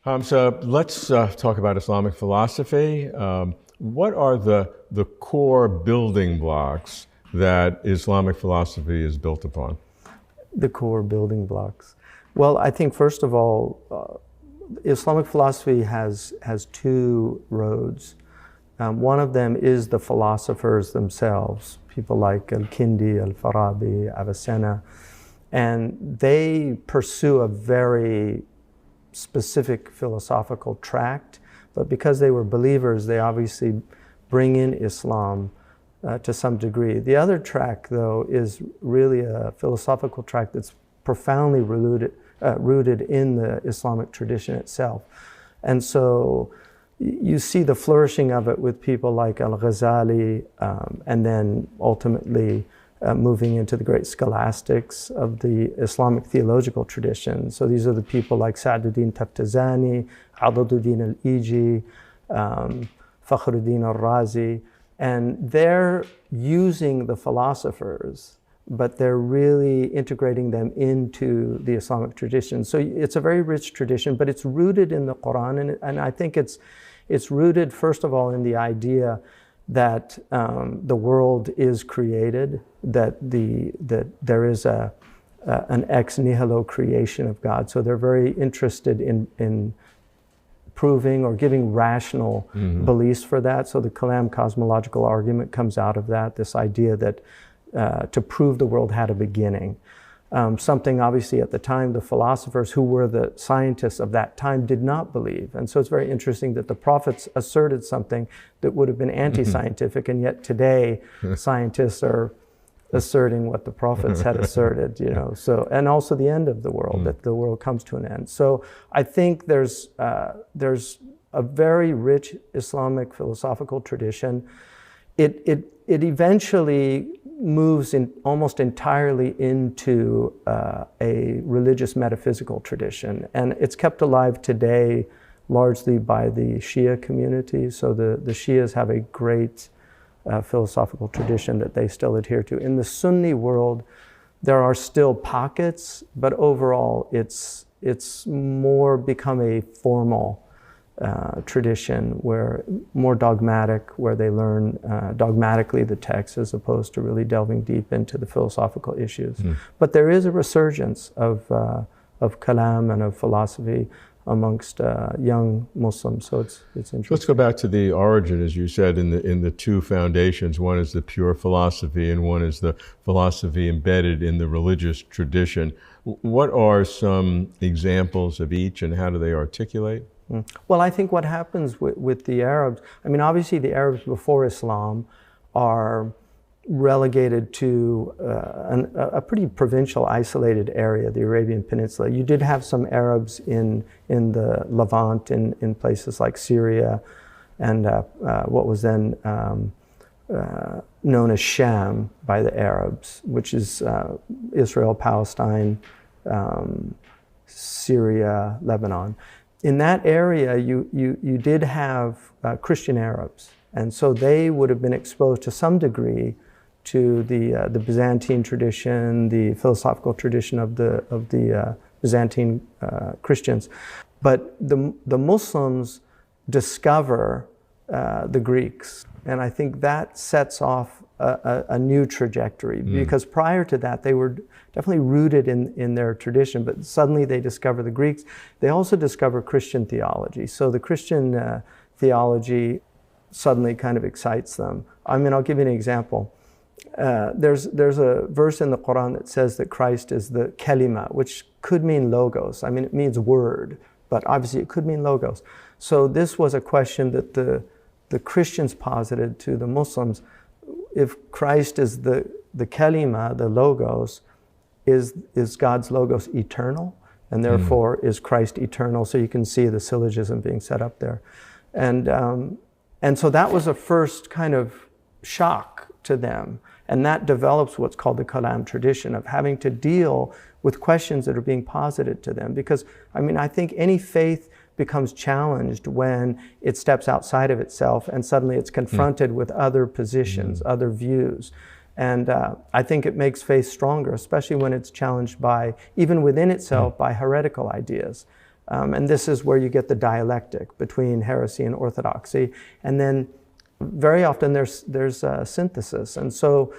So let's talk about Islamic philosophy. What are the core building blocks that Islamic philosophy is built upon? The core building blocks. Well, I think first of all, Islamic philosophy has two roads. One of them is the philosophers themselves, people like Al-Kindi, Al-Farabi, Avicenna, and they pursue a very specific philosophical tract, but because they were believers, they obviously bring in Islam to some degree. The other track, though, is really a philosophical track that's profoundly rooted in the Islamic tradition itself. And so you see the flourishing of it with people like Al-Ghazali, and then ultimately moving into the great scholastics of the Islamic theological tradition. So these are the people like Sa'duddin Taftazani, Adaduddin al-Iji, Fakhruddin al-Razi, and they're using the philosophers, but they're really integrating them into the Islamic tradition. So it's a very rich tradition, but it's rooted in the Quran, and I think it's rooted, first of all, in the idea that the world is created, that there is an ex nihilo creation of God. So they're very interested in proving or giving rational beliefs for that. So the Kalam cosmological argument comes out of that, this idea that to prove the world had a beginning. Something obviously at the time the philosophers who were the scientists of that time did not believe. And so it's very interesting that the prophets asserted something that would have been anti-scientific, and yet today scientists are asserting what the prophets had asserted, you know. So, and also the end of the world, that the world comes to an end. So I think there's a very rich Islamic philosophical tradition. It eventually moves in almost entirely into a religious metaphysical tradition, and it's kept alive today largely by the Shia community. So the Shias have a great philosophical tradition that they still adhere to. In the Sunni world, there are still pockets, but overall it's more become a formal tradition, where more dogmatic, where they learn dogmatically the text as opposed to really delving deep into the philosophical issues. But there is a resurgence of kalam and of philosophy amongst young Muslims, so it's interesting. Let's go back to the origin, as you said, in the two foundations. One is the pure philosophy, and one is the philosophy embedded in the religious tradition. What are some examples of each, and how do they articulate? Well, I think what happens with the Arabs, I mean, obviously the Arabs before Islam are relegated to a pretty provincial, isolated area, the Arabian Peninsula. You did have some Arabs in the Levant, in places like Syria, and what was then known as Sham by the Arabs, which is Israel, Palestine, Syria, Lebanon. In that area, you did have Christian Arabs, and so they would have been exposed to some degree to the Byzantine tradition, the philosophical tradition of the Byzantine Christians. But the Muslims discover the Greeks, and I think that sets off a new trajectory, because prior to that they were definitely rooted in their tradition, but suddenly they discover the Greeks. They also discover Christian theology. So the Christian theology suddenly kind of excites them. I mean, I'll give you an example. There's a verse in the Quran that says that Christ is the kalima, which could mean logos. I mean, it means word, but obviously it could mean logos. So this was a question that the Christians posited to the Muslims. If Christ is the kalima, the logos, is God's logos eternal? And therefore, is Christ eternal? So you can see the syllogism being set up there. And so that was a first kind of shock to them. And that develops what's called the Kalam tradition of having to deal with questions that are being posited to them. Because, I mean, I think any faith becomes challenged when it steps outside of itself and suddenly it's confronted with other positions, other views. And I think it makes faith stronger, especially when it's challenged by, even within itself, by heretical ideas. And this is where you get the dialectic between heresy and orthodoxy. And then very often there's a synthesis. And so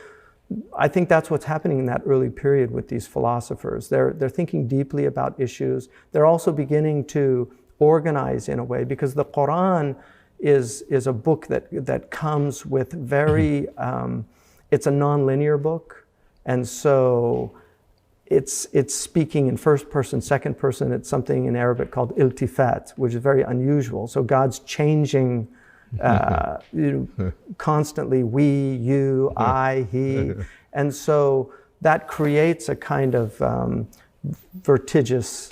I think that's what's happening in that early period with these philosophers. They're thinking deeply about issues. They're also beginning to organize in a way, because the Quran is a book that comes with very, it's a non-linear book. And so it's speaking in first person, second person. It's something in Arabic called iltifat, which is very unusual. So God's changing constantly, we, you, I, he. And so that creates a kind of vertiginous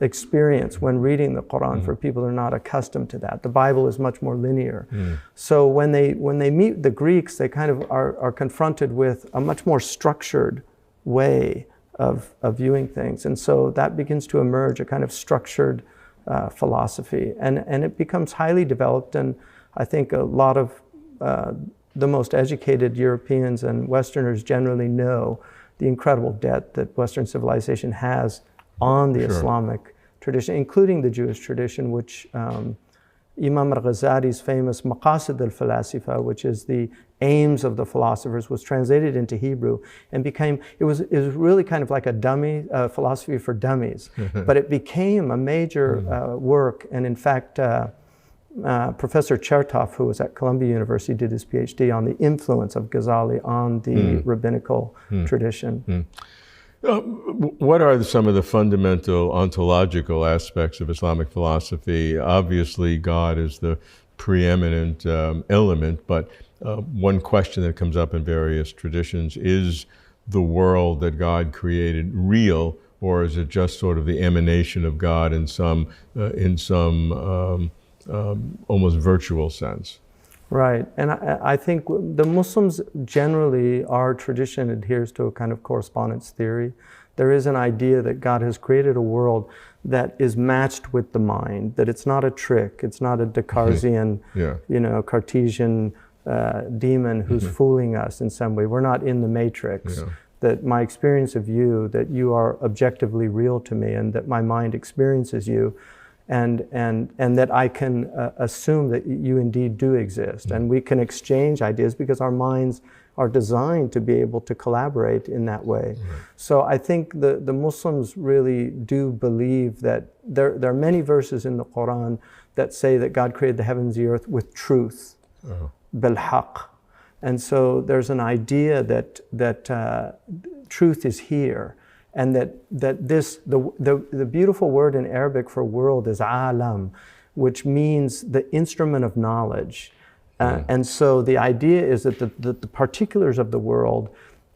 experience when reading the Quran for people who are not accustomed to that. The Bible is much more linear. So when they meet the Greeks, they kind of are confronted with a much more structured way of viewing things. And so that begins to emerge, a kind of structured philosophy. And it becomes highly developed. And I think a lot of the most educated Europeans and Westerners generally know the incredible debt that Western civilization has on the Islamic tradition, including the Jewish tradition, which Imam al-Ghazali's famous Maqasid al-Falasifa, which is the aims of the philosophers, was translated into Hebrew and became, it was really kind of like a dummy philosophy for dummies, but it became a major work. And in fact, Professor Chertoff, who was at Columbia University, did his PhD on the influence of Ghazali on the rabbinical tradition. What are some of the fundamental ontological aspects of Islamic philosophy? Obviously, God is the preeminent element, but one question that comes up in various traditions is the world that God created real, or is it just sort of the emanation of God in some almost virtual sense? Right, and I think the Muslims generally, our tradition adheres to a kind of correspondence theory. There is an idea that God has created a world that is matched with the mind, that it's not a trick, it's not a Descartesian, Cartesian demon who's fooling us in some way. We're not in the matrix. That my experience of you, that you are objectively real to me, and that my mind experiences you, and that I can assume that you indeed do exist. And we can exchange ideas because our minds are designed to be able to collaborate in that way. So I think the Muslims really do believe that there are many verses in the Quran that say that God created the heavens and the earth with truth, bil-haq. And so there's an idea that truth is here. And that the beautiful word in Arabic for world is alam, which means the instrument of knowledge. And so the idea is that the particulars of the world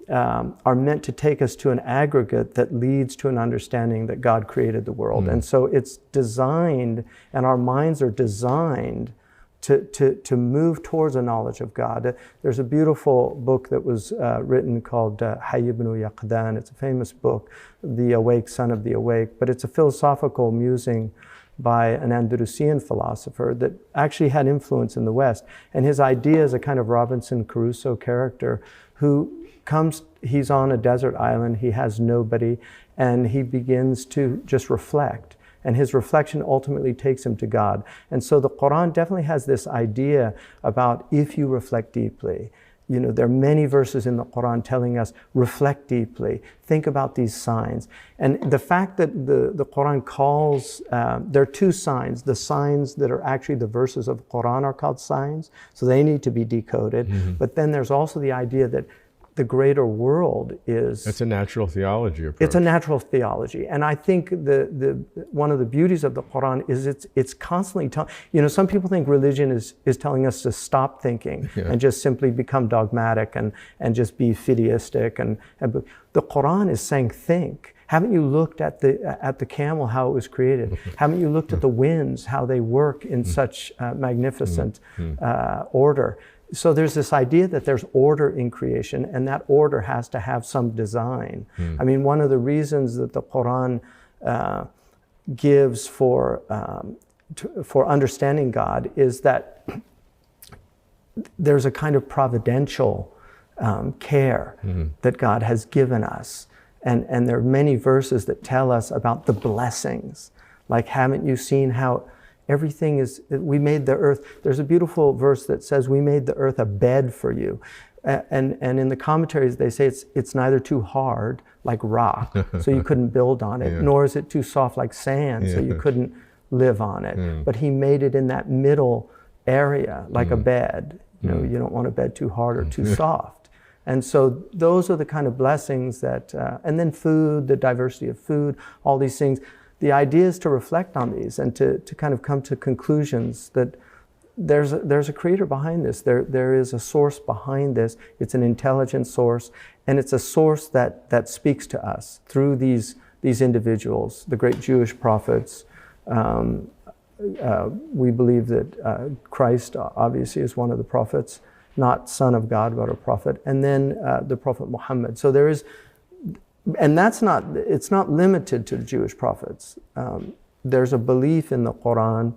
are meant to take us to an aggregate that leads to an understanding that God created the world. And so it's designed, and our minds are designed to move towards a knowledge of God. There's a beautiful book that was written called Hayy ibn Yaqdan. It's a famous book, The Awake, Son of the Awake, but it's a philosophical musing by an Andalusian philosopher that actually had influence in the West. And his idea is a kind of Robinson Crusoe character who comes, he's on a desert island, he has nobody, and he begins to just reflect. And his reflection ultimately takes him to God. And so the Quran definitely has this idea about if you reflect deeply. There are many verses in the Quran telling us, reflect deeply, think about these signs. And the fact that the Quran calls, there are two signs. The signs that are actually the verses of the Quran are called signs, so they need to be decoded. But then there's also the idea that the greater world is... It's a natural theology approach. It's a natural theology. And I think one of the beauties of the Quran is it's constantly telling... some people think religion is telling us to stop thinking and just simply become dogmatic and just be fideistic. And the Quran is saying, think. Haven't you looked at the camel, how it was created? Haven't you looked at the winds, how they work in such magnificent order? So there's this idea that there's order in creation, and that order has to have some design. I mean, one of the reasons that the Quran gives for understanding God is that there's a kind of providential care that God has given us. And there are many verses that tell us about the blessings Like, haven't you seen how everything is, we made the earth, there's a beautiful verse that says we made the earth a bed for you. And in the commentaries they say it's neither too hard like rock, so you couldn't build on it, nor is it too soft like sand, so you couldn't live on it. But he made it in that middle area, like a bed. You know, you don't want a bed too hard or too soft. And so those are the kind of blessings that, and then food, the diversity of food, all these things. The idea is to reflect on these and to kind of come to conclusions that there's a creator behind this. There is a source behind this. It's an intelligent source, and it's a source that speaks to us through these individuals, the great Jewish prophets. We believe that Christ obviously is one of the prophets, not Son of God, but a prophet, and then the Prophet Muhammad. So there is, and it's not limited to the Jewish prophets. There's a belief in the Quran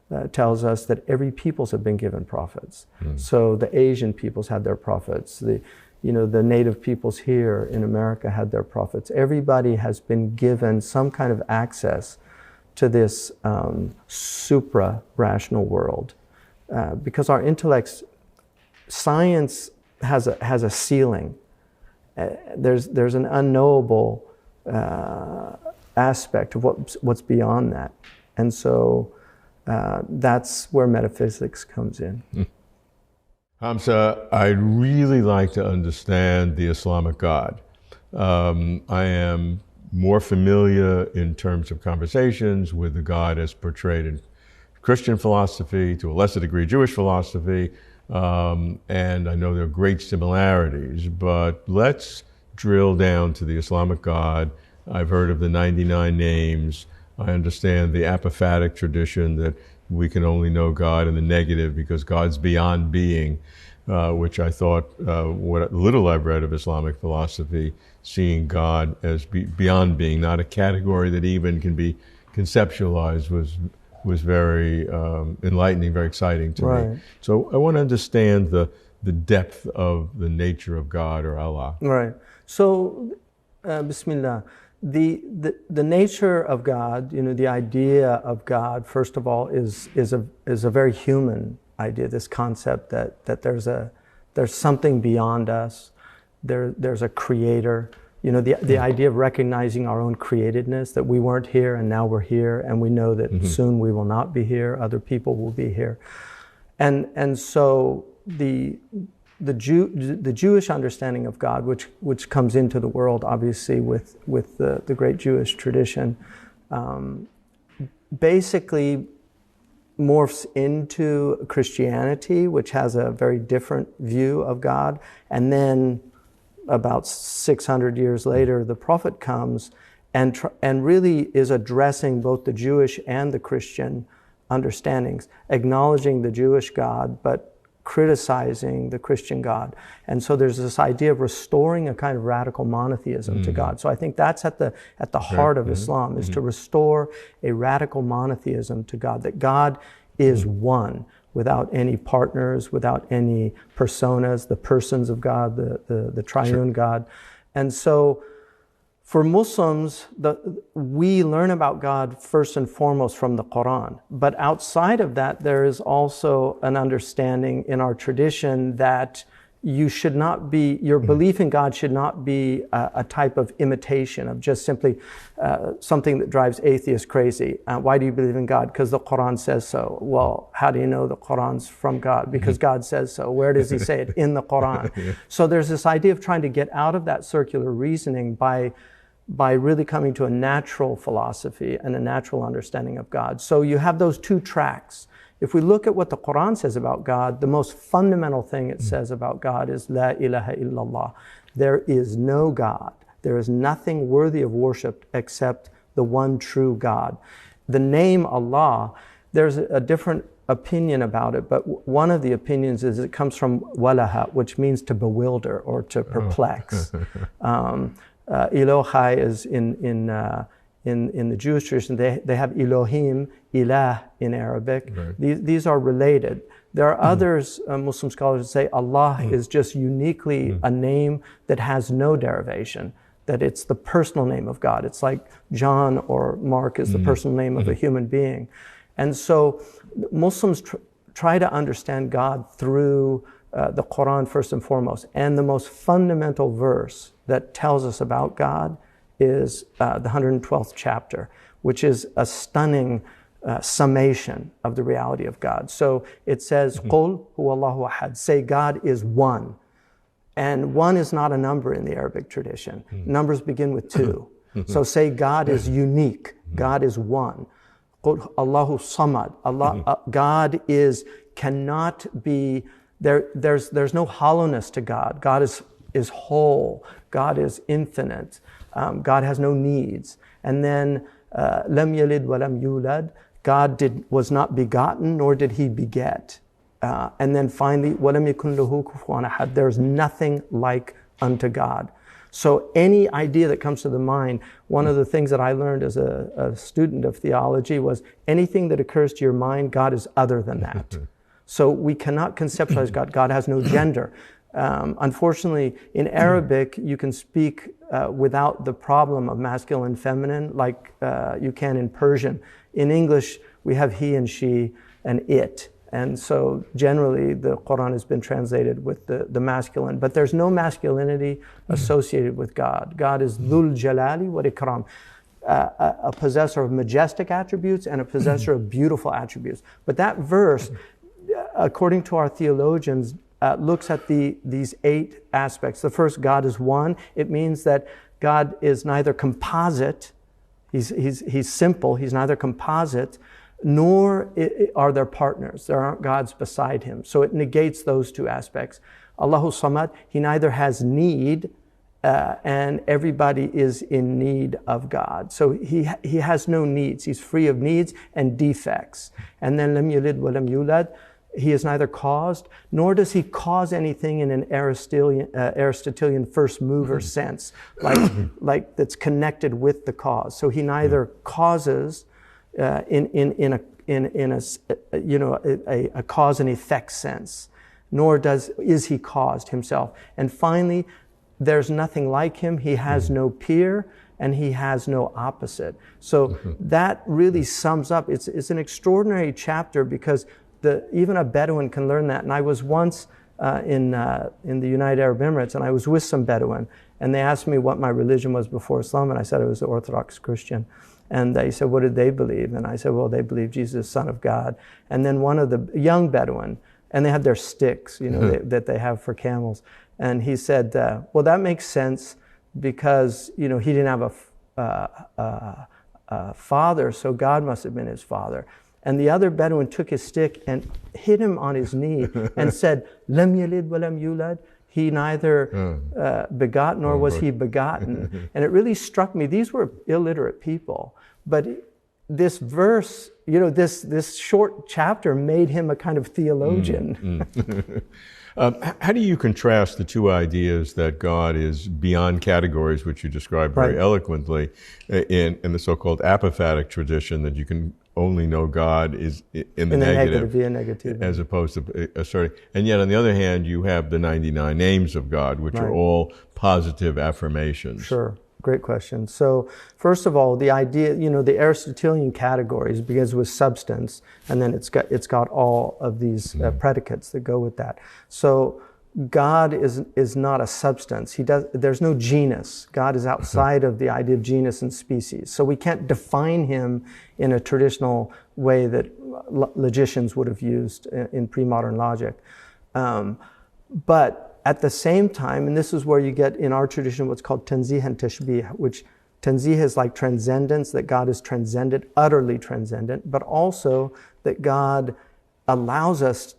that tells us that every peoples have been given prophets. So the Asian peoples had their prophets. The native peoples here in America had their prophets. Everybody has been given some kind of access to this supra-rational world, because our intellects, science has a ceiling. There's an unknowable aspect of what's beyond that, and so that's where metaphysics comes in. Hamza, I'd really like to understand the Islamic God. I am more familiar in terms of conversations with the God as portrayed in Christian philosophy, to a lesser degree Jewish philosophy, and I know there are great similarities, but let's drill down to the Islamic God. I've heard of the 99 names. I understand the apophatic tradition that we can only know God in the negative because God's beyond being, which I thought, what little I've read of Islamic philosophy, seeing God as beyond being, not a category that even can be conceptualized, was very enlightening, very exciting to me. So I want to understand the depth of the nature of God, or Allah. Right. So, Bismillah. The nature of God, the idea of God, first of all, is a very human idea. This concept that there's something beyond us. There's a creator. The idea of recognizing our own createdness, that we weren't here and now we're here, and we know that soon we will not be here. Other people will be here, and so the Jewish understanding of God, which comes into the world obviously with the great Jewish tradition, basically morphs into Christianity, which has a very different view of God. And then about 600 years later, the Prophet comes and really is addressing both the Jewish and the Christian understandings, acknowledging the Jewish God, but criticizing the Christian God. And so there's this idea of restoring a kind of radical monotheism to God. So I think that's at the heart of Islam, is to restore a radical monotheism to God, that God is one, without any partners, without any personas, the persons of God, the triune God. And so for Muslims, we learn about God first and foremost from the Quran. But outside of that, there is also an understanding in our tradition that you should not be, your belief in God should not be a type of imitation of just simply something that drives atheists crazy. Why do you believe in God? Because the Quran says so. Well, how do you know the Quran's from God? Because God says so. Where does he say it? In the Quran. So there's this idea of trying to get out of that circular reasoning by really coming to a natural philosophy and a natural understanding of God. So you have those two tracks. If we look at what the Quran says about God, the most fundamental thing it says about God is La ilaha illallah. There is no God. There is nothing worthy of worship except the one true God. The name Allah, there's a different opinion about it, but one of the opinions is it comes from walaha, which means to bewilder or to perplex. Elohai is in the Jewish tradition, they have Elohim, Ilah in Arabic. Right. These are related. There are others, Muslim scholars, that say Allah is just uniquely a name that has no derivation. that it's the personal name of God. It's like John or Mark is the personal name of a human being. And so Muslims try to understand God through the Quran first and foremost. And the most fundamental verse that tells us about God is the 112th chapter, which is a stunning summation of the reality of God. So it says, قُلْ هُوَ اللَّهُ أَحَدٌ. Say God is one. And one is not a number in the Arabic tradition. Numbers begin with 2. So say God is unique. God is one. قُلْ Allahu Samad. Allah, God cannot be, there's no hollowness to God. God is whole. God is infinite. God has no needs. And then, lam yalid wa lam yulad. God was not begotten, nor did he beget. And then finally, وَلَمْ يَكُنْ لَهُ كُفُوًا أَحَدٌ. There's nothing like unto God. So any idea that comes to the mind, one of the things that I learned as a student of theology was anything that occurs to your mind, God is other than that. So we cannot conceptualize God. God has no gender. Unfortunately, in Arabic, you can speak without the problem of masculine and feminine like you can in Persian. In English, we have he and she and it. And so generally the Quran has been translated with the masculine, but there's no masculinity associated with God. God is Dhul Jalali wa Ikram, a possessor of majestic attributes and a possessor of beautiful attributes. But that verse, according to our theologians, looks at these 8 aspects. The first, God is one. It means that God is neither composite, he's simple, he's neither composite, nor are there partners. There aren't gods beside him. So it negates those 2 aspects. Allahu Samad, he neither has need, and everybody is in need of God. So he has no needs. He's free of needs and defects. And then lam yalid wa lam yulad, he is neither caused, nor does he cause anything in an Aristotelian first mover sense, like that's connected with the cause. So he neither causes in a cause and effect sense, nor is he caused himself. And finally, there's nothing like him. He has no peer and he has no opposite. So that really sums up. It's an extraordinary chapter because even a Bedouin can learn that. And I was once in the United Arab Emirates, and I was with some Bedouin, and they asked me what my religion was before Islam, and I said I was an Orthodox Christian. And they said, what did they believe? And I said, well, they believe Jesus is Son of God. And then one of the young Bedouin, and they had their sticks, that they have for camels. And he said, well, that makes sense because, he didn't have a father, so God must have been his father. And the other Bedouin took his stick and hit him on his knee and said, Lam yalid wa lam yulad. He neither begot nor was he begotten. And it really struck me. These were illiterate people. But this verse, this short chapter made him a kind of theologian. How do you contrast the 2 ideas that God is beyond categories, which you described very eloquently, in the so-called apophatic tradition that you can only know God is in the negative, via negative, as opposed to asserting. And yet, on the other hand, you have the 99 names of God, which are all positive affirmations. Sure. Great question. So, first of all, the idea, the Aristotelian categories begins with substance, and then it's got all of these predicates that go with that. So, God is not a substance. There's no genus. God is outside of the idea of genus and species. So we can't define him in a traditional way that logicians would have used in pre-modern logic. But at the same time, and this is where you get in our tradition what's called tanzih and tashbih, which tanzih is like transcendence, that God is transcendent, utterly transcendent, but also that God allows us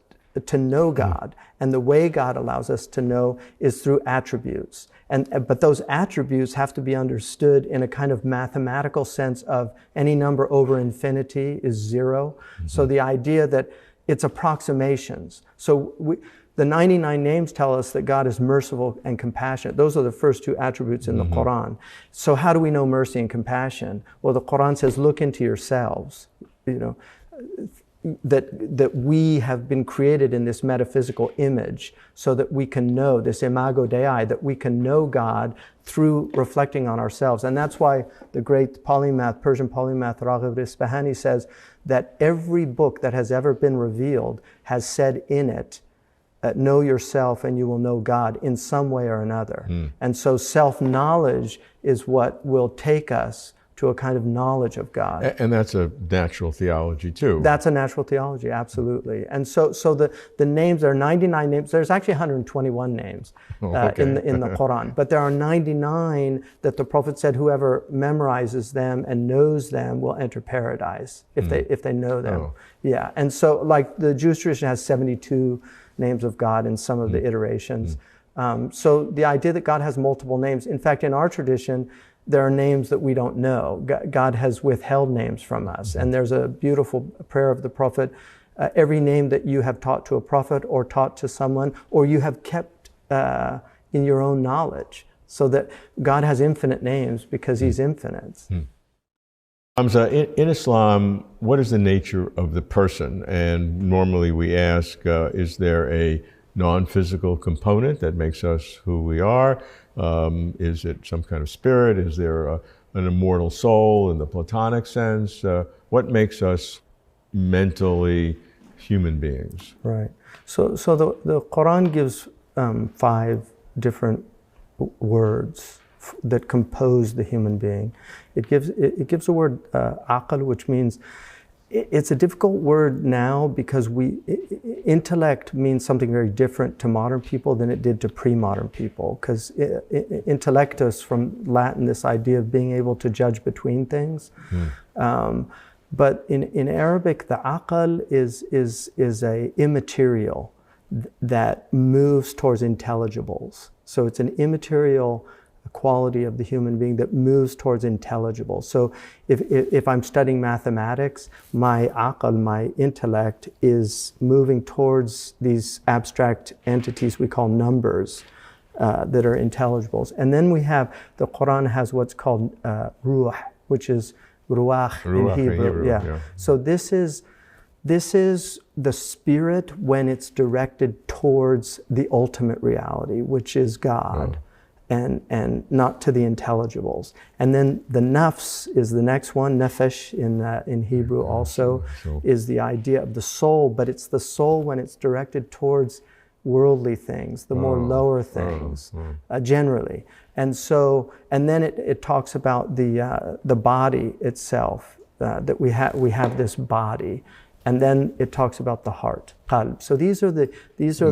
to know God, and the way God allows us to know is through attributes. But those attributes have to be understood in a kind of mathematical sense of any number over infinity is 0. So the idea that it's approximations. So the 99 names tell us that God is merciful and compassionate. Those are the first 2 attributes in the Quran. So how do we know mercy and compassion? Well, the Quran says, look into yourselves. that we have been created in this metaphysical image so that we can know, this imago Dei, that we can know God through reflecting on ourselves. And that's why the great polymath, Persian polymath Raghib Isfahani says that every book that has ever been revealed has said in it, know yourself and you will know God in some way or another. And so self-knowledge is what will take us to a kind of knowledge of God. And that's a natural theology too. That's a natural theology, absolutely. And so the names, there are 99 names. There's actually 121 names in the Quran, but there are 99 that the Prophet said whoever memorizes them and knows them will enter paradise if they know them. Yeah, and so like the Jewish tradition has 72 names of God in some of the iterations. So the idea that God has multiple names, in fact, in our tradition, there are names that we don't know. God has withheld names from us. And there's a beautiful prayer of the Prophet, every name that you have taught to a prophet or taught to someone, or you have kept in your own knowledge, so that God has infinite names because He's infinite. Hamza, in Islam, what is the nature of the person? And normally we ask, is there a non-physical component that makes us who we are? Is it some kind of spirit? Is there an immortal soul in the Platonic sense? What makes us mentally human beings? Right. So the Quran gives 5 different words that compose the human being. It gives the word aql, which means, it's a difficult word now because intellect means something very different to modern people than it did to pre-modern people. Because intellectus, from Latin, this idea of being able to judge between things. But in Arabic, the aql is a immaterial that moves towards intelligibles. So it's an immaterial quality of the human being that moves towards intelligible. So if I'm studying mathematics, my aql, my intellect, is moving towards these abstract entities we call numbers that are intelligibles. And then we have, the Quran has what's called ruh, which is ruach in Hebrew. Yeah. So this is the spirit when it's directed towards the ultimate reality, which is God. And not to the intelligibles. And then the nafs is the next one. Nefesh in Hebrew also is the idea of the soul, but it's the soul when it's directed towards worldly things, the more lower things, generally. And then it talks about the body itself, that we have this body. And then it talks about the heart, qalb. So these are the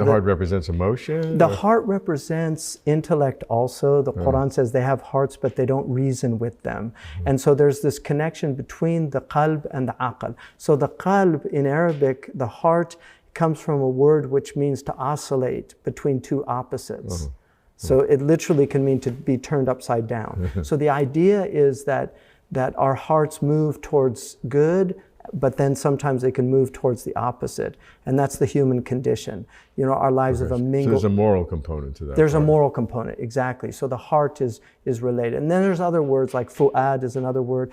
heart represents emotion? The heart represents intellect also. The Quran says they have hearts, but they don't reason with them. And so there's this connection between the qalb and the aql. So the qalb in Arabic, the heart, comes from a word which means to oscillate between two opposites. So it literally can mean to be turned upside down. So the idea is that our hearts move towards good, but then sometimes they can move towards the opposite. And that's the human condition. You know, our lives have a mingled... So there's a moral component to that. There's a moral component, exactly. So the heart is related. And then there's other words, like fu'ad is another word.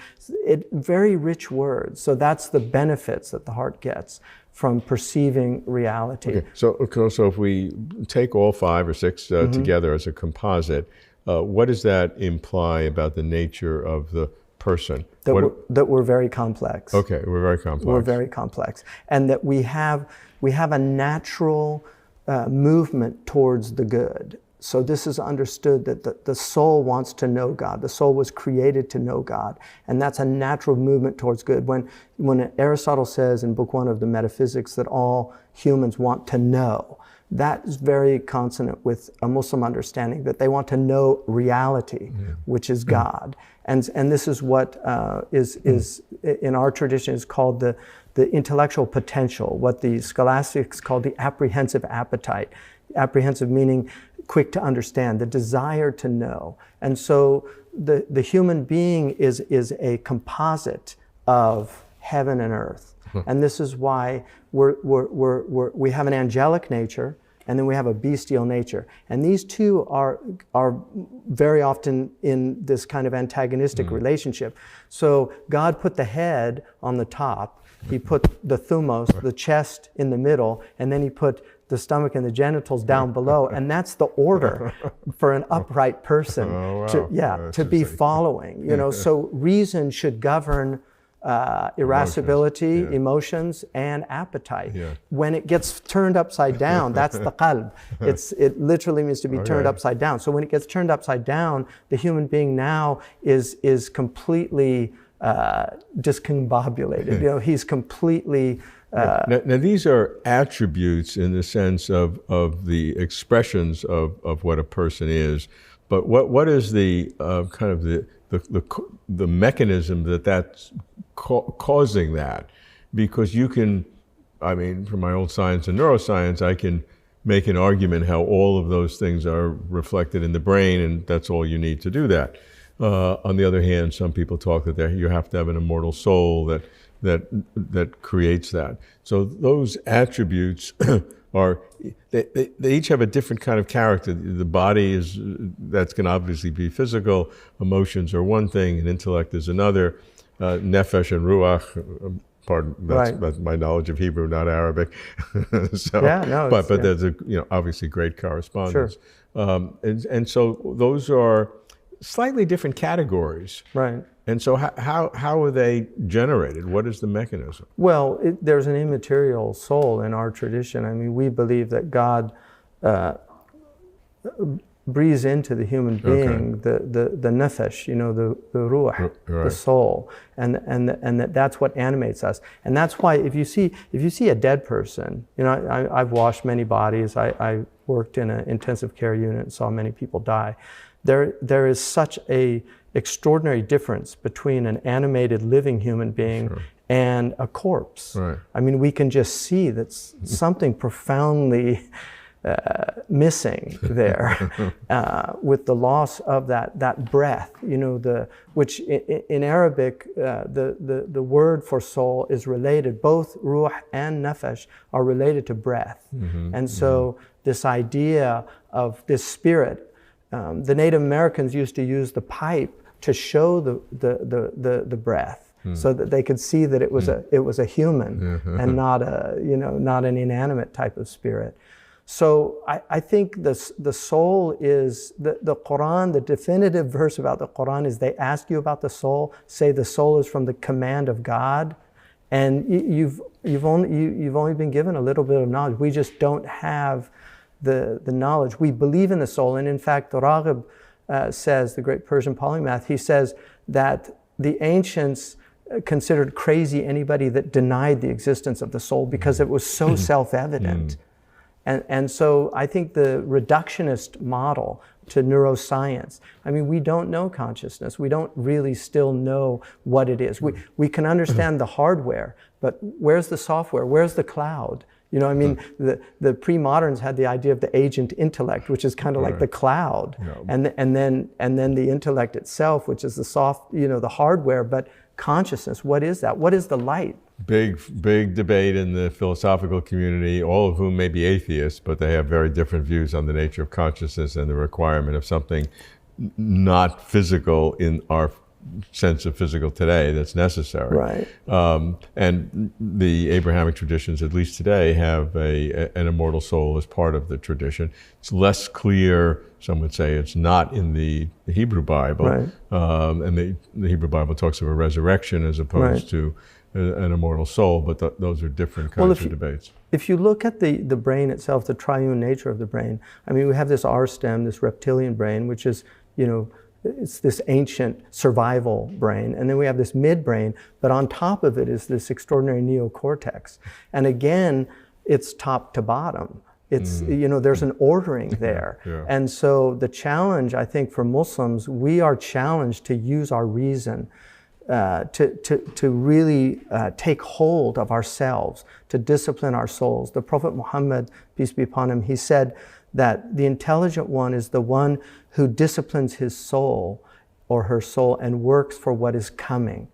Very rich words. So that's the benefits that the heart gets from perceiving reality. Okay. So if we take all 5 or 6 together as a composite, what does that imply about the nature of the person? That we're very complex. Okay, we're very complex. We're very complex. And that we have a natural movement towards the good. So this is understood that the soul wants to know God. The soul was created to know God. And that's a natural movement towards good. When Aristotle says in Book 1 of the Metaphysics that all humans want to know, that is very consonant with a Muslim understanding that they want to know reality, which is God. And this is what is in our tradition is called the intellectual potential, what the scholastics call the apprehensive appetite. Apprehensive meaning quick to understand, the desire to know. And so the human being is a composite of heaven and earth. And this is why we have an angelic nature, and then we have a bestial nature. And these two are very often in this kind of antagonistic relationship. So God put the head on the top, he put the thumos, the chest, in the middle, and then he put the stomach and the genitals down below, and that's the order for an upright person to be following. You know, so reason should govern irascibility, emotions, and appetite. When it gets turned upside down, that's the qalb. It literally means to be turned upside down. So when it gets turned upside down, the human being now is completely discombobulated. You know, he's completely. Now, these are attributes in the sense of the expressions of what a person is, but what is the kind of the mechanism that's causing that? Because you can, I mean, from my old science and neuroscience, I can make an argument how all of those things are reflected in the brain, and that's all you need to do that. On the other hand, some people talk that you have to have an immortal soul that creates that. So those attributes they each have a different kind of character. The body that's going to obviously be physical. Emotions are one thing, and intellect is another. Nefesh and ruach. Pardon, that's my knowledge of Hebrew, not Arabic. So, but there's obviously great correspondence. Sure. And so those are slightly different categories. Right. And so how are they generated? What is the mechanism? Well, there's an immaterial soul in our tradition. I mean, we believe that God breathes into the human being the nefesh, the ruh, the soul, and that's what animates us. And that's why if you see a dead person, I've washed many bodies. I worked in an intensive care unit and saw many people die. There is such a extraordinary difference between an animated living human being and a corpse. Right. I mean, we can just see that something profoundly missing there with the loss of that breath. Which in Arabic the word for soul is related. Both ruh and nefesh are related to breath, and so this idea of this spirit. The Native Americans used to use the pipe to show the breath, so that they could see that it was a human and not an inanimate type of spirit. So I think the soul is the Quran. The definitive verse about the Quran is they ask you about the soul, say the soul is from the command of God, and you've only been given a little bit of knowledge. We just don't have the knowledge. We believe in the soul, and in fact, Raghib says, the great Persian polymath, he says that the ancients considered crazy anybody that denied the existence of the soul because it was so self-evident. And so I think the reductionist model to neuroscience, I mean, we don't know consciousness. We don't really still know what it is. We can understand the hardware, but where's the software? Where's the cloud? I mean, the pre-moderns had the idea of the agent intellect, which is kind of like the cloud, and then the intellect itself, which is the soft, the hardware. But consciousness, what is that? What is the light? Big debate in the philosophical community, all of whom may be atheists, but they have very different views on the nature of consciousness and the requirement of something not physical in our sense of physical today that's necessary. Right. And the Abrahamic traditions, at least today, have an immortal soul as part of the tradition. It's less clear, some would say it's not in the Hebrew Bible. Right. And the Hebrew Bible talks of a resurrection as opposed to an immortal soul, but those are different kinds of debates. If you look at the brain itself, the triune nature of the brain, I mean, we have this R stem, this reptilian brain, which is, it's this ancient survival brain. And then we have this midbrain, but on top of it is this extraordinary neocortex. And again, it's top to bottom. It's, there's an ordering there. And so the challenge, I think, for Muslims, we are challenged to use our reason to really take hold of ourselves, to discipline our souls. The Prophet Muhammad, peace be upon him, he said that the intelligent one is the one who disciplines his soul or her soul and works for what is coming,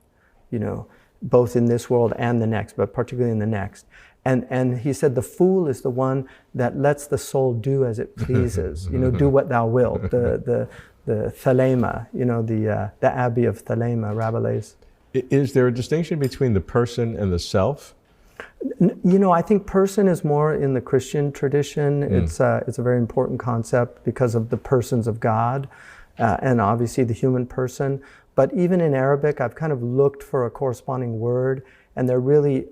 both in this world and the next, but particularly in the next. And he said the fool is the one that lets the soul do as it pleases. Do what thou wilt. The Thelema, the Abbey of Thelema, Rabelais. Is there a distinction between the person and the self? I think person is more in the Christian tradition. It's a very important concept because of the persons of God, and obviously the human person. But even in Arabic, I've kind of looked for a corresponding word, and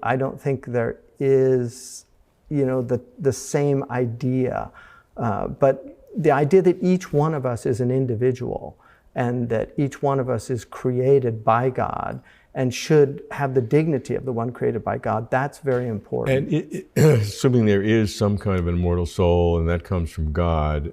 I don't think there is, the same idea. But the idea that each one of us is an individual, and that each one of us is created by God and should have the dignity of the one created by God, that's very important. And assuming there is some kind of an immortal soul and that comes from God,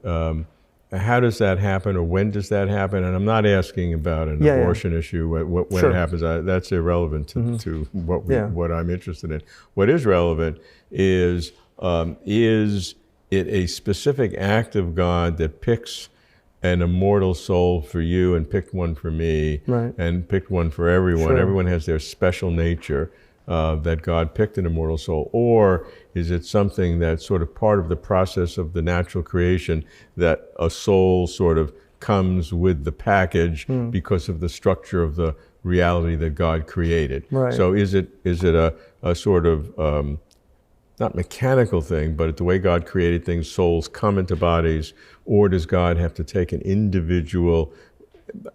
how does that happen, or when does that happen? And I'm not asking about an abortion issue, when Sure. it happens. That's irrelevant to what I'm interested in. What is relevant is it a specific act of God that picks an immortal soul for you and picked one for me, Right. and picked one for everyone. Sure. Everyone has their special nature, that God picked an immortal soul? Or is it something that's sort of part of the process of the natural creation, that a soul sort of comes with the package because of the structure of the reality that God created? Right. So is it a sort of not mechanical thing, but the way God created things, souls come into bodies, or does God have to take an individual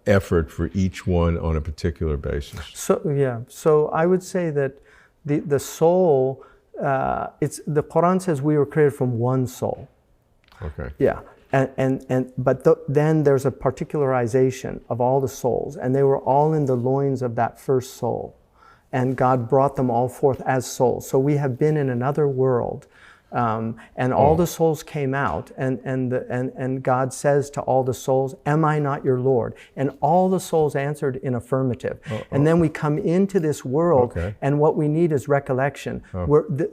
effort for each one on a particular basis? So I would say that the soul, the Quran says we were created from one soul. Okay. Yeah. But then there's a particularization of all the souls, and they were all in the loins of that first soul. And God brought them all forth as souls. So we have been in another world, and all the souls came out, and God says to all the souls, "Am I not your Lord?" And all the souls answered in affirmative. And then we come into this world, and what we need is recollection.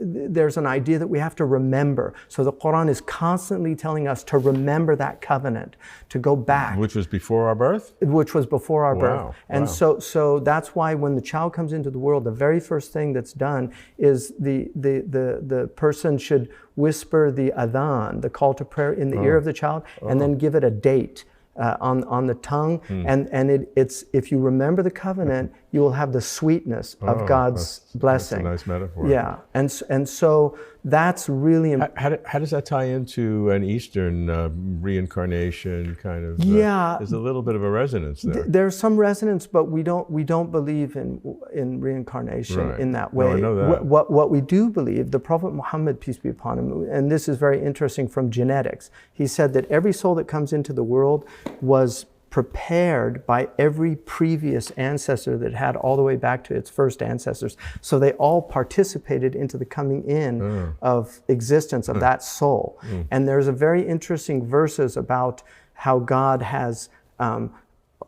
There's an idea that we have to remember. So the Quran is constantly telling us to remember that covenant, to go back. Which was before our birth? Which was before our birth. Wow. And so that's why when the child comes into the world, the very first thing that's done is the person should whisper the adhan, the call to prayer, in the ear of the child, and then give it a date on the tongue. And it's if you remember the covenant, you will have the sweetness of God's blessing. That's a nice metaphor. Yeah, and so that's really important. How does that tie into an Eastern reincarnation kind of? There's a little bit of a resonance there. There's some resonance, but we don't believe in reincarnation in that way. No, I know that. What we do believe, the Prophet Muhammad, peace be upon him, and this is very interesting from genetics. He said that every soul that comes into the world was prepared by every previous ancestor that had all the way back to its first ancestors. So they all participated into the coming in of existence of that soul. And there's a very interesting verses about how God has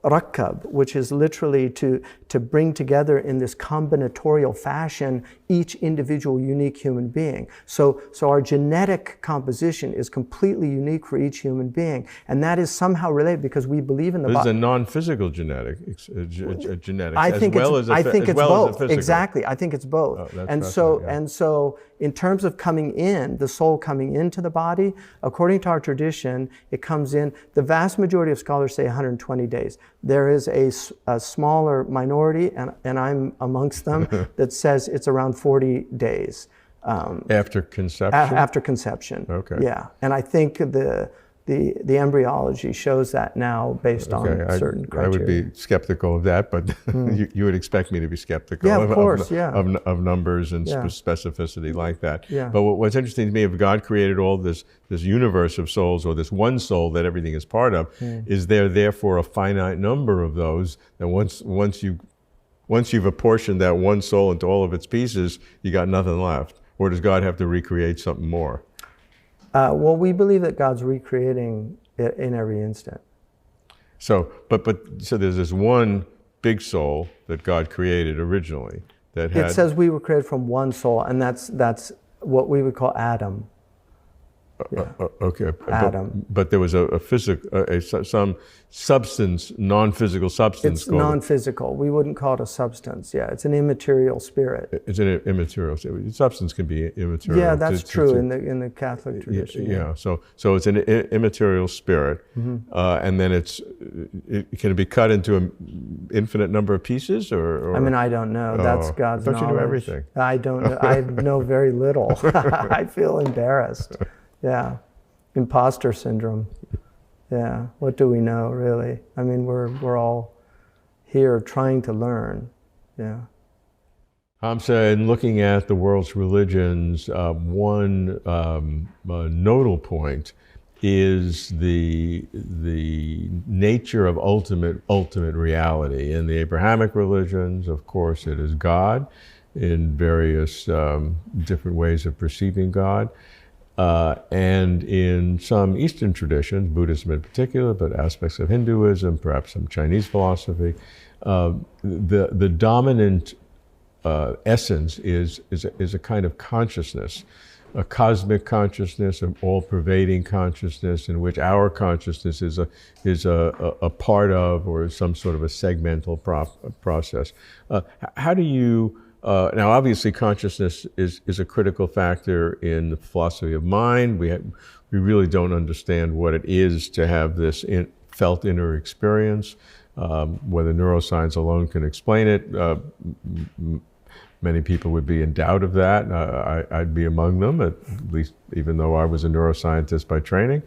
rakkab, which is literally to bring together in this combinatorial fashion each individual unique human being. So our genetic composition is completely unique for each human being, and that is somehow related because we believe in the body. This is a non-physical genetics, I think it's both. Exactly, I think it's both. And so in terms of coming in, the soul coming into the body, according to our tradition, it comes in, the vast majority of scholars say 120 days. There is a smaller minority, and I'm amongst them, that says it's around 40 days. After conception? After conception. Okay. Yeah, and I think the embryology shows that now based on certain criteria. I would be skeptical of that, but you would expect me to be skeptical of numbers and specificity like that. Yeah. But what's interesting to me, if God created all this universe of souls, or this one soul that everything is part of, is there therefore a finite number of those that once you've apportioned that one soul into all of its pieces, you got nothing left? Or does God have to recreate something more? Well, we believe that God's recreating it in every instant. So there's this one big soul that God created originally that had. It says we were created from one soul, and that's what we would call Adam. Okay, atom. but there was a some substance, non-physical substance. It's non-physical. We wouldn't call it a substance. Yeah, it's an immaterial spirit. It's an immaterial. Substance can be immaterial. Yeah, that's true in the Catholic tradition. Yeah. So it's an immaterial spirit, and then can it be cut into an infinite number of pieces, or? I mean, I don't know. That's God's knowledge. Don't you know everything? I don't know. I know very little. I feel embarrassed. Yeah, imposter syndrome. Yeah, what do we know, really? I mean, we're all here trying to learn. Yeah. Hamza, in looking at the world's religions, one nodal point is the nature of ultimate reality. In the Abrahamic religions, of course, it is God in various different ways of perceiving God. And in some Eastern traditions, Buddhism in particular, but aspects of Hinduism, perhaps some Chinese philosophy, the dominant essence is a kind of consciousness, a cosmic consciousness, an all-pervading consciousness, in which our consciousness is a part of, or some sort of a segmental process. How do you? Now, obviously, consciousness is a critical factor in the philosophy of mind. We really don't understand what it is to have this felt inner experience. Whether neuroscience alone can explain it, many people would be in doubt of that. I'd be among them, at least, even though I was a neuroscientist by training.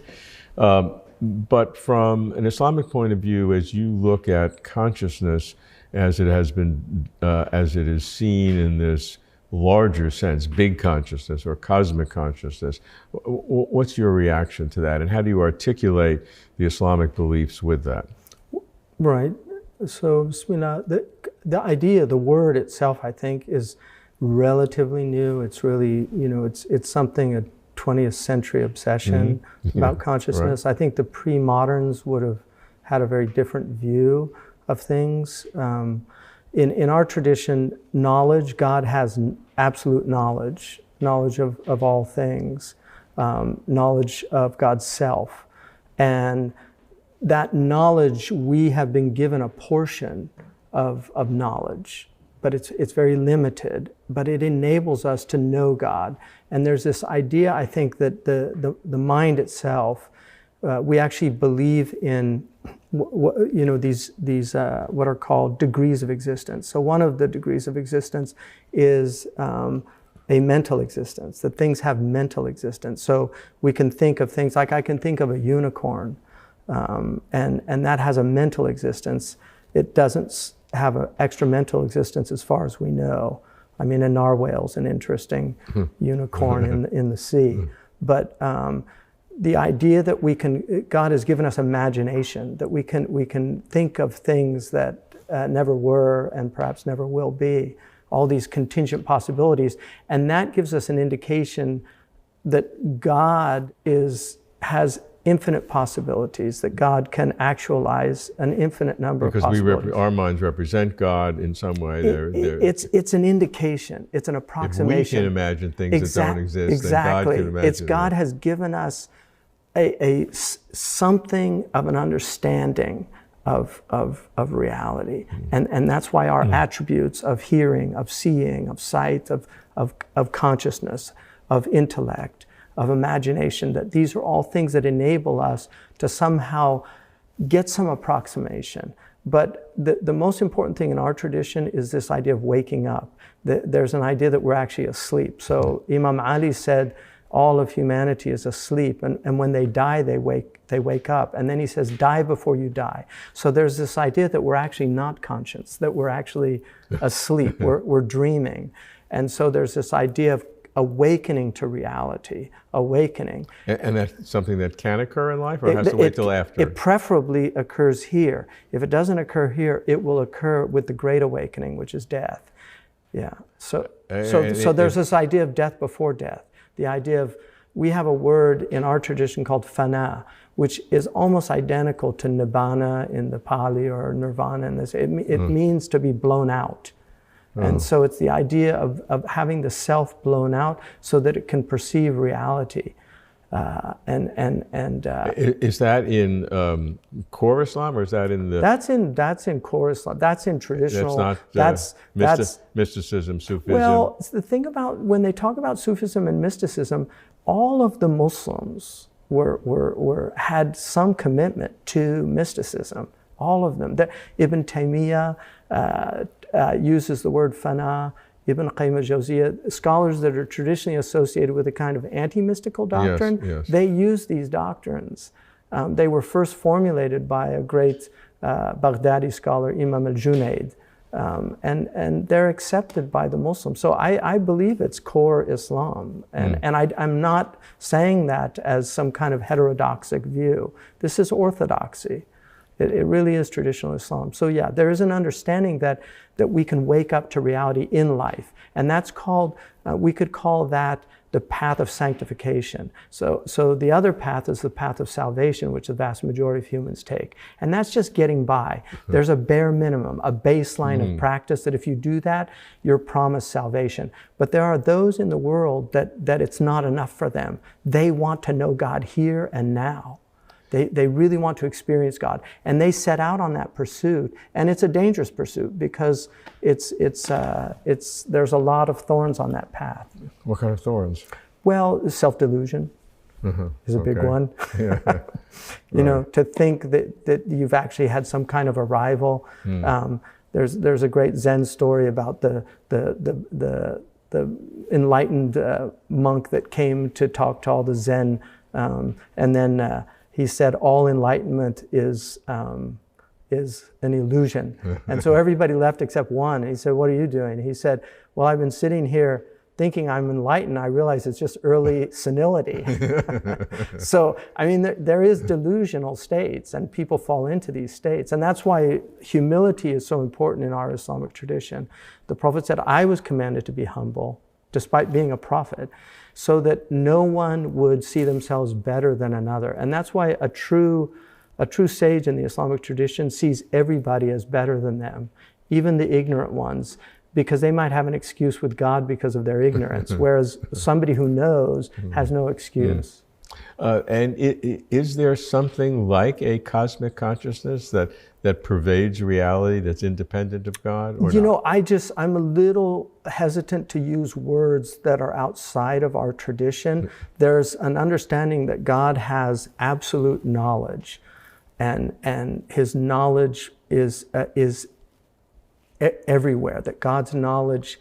But from an Islamic point of view, as you look at consciousness, as it is seen in this larger sense, big consciousness or cosmic consciousness, what's your reaction to that, and how do you articulate the Islamic beliefs with that? Right. So, Bismillah, the idea, the word itself, I think, is relatively new. It's really, it's something, a 20th century obsession about consciousness. Right. I think the pre-moderns would have had a very different view of things. In our tradition, knowledge, God has absolute knowledge of all things, knowledge of God's self. And that knowledge, we have been given a portion of knowledge, but it's very limited, but it enables us to know God. And there's this idea, I think, that the mind itself, we actually believe in these what are called degrees of existence. So one of the degrees of existence is a mental existence, that things have mental existence. So we can think of things like, I can think of a unicorn, and that has a mental existence. It doesn't have an extra mental existence as far as we know. I mean, a narwhal's an interesting unicorn in the sea. But the idea that God has given us imagination, that we can think of things that never were and perhaps never will be, all these contingent possibilities, and that gives us an indication that God has infinite possibilities, that God can actualize an infinite number of possibilities. Because our minds represent God in some way. It's an indication, it's an approximation. If we can imagine things that don't exist, exactly. then God can imagine God has given us something of an understanding of reality. And that's why our attributes of hearing, of seeing, of sight, of consciousness, of intellect, of imagination, that these are all things that enable us to somehow get some approximation. But the most important thing in our tradition is this idea of waking up. There's an idea that we're actually asleep. So Imam Ali said, all of humanity is asleep, and when they die, they wake up. And then he says, die before you die. So there's this idea that we're actually not conscious, that we're actually asleep, we're dreaming. And so there's this idea of awakening to reality, awakening. And that's something that can occur in life, or has to wait till after? It preferably occurs here. If it doesn't occur here, it will occur with the great awakening, which is death. Yeah. So there's this idea of death before death. The idea of, we have a word in our tradition called fana, which is almost identical to nibbana in the Pali or nirvana in this. It means to be blown out. And so it's the idea of having the self blown out so that it can perceive reality. Is that in core Islam, or is that in the? That's in core Islam. That's in traditional. That's not that's mysticism, Sufism. Well, the thing about when they talk about Sufism and mysticism, all of the Muslims had some commitment to mysticism. All of them. Ibn Taymiyyah uses the word fana. Ibn Qayyim al-Jawziyah, scholars that are traditionally associated with a kind of anti-mystical doctrine, yes. They use these doctrines. They were first formulated by a great Baghdadi scholar, Imam al-Junayd, and they're accepted by the Muslims. So I believe it's core Islam, and I'm not saying that as some kind of heterodoxic view. This is orthodoxy. It really is traditional Islam. So yeah, there is an understanding that we can wake up to reality in life. And that's called, we could call that the path of sanctification. So the other path is the path of salvation, which the vast majority of humans take. And that's just getting by. There's a bare minimum, a baseline of practice that if you do that, you're promised salvation. But there are those in the world that it's not enough for them. They want to know God here and now. They really want to experience God, and they set out on that pursuit, and it's a dangerous pursuit because there's a lot of thorns on that path. What kind of thorns? Well, self-delusion is a big one. Yeah. You know, to think that you've actually had some kind of arrival. There's a great Zen story about the enlightened monk that came to talk to all the Zen, and then. He said, all enlightenment is an illusion. And so everybody left except one. And he said, what are you doing? He said, well, I've been sitting here thinking I'm enlightened. I realize it's just early senility. So, I mean, there is delusional states, and people fall into these states. And that's why humility is so important in our Islamic tradition. The Prophet said, I was commanded to be humble, despite being a prophet, so that no one would see themselves better than another. And that's why a true sage in the Islamic tradition sees everybody as better than them, even the ignorant ones, because they might have an excuse with God because of their ignorance, whereas somebody who knows has no excuse. And is there something like a cosmic consciousness that pervades reality, that's independent of God? Or you not? know, I'm a little hesitant to use words that are outside of our tradition. There's an understanding that God has absolute knowledge, and His knowledge is everywhere. That God's knowledge,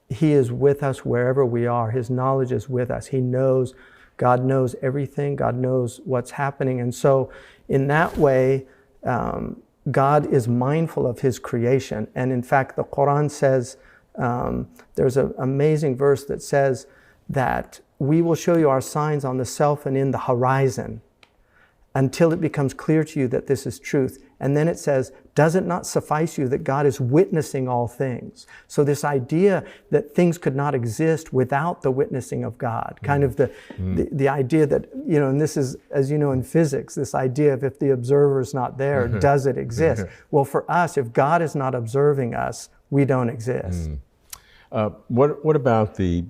He is with us wherever we are. His knowledge is with us. He knows. God knows everything. God knows what's happening. And so in that way, God is mindful of His creation. And in fact, the Quran says, there's an amazing verse that says that we will show you our signs on the self and in the horizon until it becomes clear to you that this is truth. And then it says, does it not suffice you that God is witnessing all things? So this idea that things could not exist without the witnessing of God, kind of the idea that, you know, and this is, as you know, in physics, this idea of if the observer is not there, does it exist? Well, for us, if God is not observing us, we don't exist. What about the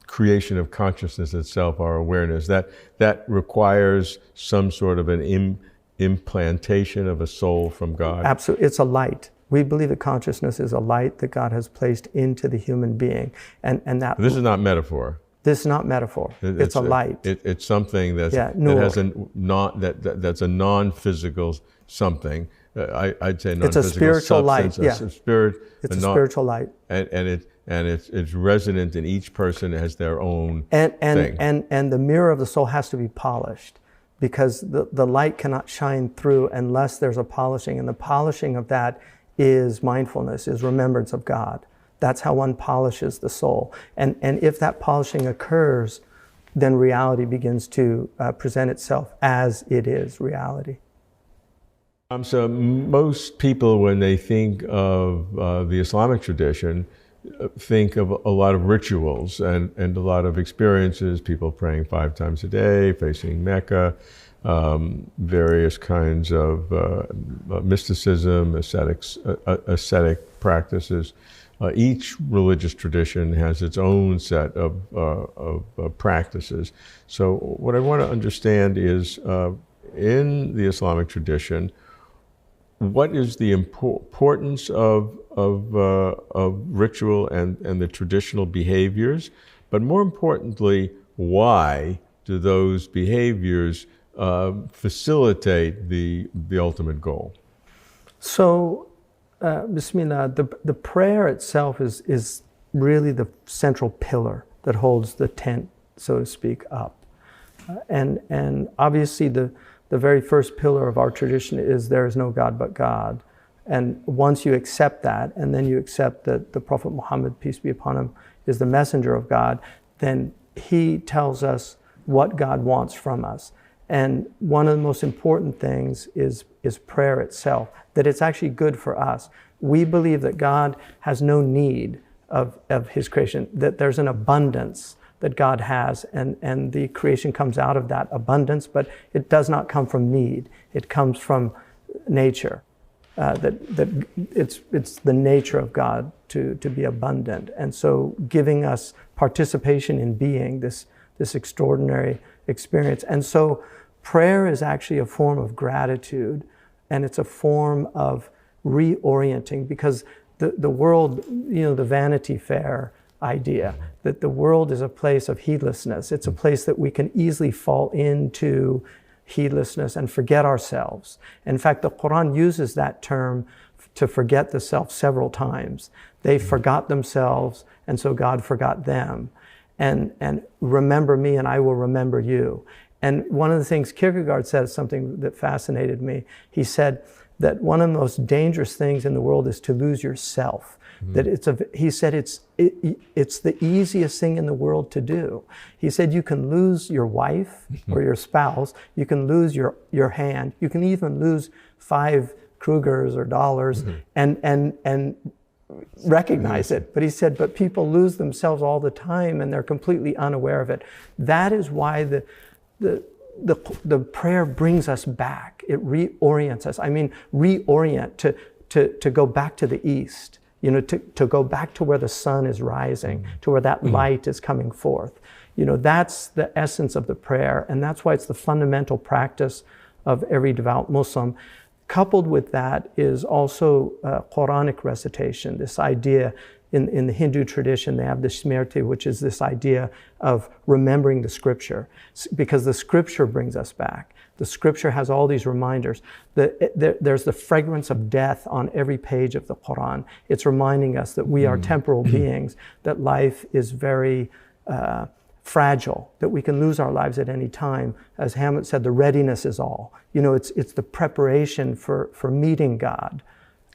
creation of consciousness itself, our awareness? That requires some sort of an implantation of a soul from God? Absolutely. It's a light. We believe that consciousness is a light that God has placed into the human being. And that this is not metaphor. This is not metaphor. It's a light. It's something that's, that has that's a non-physical something. I'd say non-physical. It's a spiritual light. It's a spiritual light. And it's resonant in each person as their own thing. And the mirror of the soul has to be polished, because the light cannot shine through unless there's a polishing. And the polishing of that is mindfulness, is remembrance of God. That's how one polishes the soul. And if that polishing occurs, then reality begins to present itself as it is, reality. So most people, when they think of the Islamic tradition, think of a lot of rituals and a lot of experiences, people praying 5 times a day, facing Mecca, various kinds of mysticism, ascetic practices. Each religious tradition has its own set of practices. So what I want to understand is, in the Islamic tradition, what is the importance of ritual and the traditional behaviors? But more importantly, why do those behaviors facilitate the ultimate goal? So, Bismillah, the prayer itself is really the central pillar that holds the tent, so to speak, up. And obviously the very first pillar of our tradition is there is no God but God. And once you accept that, and then you accept that the Prophet Muhammad, peace be upon him, is the messenger of God, then he tells us what God wants from us. And one of the most important things is prayer itself, that it's actually good for us. We believe that God has no need of his creation, that there's an abundance that God has, and the creation comes out of that abundance, but it does not come from need. It comes from nature. That it's the nature of God to be abundant. And so giving us participation in being this extraordinary experience. And so prayer is actually a form of gratitude, and it's a form of reorienting, because the world, the Vanity Fair idea, that the world is a place of heedlessness. It's a place that we can easily fall into heedlessness and forget ourselves. In fact, the Quran uses that term to forget the self several times. They forgot themselves, and so God forgot them. And remember me and I will remember you. And one of the things Kierkegaard said, something that fascinated me. He said that one of the most dangerous things in the world is to lose yourself. That he said it's the easiest thing in the world to do. He said you can lose your wife or your spouse, you can lose your hand, you can even lose 5 Krugers or dollars and recognize it. But he said, but people lose themselves all the time and they're completely unaware of it. That is why the prayer brings us back. It reorients us. I mean, reorient to go back to the east. To go back to where the sun is rising, to where that light is coming forth. That's the essence of the prayer, and that's why it's the fundamental practice of every devout Muslim. Coupled with that is also Quranic recitation, this idea in the Hindu tradition, they have the Smriti, which is this idea of remembering the scripture, because the scripture brings us back. The scripture has all these reminders. There's the fragrance of death on every page of the Quran. It's reminding us that we are temporal beings, that life is very fragile, that we can lose our lives at any time. As Hamlet said, the readiness is all. It's the preparation for meeting God.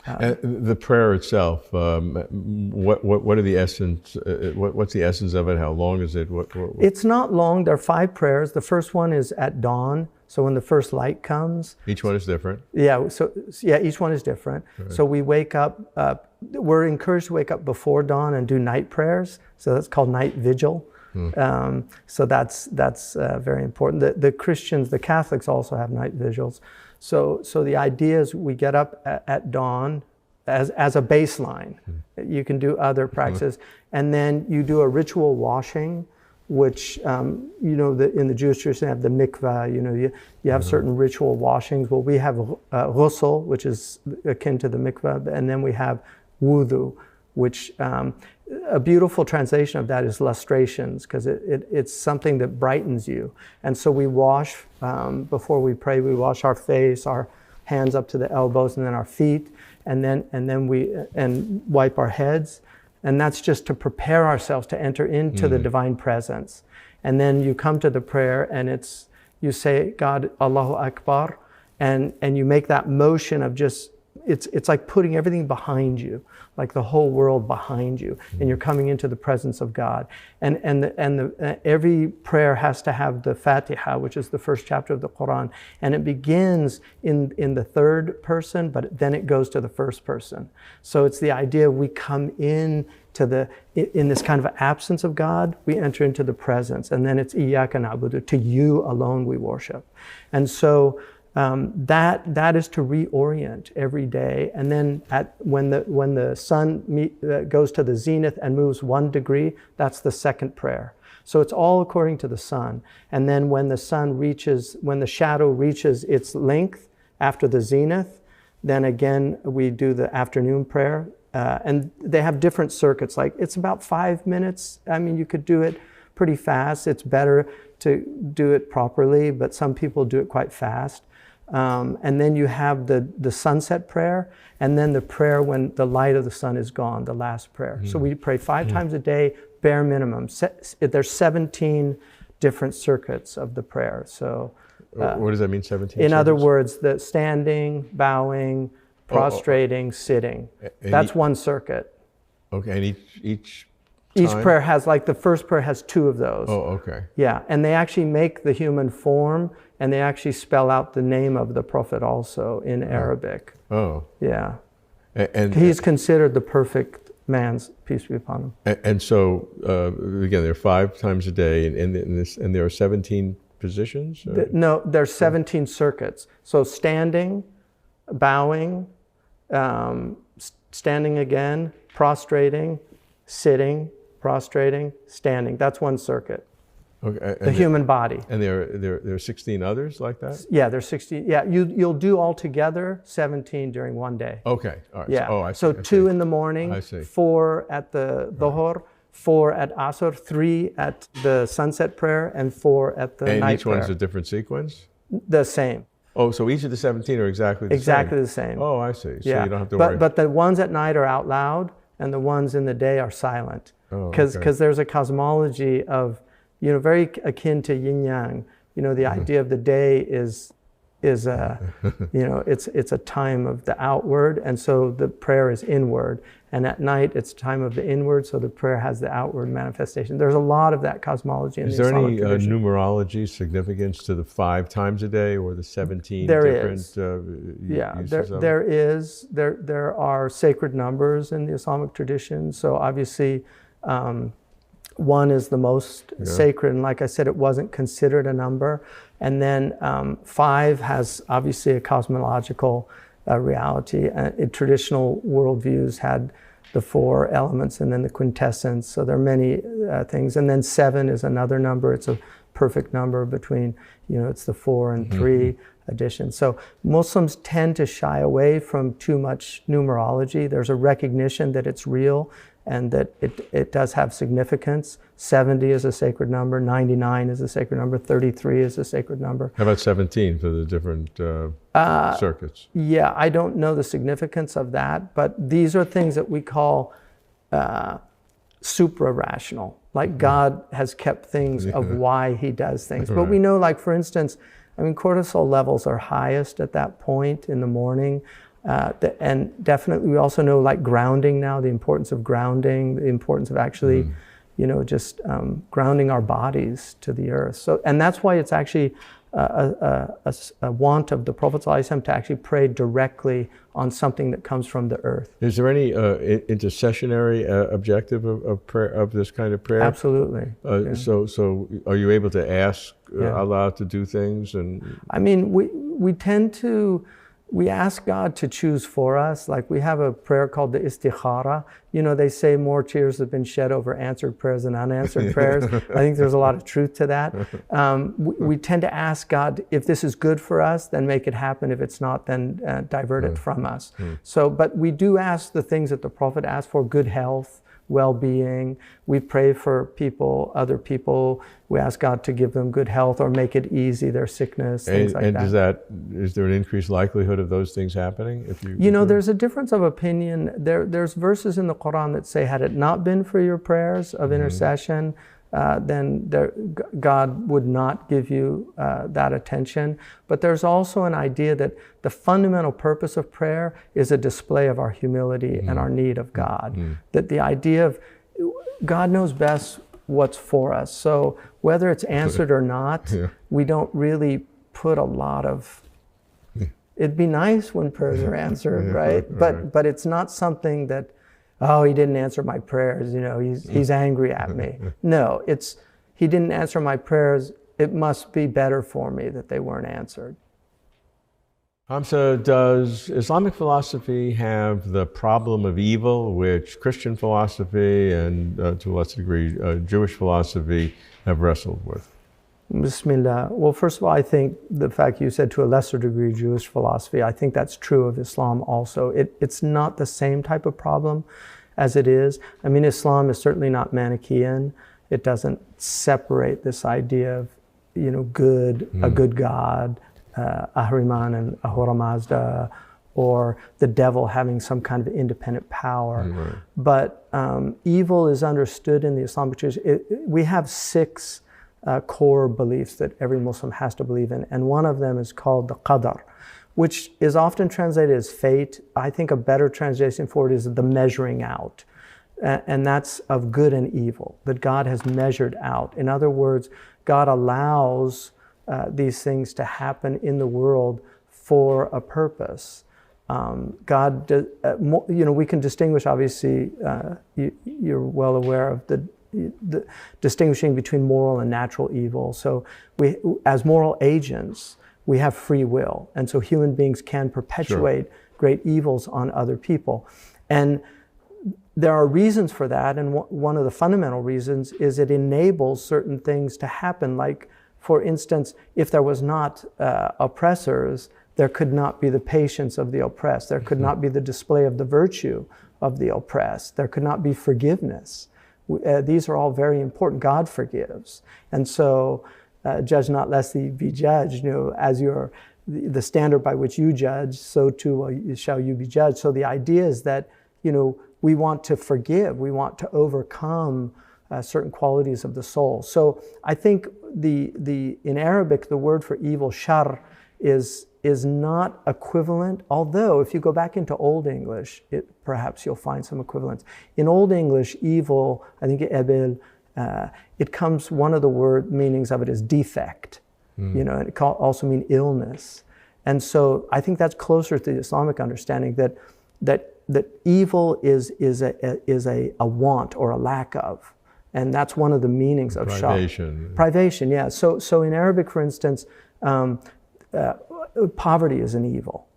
The prayer itself, what are the essence? What's the essence of it? How long is it? What? It's not long. There are 5 prayers. The first one is at dawn. So when the first light comes. Each one is different. Yeah. So each one is different. Right. So we wake up. We're encouraged to wake up before dawn and do night prayers. So that's called night vigil. So that's very important. The Christians, the Catholics also have night vigils. So the idea is we get up at dawn as a baseline. You can do other practices, and then you do a ritual washing, which in the Jewish tradition they have the mikvah. You have certain ritual washings. Well, we have ghusl, which is akin to the mikvah, and then we have wudu, which a beautiful translation of that is lustrations, because it's something that brightens you. And so we wash, before we pray, we wash our face, our hands up to the elbows, and then our feet, and then we wipe our heads. And that's just to prepare ourselves to enter into the divine presence. And then you come to the prayer, and you say, God, Allahu Akbar, and you make that motion of just, it's like putting everything behind you, like the whole world behind you, and you're coming into the presence of God. And every prayer has to have the Fatiha, which is the first chapter of the Quran, and it begins in the third person, but then it goes to the first person. So it's the idea we come in this kind of absence of God, we enter into the presence, and then it's Iyyaka na'budu, to you alone we worship. And so That is to reorient every day. And then when the sun goes to the zenith and moves 1 degree, that's the second prayer. So it's all according to the sun. And then when the shadow reaches its length after the zenith, then again we do the afternoon prayer. And they have different circuits. Like it's about 5 minutes. I mean, you could do it pretty fast. It's better to do it properly, but some people do it quite fast. And then you have the sunset prayer, and then the prayer when the light of the sun is gone, the last prayer. So we pray 5 times a day, bare minimum. There's 17 different circuits of the prayer. So what does that mean, 17 in circuits? other words, the standing, bowing, prostrating, sitting. That's one circuit. Okay, and each prayer has, like the first prayer has 2 of those. Oh, okay. Yeah, and they actually make the human form, and they actually spell out the name of the Prophet also in Arabic. Oh. Yeah. And he's considered the perfect man's, peace be upon him. And so, again, there are 5 times a day, and there are 17 positions? No, there's 17 circuits. So standing, bowing, standing again, prostrating, sitting, prostrating, standing. That's one circuit. Okay. The human body. And there are 16 others like that? Yeah, there's 16. Yeah, you'll do altogether 17 during one day. Okay. All right. Yeah. I see. So 2 in the morning, I see. 4 at the Dhuhr, 4 at Asr, 3 at the sunset prayer, and 4 at the night prayer. And each one's a different sequence? The same. Oh, so each of the 17 are exactly the same? Exactly the same. Oh, I see. So yeah. you don't have to worry. But the ones at night are out loud, and the ones in the day are silent. Because there's a cosmology of, very akin to yin yang. The idea of the day is it's a time of the outward, and so the prayer is inward. And at night, it's time of the inward, so the prayer has the outward manifestation. There's a lot of that cosmology in the Islamic tradition. Is there any numerology significance to the 5 times a day or the 17 there different is. Uses of There is. There are sacred numbers in the Islamic tradition. So obviously, 1 is the most sacred, and like I said, it wasn't considered a number. And then 5 has obviously a cosmological reality. Traditional worldviews had the 4 elements and then the quintessence. So there are many things. And then 7 is another number. It's a perfect number between, it's the 4 and 3 addition. So Muslims tend to shy away from too much numerology. There's a recognition that it's real and that it does have significance. 70 is a sacred number, 99 is a sacred number, 33 is a sacred number. How about 17 for the different circuits? Yeah, I don't know the significance of that, but these are things that we call supra-rational. Like God has kept things of why he does things. But we know, like for instance, cortisol levels are highest at that point in the morning. And definitely we also know, like grounding now, the importance of grounding, the importance of actually, just grounding our bodies to the earth. So, and that's why it's actually a want of the Prophet ﷺ to actually pray directly on something that comes from the earth. Is there any intercessionary objective of prayer, of this kind of prayer? Absolutely. So are you able to ask Allah to do things? And we tend to. We ask God to choose for us. Like we have a prayer called the istikhara. They say more tears have been shed over answered prayers than unanswered prayers. I think there's a lot of truth to that. We tend to ask God, if this is good for us, then make it happen. If it's not, then divert it from us. So, but we do ask the things that the Prophet asked for: good health, well-being. We pray for people, other people. We ask God to give them good health or make it easy, their sickness, things like that. And is there an increased likelihood of those things happening? There's a difference of opinion. There's verses in the Quran that say, had it not been for your prayers of intercession, then God would not give you that attention. But there's also an idea that the fundamental purpose of prayer is a display of our humility and our need of God. That the idea of God knows best what's for us. So whether it's answered or not, we don't really put a lot of... It'd be nice when prayers are answered, right? But it's not something that, oh, he didn't answer my prayers, he's angry at me. No, it's, he didn't answer my prayers, it must be better for me that they weren't answered. Hamza, does Islamic philosophy have the problem of evil, which Christian philosophy and to a lesser degree Jewish philosophy have wrestled with? Bismillah. Well, first of all, I think the fact you said to a lesser degree Jewish philosophy, I think that's true of Islam also. It's not the same type of problem as it is. I mean, Islam is certainly not Manichaean. It doesn't separate this idea of, good, a good God, Ahriman and Ahura Mazda, or the devil having some kind of independent power. Right. But evil is understood in the Islamic Church. We have 6 core beliefs that every Muslim has to believe in, and one of them is called the qadar, which is often translated as fate. I think a better translation for it is the measuring out, and that's of good and evil, that God has measured out. In other words, God allows these things to happen in the world for a purpose. We can distinguish, obviously, you're well aware of the distinguishing between moral and natural evil. So we, as moral agents, we have free will. And so human beings can perpetuate great evils on other people. And there are reasons for that. And one of the fundamental reasons is it enables certain things to happen. Like, for instance, if there was not oppressors, there could not be the patience of the oppressed. There could not be the display of the virtue of the oppressed. There could not be forgiveness. These are all very important. God forgives. And so, judge not lest ye be judged. As the standard by which you judge, so too shall you be judged. So the idea is that, we want to forgive. We want to overcome certain qualities of the soul. So I think in Arabic, the word for evil, shar, is not equivalent, although if you go back into Old English, perhaps you'll find some equivalents. In Old English, evil, I think ebil, it comes, one of the word meanings of it is defect, and it can also mean illness. And so I think that's closer to the Islamic understanding that evil is a want or a lack of. And that's one of the meanings of privation. Shar. Privation, yeah. So in Arabic, for instance, poverty is an evil,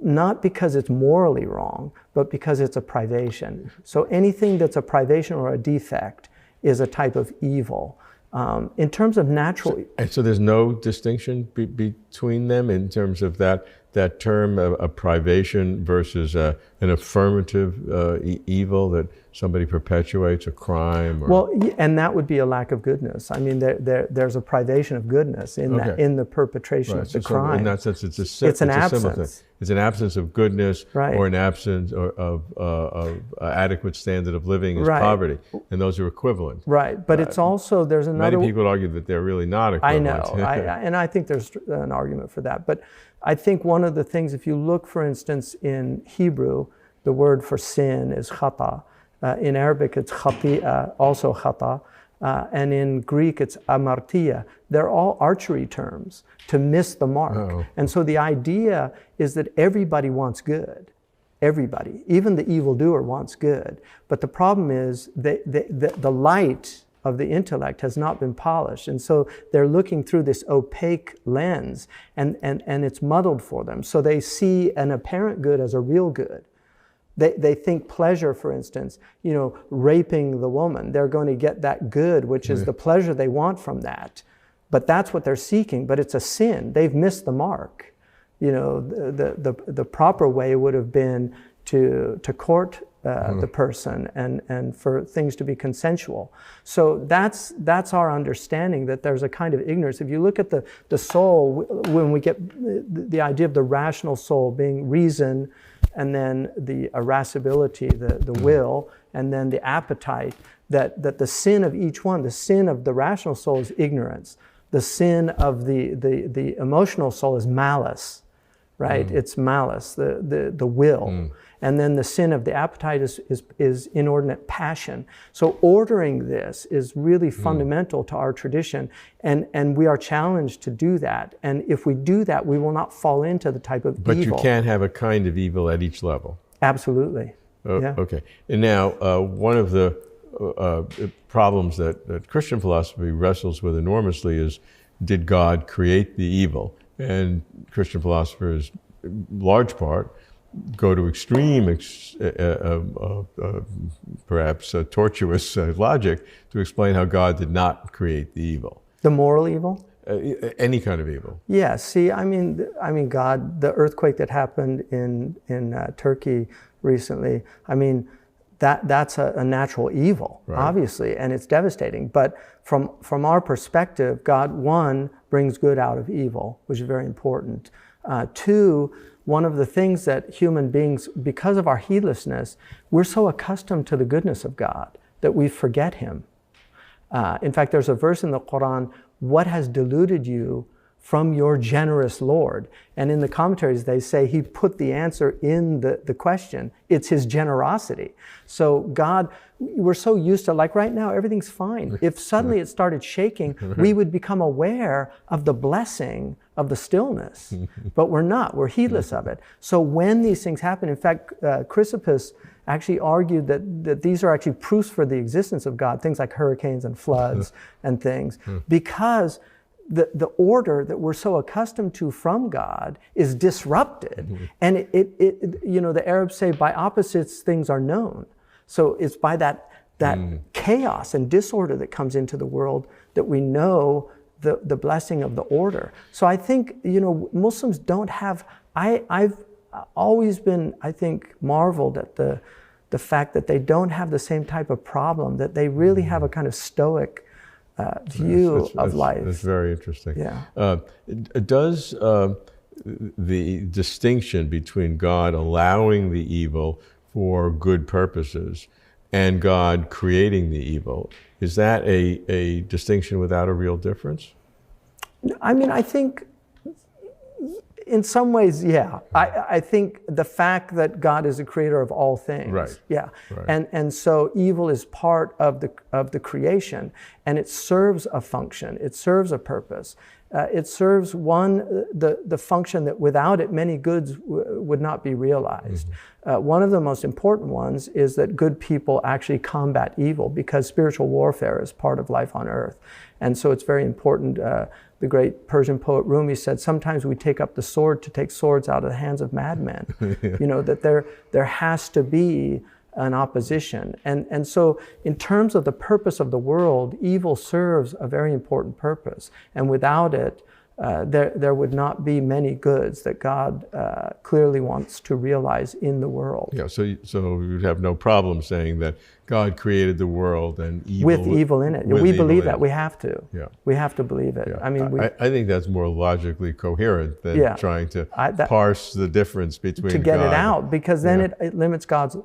not because it's morally wrong, but because it's a privation. So anything that's a privation or a defect is a type of evil. In terms of natural... So there's no distinction between them in terms of that term of privation versus an affirmative evil that somebody perpetuates, a crime? Well, and that would be a lack of goodness. I mean, there's a privation of goodness in the perpetration of the crime. So in that sense, it's an absence. It's an absence of goodness, or an absence of adequate standard of living is poverty, and those are equivalent. Right, but it's also, there's another... Many people argue that they're really not equivalent. I know, and I think there's an argument for that. But I think one of the things, if you look, for instance, in Hebrew, the word for sin is khata. In Arabic, it's khati'a, also khata. And in Greek, it's amartia. They're all archery terms, to miss the mark. Oh. And so the idea is that everybody wants good. Everybody, even the evildoer wants good. But the problem is the light of the intellect has not been polished. And so they're looking through this opaque lens, and it's muddled for them. So they see an apparent good as a real good. They think pleasure, for instance, raping the woman, they're going to get that good, which is the pleasure they want from that. But that's what they're seeking, but it's a sin. They've missed the mark. The proper way would have been to court the person and for things to be consensual. So that's our understanding, that there's a kind of ignorance. If you look at the soul, when we get the idea of the rational soul being reason, and then the irascibility, the will, and then the appetite, that the sin of each one, the sin of the rational soul is ignorance. The sin of the emotional soul is malice, right? It's malice, the will. And then the sin of the appetite is inordinate passion. So ordering this is really fundamental to our tradition, and we are challenged to do that. And if we do that, we will not fall into the type of evil. But you can't have a kind of evil at each level. Absolutely. Yeah. Okay. And now, one of the problems that Christian philosophy wrestles with enormously is, did God create the evil? And Christian philosophers large part, go to extreme, perhaps tortuous logic to explain how God did not create the evil. The moral evil? Any kind of evil. Yeah. See, I mean, God, the earthquake that happened in Turkey recently. I mean, that's a natural evil, right, obviously, and it's devastating. But from our perspective, God, one, brings good out of evil, which is very important. Two, one of the things that human beings, because of our heedlessness, we're so accustomed to the goodness of God that we forget Him. In fact, there's a verse in the Quran, what has deluded you from your generous Lord? And in the commentaries, they say He put the answer in the question. It's His generosity. So God, we're so used to, like right now, everything's fine. If suddenly it started shaking, we would become aware of the blessing of the stillness. But we're not. We're heedless of it. So when these things happen, in fact, Chrysippus actually argued that these are actually proofs for the existence of God, things like hurricanes and floods and things, because the order that we're so accustomed to from God is disrupted. And the Arabs say by opposites things are known. So it's by that chaos and disorder that comes into the world that we know the blessing of the order. So I think, Muslims don't have, I've always been, I think, marveled at the fact that they don't have the same type of problem, that they really have a kind of stoic view of life. That's very interesting. Yeah. Does the distinction between God allowing the evil for good purposes and God creating the evil, is that a distinction without a real difference? I mean, I think in some ways, yeah. I think the fact that God is the creator of all things, right, yeah, right, and so evil is part of the creation, and it serves a function, it serves a purpose, it serves the function that without it many goods would not be realized. One of the most important ones is that good people actually combat evil, because spiritual warfare is part of life on earth, and so it's very important. The great Persian poet Rumi said, sometimes we take up the sword to take swords out of the hands of madmen. Yeah. That there has to be an opposition. And so in terms of the purpose of the world, evil serves a very important purpose. And without it, there would not be many goods that God clearly wants to realize in the world. Yeah, so you'd have no problem saying that God created the world and evil with evil in it. We believe that. We have to. Yeah. We have to believe it. Yeah. I mean, I think that's more logically coherent than trying to parse the difference between to get God it out, because then it limits God's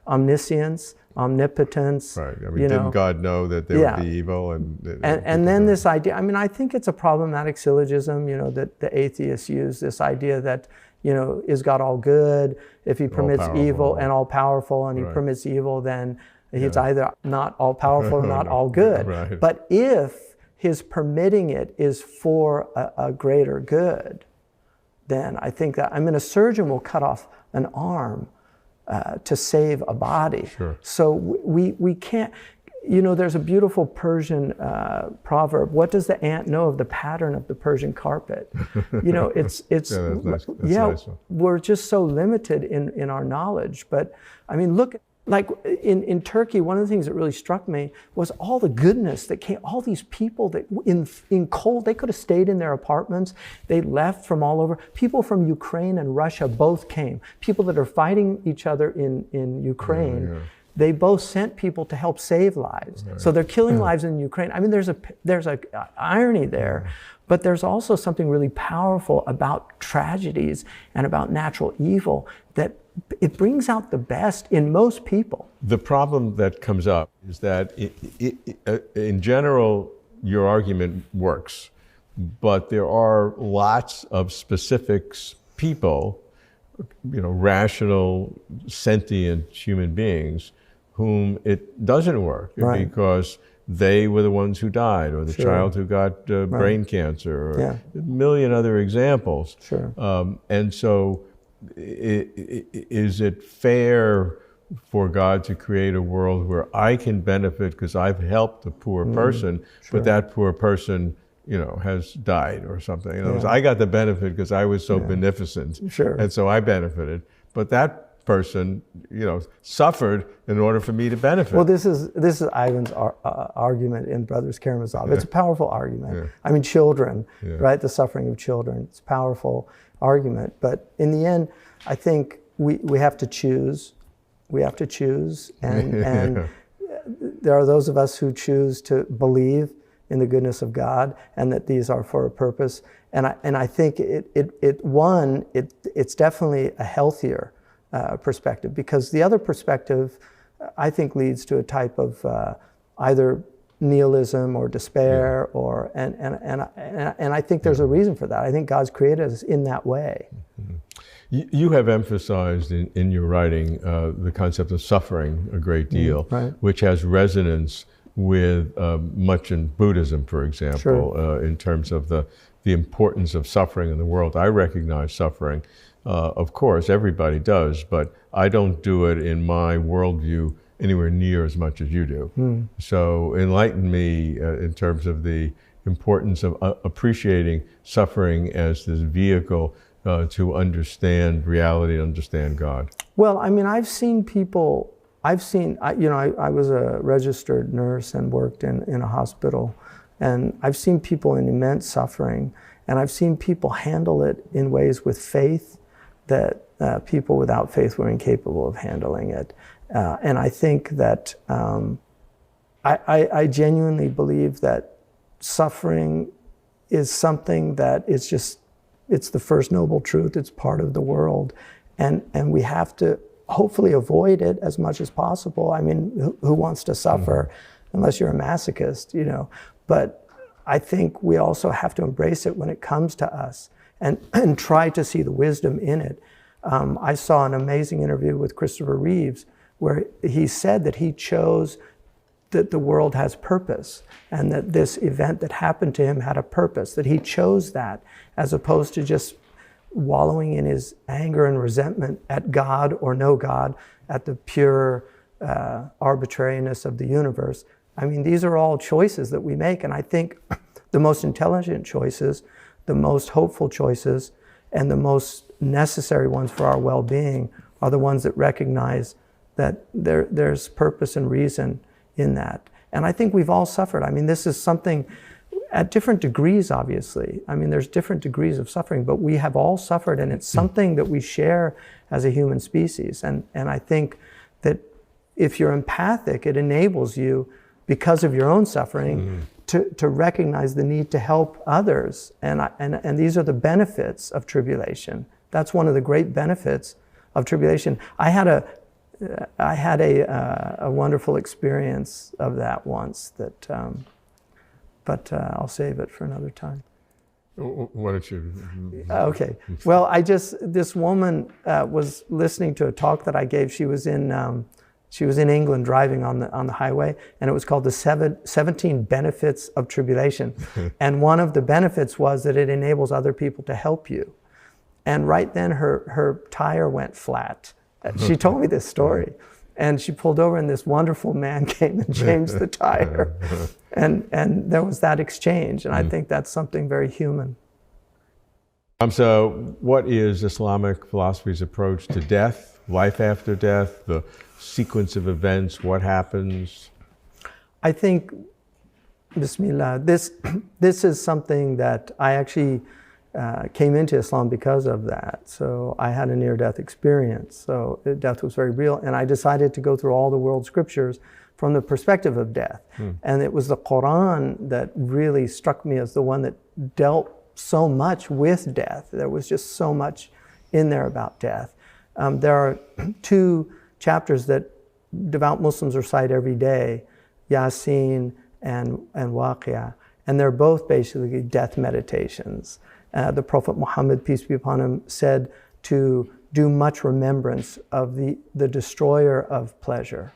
omniscience, omnipotence. Right. I mean, didn't God know that there would be evil? And then this idea, I mean, I think it's a problematic syllogism, that the atheists use, this idea that, is God all good? If He permits evil and all powerful, and He permits evil, then He's either not all powerful or not all good. Right. But if His permitting it is for a greater good, then I think that, a surgeon will cut off an arm to save a body. Sure. So we can't, there's a beautiful Persian proverb, what does the ant know of the pattern of the Persian carpet? It's that's nice. We're just so limited in our knowledge. But I mean, look, like in Turkey, one of the things that really struck me was all the goodness that came, all these people that in cold, they could have stayed in their apartments. They left from all over. People from Ukraine and Russia both came. People that are fighting each other in Ukraine. Yeah. They both sent people to help save lives. Right. So they're killing lives in Ukraine. I mean, there's a irony there, but there's also something really powerful about tragedies and about natural evil, that it brings out the best in most people. The problem that comes up is that in general, your argument works, but there are lots of specific people, rational, sentient human beings, whom it doesn't work, right, because they were the ones who died, or the child who got brain cancer, or a million other examples. Sure. And so is it fair for God to create a world where I can benefit because I've helped a poor person, but that poor person has died or something. Yeah. I got the benefit because I was so beneficent. Sure. And so I benefited. But that person, suffered in order for me to benefit. Well, this is Ivan's argument in Brothers Karamazov. It's a powerful argument. Yeah. I mean, children, right? The suffering of children. It's a powerful argument. But in the end, I think we have to choose. We have to choose. And there are those of us who choose to believe in the goodness of God and that these are for a purpose. And I think it's definitely a healthier perspective, because the other perspective, I think, leads to a type of either nihilism or despair, or and I think there's a reason for that. I think God's created us in that way. You have emphasized in your writing the concept of suffering a great deal, right. which has resonance with much in Buddhism, for example, Sure. In terms of the importance of suffering in the world. I recognize suffering. Of course, everybody does, but I don't do it in my worldview anywhere near as much as you do. So enlighten me in terms of the importance of appreciating suffering as this vehicle to understand reality, understand God. Well, I mean, I was a registered nurse and worked in a hospital, and I've seen people in immense suffering, and I've seen people handle it in ways with faith that people without faith were incapable of handling it. And I think that I genuinely believe that suffering is something that it's the first noble truth. It's part of the world. And we have to hopefully avoid it as much as possible. I mean, who wants to suffer unless you're a masochist, But I think we also have to embrace it when it comes to us and try to see the wisdom in it. I saw an amazing interview with Christopher Reeves where he said that he chose that the world has purpose and that this event that happened to him had a purpose, that he chose that as opposed to just wallowing in his anger and resentment at God or no God, at the pure arbitrariness of the universe. I mean, these are all choices that we make, and I think the most intelligent choices, the most hopeful choices, and the most necessary ones for our well-being are the ones that recognize that there's purpose and reason in that. And I think we've all suffered. I mean, this is something at different degrees, obviously. I mean, there's different degrees of suffering, but we have all suffered, and it's something that we share as a human species. And I think that if you're empathic, it enables you, because of your own suffering, to recognize the need to help others. And these are the benefits of tribulation. That's one of the great benefits of tribulation. I had a wonderful experience of that once, but I'll save it for another time. Why don't you? Okay. Well, this woman was listening to a talk that I gave. She was in England driving on the highway, and it was called the 17 Benefits of Tribulation. And one of the benefits was that it enables other people to help you. And right then her tire went flat. She told me this story. And she pulled over, and this wonderful man came and changed the tire. And there was that exchange, and I think that's something very human. So what is Islamic philosophy's approach to death, life after death, the sequence of events, what happens? I think, Bismillah, this is something that I actually came into Islam because of that. So I had a near-death experience. So death was very real, and I decided to go through all the world scriptures from the perspective of death. And it was the Quran that really struck me as the one that dealt so much with death. There was just so much in there about death. There are 2 chapters that devout Muslims recite every day, Yasin and Waqi'ah, and they're both basically death meditations. The Prophet Muhammad, peace be upon him, said to do much remembrance of the destroyer of pleasure,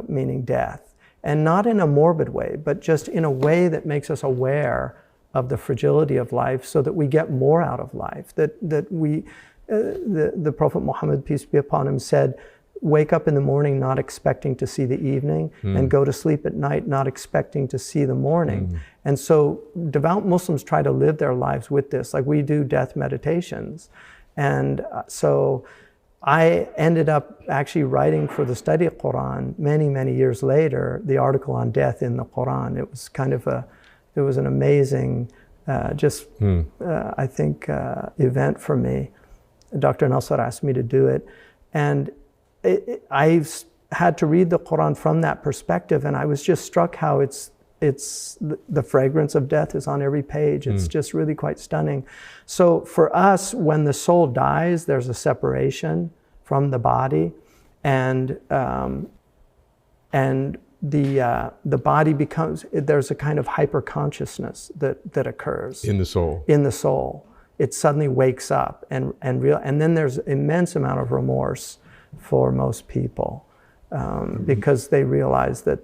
meaning death. And not in a morbid way, but just in a way that makes us aware of the fragility of life so that we get more out of life. The Prophet Muhammad, peace be upon him, said, wake up in the morning not expecting to see the evening, and go to sleep at night not expecting to see the morning. And so devout Muslims try to live their lives with this, like we do death meditations. And so I ended up actually writing for the study of Quran many years later, the article on death in the Quran. It was kind of it was an amazing, I think, event for me. Dr. Nasser asked me to do it. And I had to read the Quran from that perspective, and I was just struck how the fragrance of death is on every page. It's just really quite stunning. So for us, when the soul dies, there's a separation from the body, and the body becomes, there's a kind of hyper consciousness that occurs in the soul. In the soul, it suddenly wakes up, and then there's immense amount of remorse for most people, because they realize that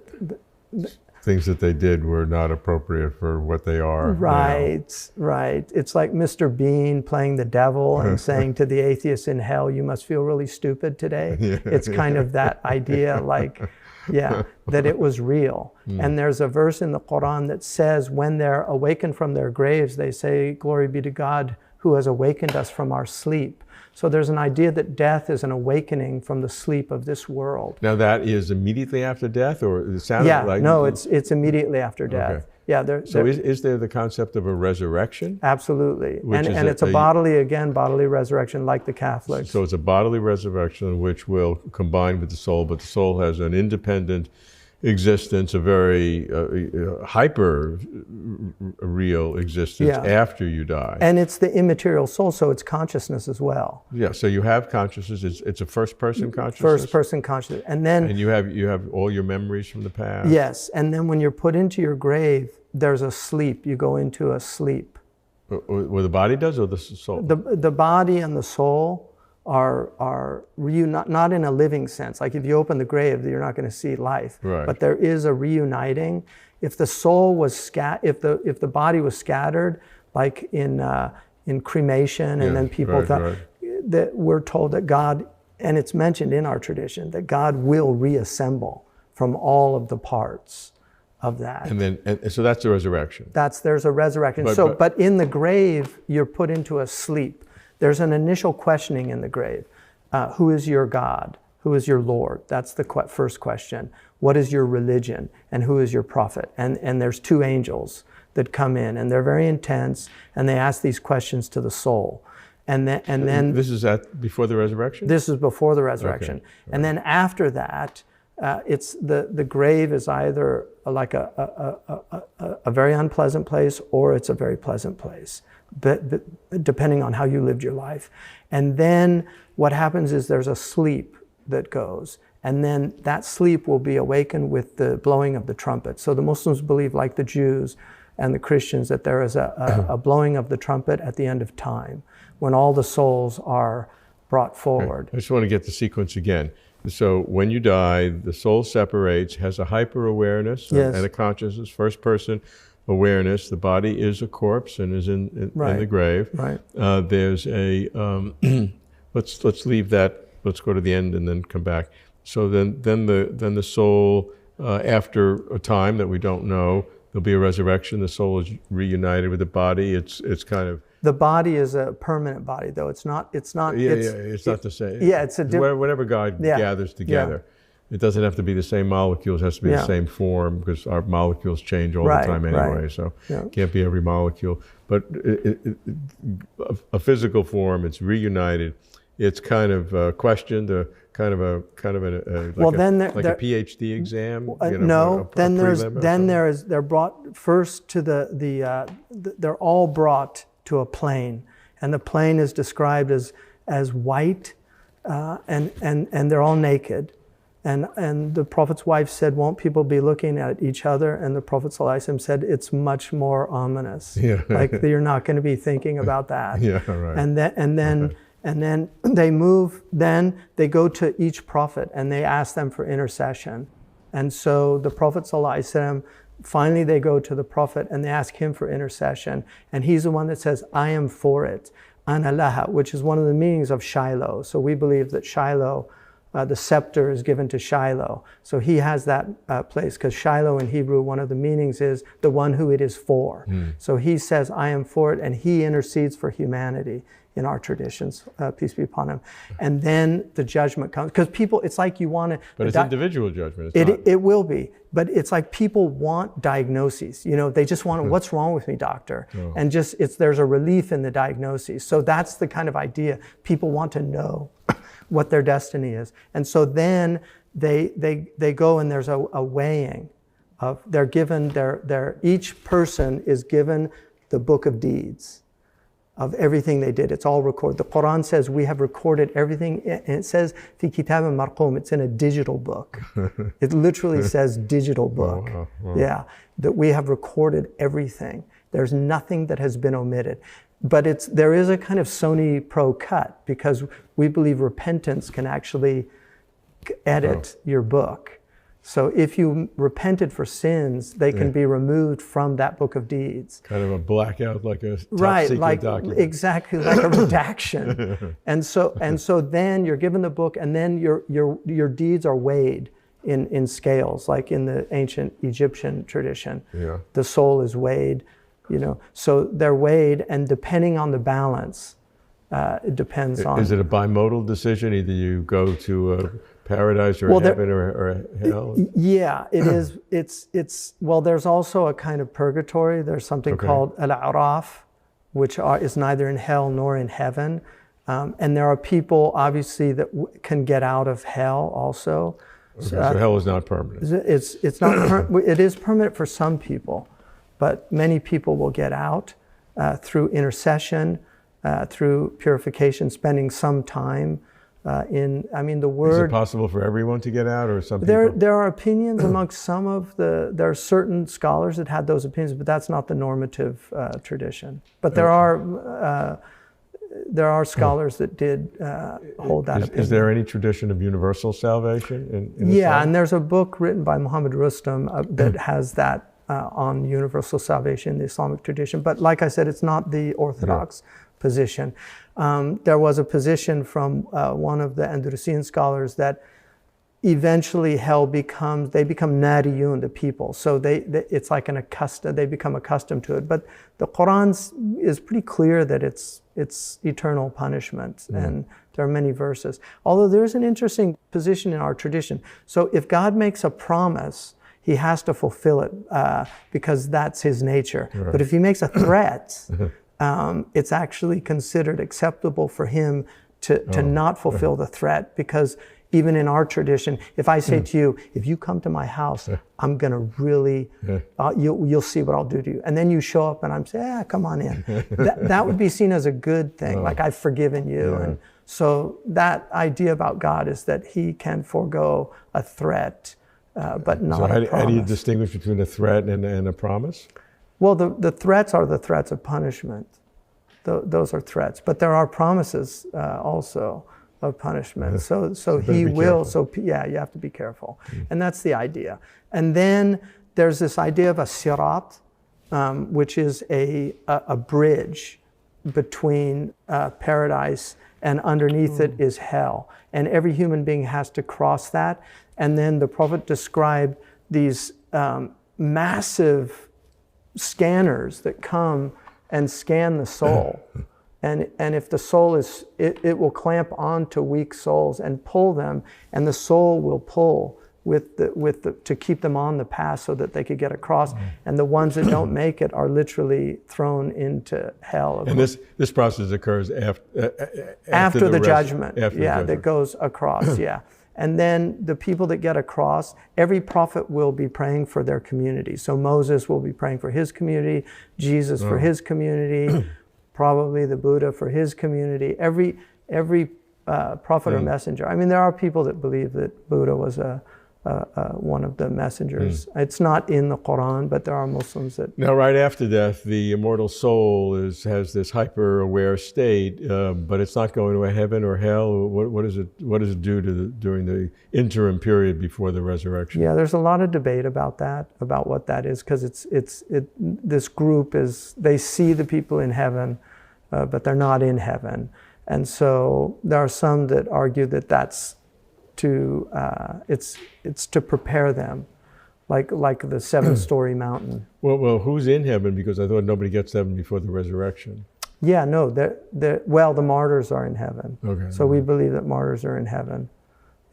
things that they did were not appropriate for what they are. Right, right. It's like Mr. Bean playing the devil and saying to the atheists in hell, you must feel really stupid today. It's kind of that idea, like, that it was real. And there's a verse in the Quran that says when they're awakened from their graves, they say, glory be to God who has awakened us from our sleep. So there's an idea that death is an awakening from the sleep of this world. Now that is immediately after death, or it sounded like... No, it's immediately after death. Okay. So is there the concept of a resurrection? Absolutely. And it's a bodily resurrection like the Catholics. So it's a bodily resurrection which will combine with the soul, but the soul has an independent existence, a very hyper real existence after you die. And it's the immaterial soul, so it's consciousness as well. Yeah, so you have consciousness, it's a first person consciousness? First person consciousness. And then... And you have all your memories from the past? Yes, and then when you're put into your grave, there's a sleep, you go into a sleep. Where the body does, or the soul? The body and the soul are not in a living sense. Like if you open the grave, you're not going to see life. Right. But there is a reuniting. If the soul was if the body was scattered, like in cremation, and then people thought that we're told that God, and it's mentioned in our tradition, that God will reassemble from all of the parts of that. And so that's the resurrection. There's a resurrection. But in the grave, you're put into a sleep. There's an initial questioning in the grave. Who is your God? Who is your Lord? That's the first question. What is your religion? And who is your prophet? And there's two angels that come in, and they're very intense, and they ask these questions to the soul. And then this is before the resurrection? This is before the resurrection. Okay. And then after that, it's the grave is either like a very unpleasant place, or it's a very pleasant place, but depending on how you lived your life. And then what happens is there's a sleep that goes, and then that sleep will be awakened with the blowing of the trumpet. So the Muslims believe, like the Jews and the Christians, that there is a blowing of the trumpet at the end of time, when all the souls are brought forward. I just want to get the sequence again. So when you die, the soul separates, has a hyper-awareness and a consciousness, first-person awareness. The body is a corpse and is in the grave. Right. There's a, let's leave that, let's go to the end and then come back. So then the soul, after a time that we don't know, there'll be a resurrection. The soul is reunited with the body. It's kind of... The body is a permanent body, though. It's not it's not the same. Yeah, it's a different... Whatever God gathers together. Yeah. It doesn't have to be the same molecules. It has to be the same form, because our molecules change all the time anyway. So it can't be every molecule. But a physical form, it's reunited. It's kind of questioned, kind of a PhD exam. They're brought first to they're all brought to a plane, and the plane is described as white, and they're all naked, and the Prophet's wife said, "Won't people be looking at each other?" And the Prophet ﷺ said, "It's much more ominous. Like you're not going to be thinking about that." And then they move. Then they go to each prophet and they ask them for intercession. And so the Prophet ﷺ, finally they go to the Prophet and they ask him for intercession. And he's the one that says, "I am for it." Ana laha, which is one of the meanings of Shiloh. So we believe that Shiloh the scepter is given to Shiloh. So he has that place, because Shiloh in Hebrew, one of the meanings is the one who it is for. So he says, I am for it, and he intercedes for humanity in our traditions, peace be upon him. And then the judgment comes, because people, it's like you want to... But it's individual judgment. It's not. It will be, but it's like people want diagnoses. You know, they just want, what's wrong with me, doctor? Oh. And just, there's a relief in the diagnosis. So that's the kind of idea. People want to know what their destiny is. And so then they go, and there's a weighing of, they're given, each person is given the book of deeds of everything they did. It's all recorded. The Quran says we have recorded everything, and it says fi kitabin marqum, it's in a digital book. It literally says digital book. Wow. Yeah, that we have recorded everything. There's nothing that has been omitted. But there is a kind of Sony Pro cut, because we believe repentance can actually edit your book. So if you repented for sins, they can be removed from that book of deeds. Kind of a blackout, like a top secret document. Exactly, like a redaction. And so then you're given the book, and then your deeds are weighed in scales, like in the ancient Egyptian tradition. Yeah. The soul is weighed, you know. So they're weighed, and depending on the balance, it depends on. Is it a bimodal decision? Either you go to paradise or heaven or hell? Yeah, it is. It's well, there's also a kind of purgatory. There's something called al-araf, which is neither in hell nor in heaven. And there are people, obviously, that can get out of hell also. Okay, so hell is not permanent. It's not. It is permanent for some people, but many people will get out through intercession, through purification, spending some time. The word... Is it possible for everyone to get out, or some people? There are opinions amongst some of there are certain scholars that had those opinions, but that's not the normative tradition. But there are scholars that did hold that opinion. Is there any tradition of universal salvation in Yeah, Islam? and there's a book written by Muhammad Rustam that has that on universal salvation in the Islamic tradition. But like I said, it's not the orthodox position. There was a position from one of the Andalusian scholars that eventually hell they become nariyun, the people. So it's like they become accustomed to it. But the Quran is pretty clear that it's eternal punishment, and there are many verses. Although there's an interesting position in our tradition. So if God makes a promise, he has to fulfill it because that's his nature. Right. But if he makes a threat, it's actually considered acceptable for him to not fulfill the threat, because even in our tradition, if I say to you, if you come to my house, I'm going to really, you'll see what I'll do to you. And then you show up and I'm saying, come on in. That would be seen as a good thing, like I've forgiven you. Yeah. And so that idea about God is that he can forego a threat, but not a promise. How do you distinguish between a threat and a promise? Well, the threats are the threats of punishment. Those are threats. But there are promises also of punishment. So he will. So yeah, you have to be careful. And that's the idea. And then there's this idea of a sirat, which is a bridge between paradise, and underneath it is hell. And every human being has to cross that. And then the Prophet described these massive scanners that come and scan the soul. And if the soul is, it will clamp onto weak souls and pull them, and the soul will pull to keep them on the path so that they could get across. And the ones that don't make it are literally thrown into hell. And this process occurs after the judgment. That goes across. And then the people that get across, every prophet will be praying for their community. So Moses will be praying for his community, Jesus for his community, probably the Buddha for his community. Every prophet or messenger. I mean, there are people that believe that Buddha was one of the messengers. It's not in the Quran, but there are Muslims that... Now, right after death, the immortal soul has this hyper-aware state, but it's not going to a heaven or hell. What does it do during the interim period before the resurrection? Yeah, there's a lot of debate about that, about what that is, because this group they see the people in heaven, but they're not in heaven. And so there are some that argue that that's it's to prepare them, like the 7-story mountain. Well, who's in heaven? Because I thought nobody gets to heaven before the resurrection. Yeah, no, the martyrs are in heaven. Okay. So we believe that martyrs are in heaven.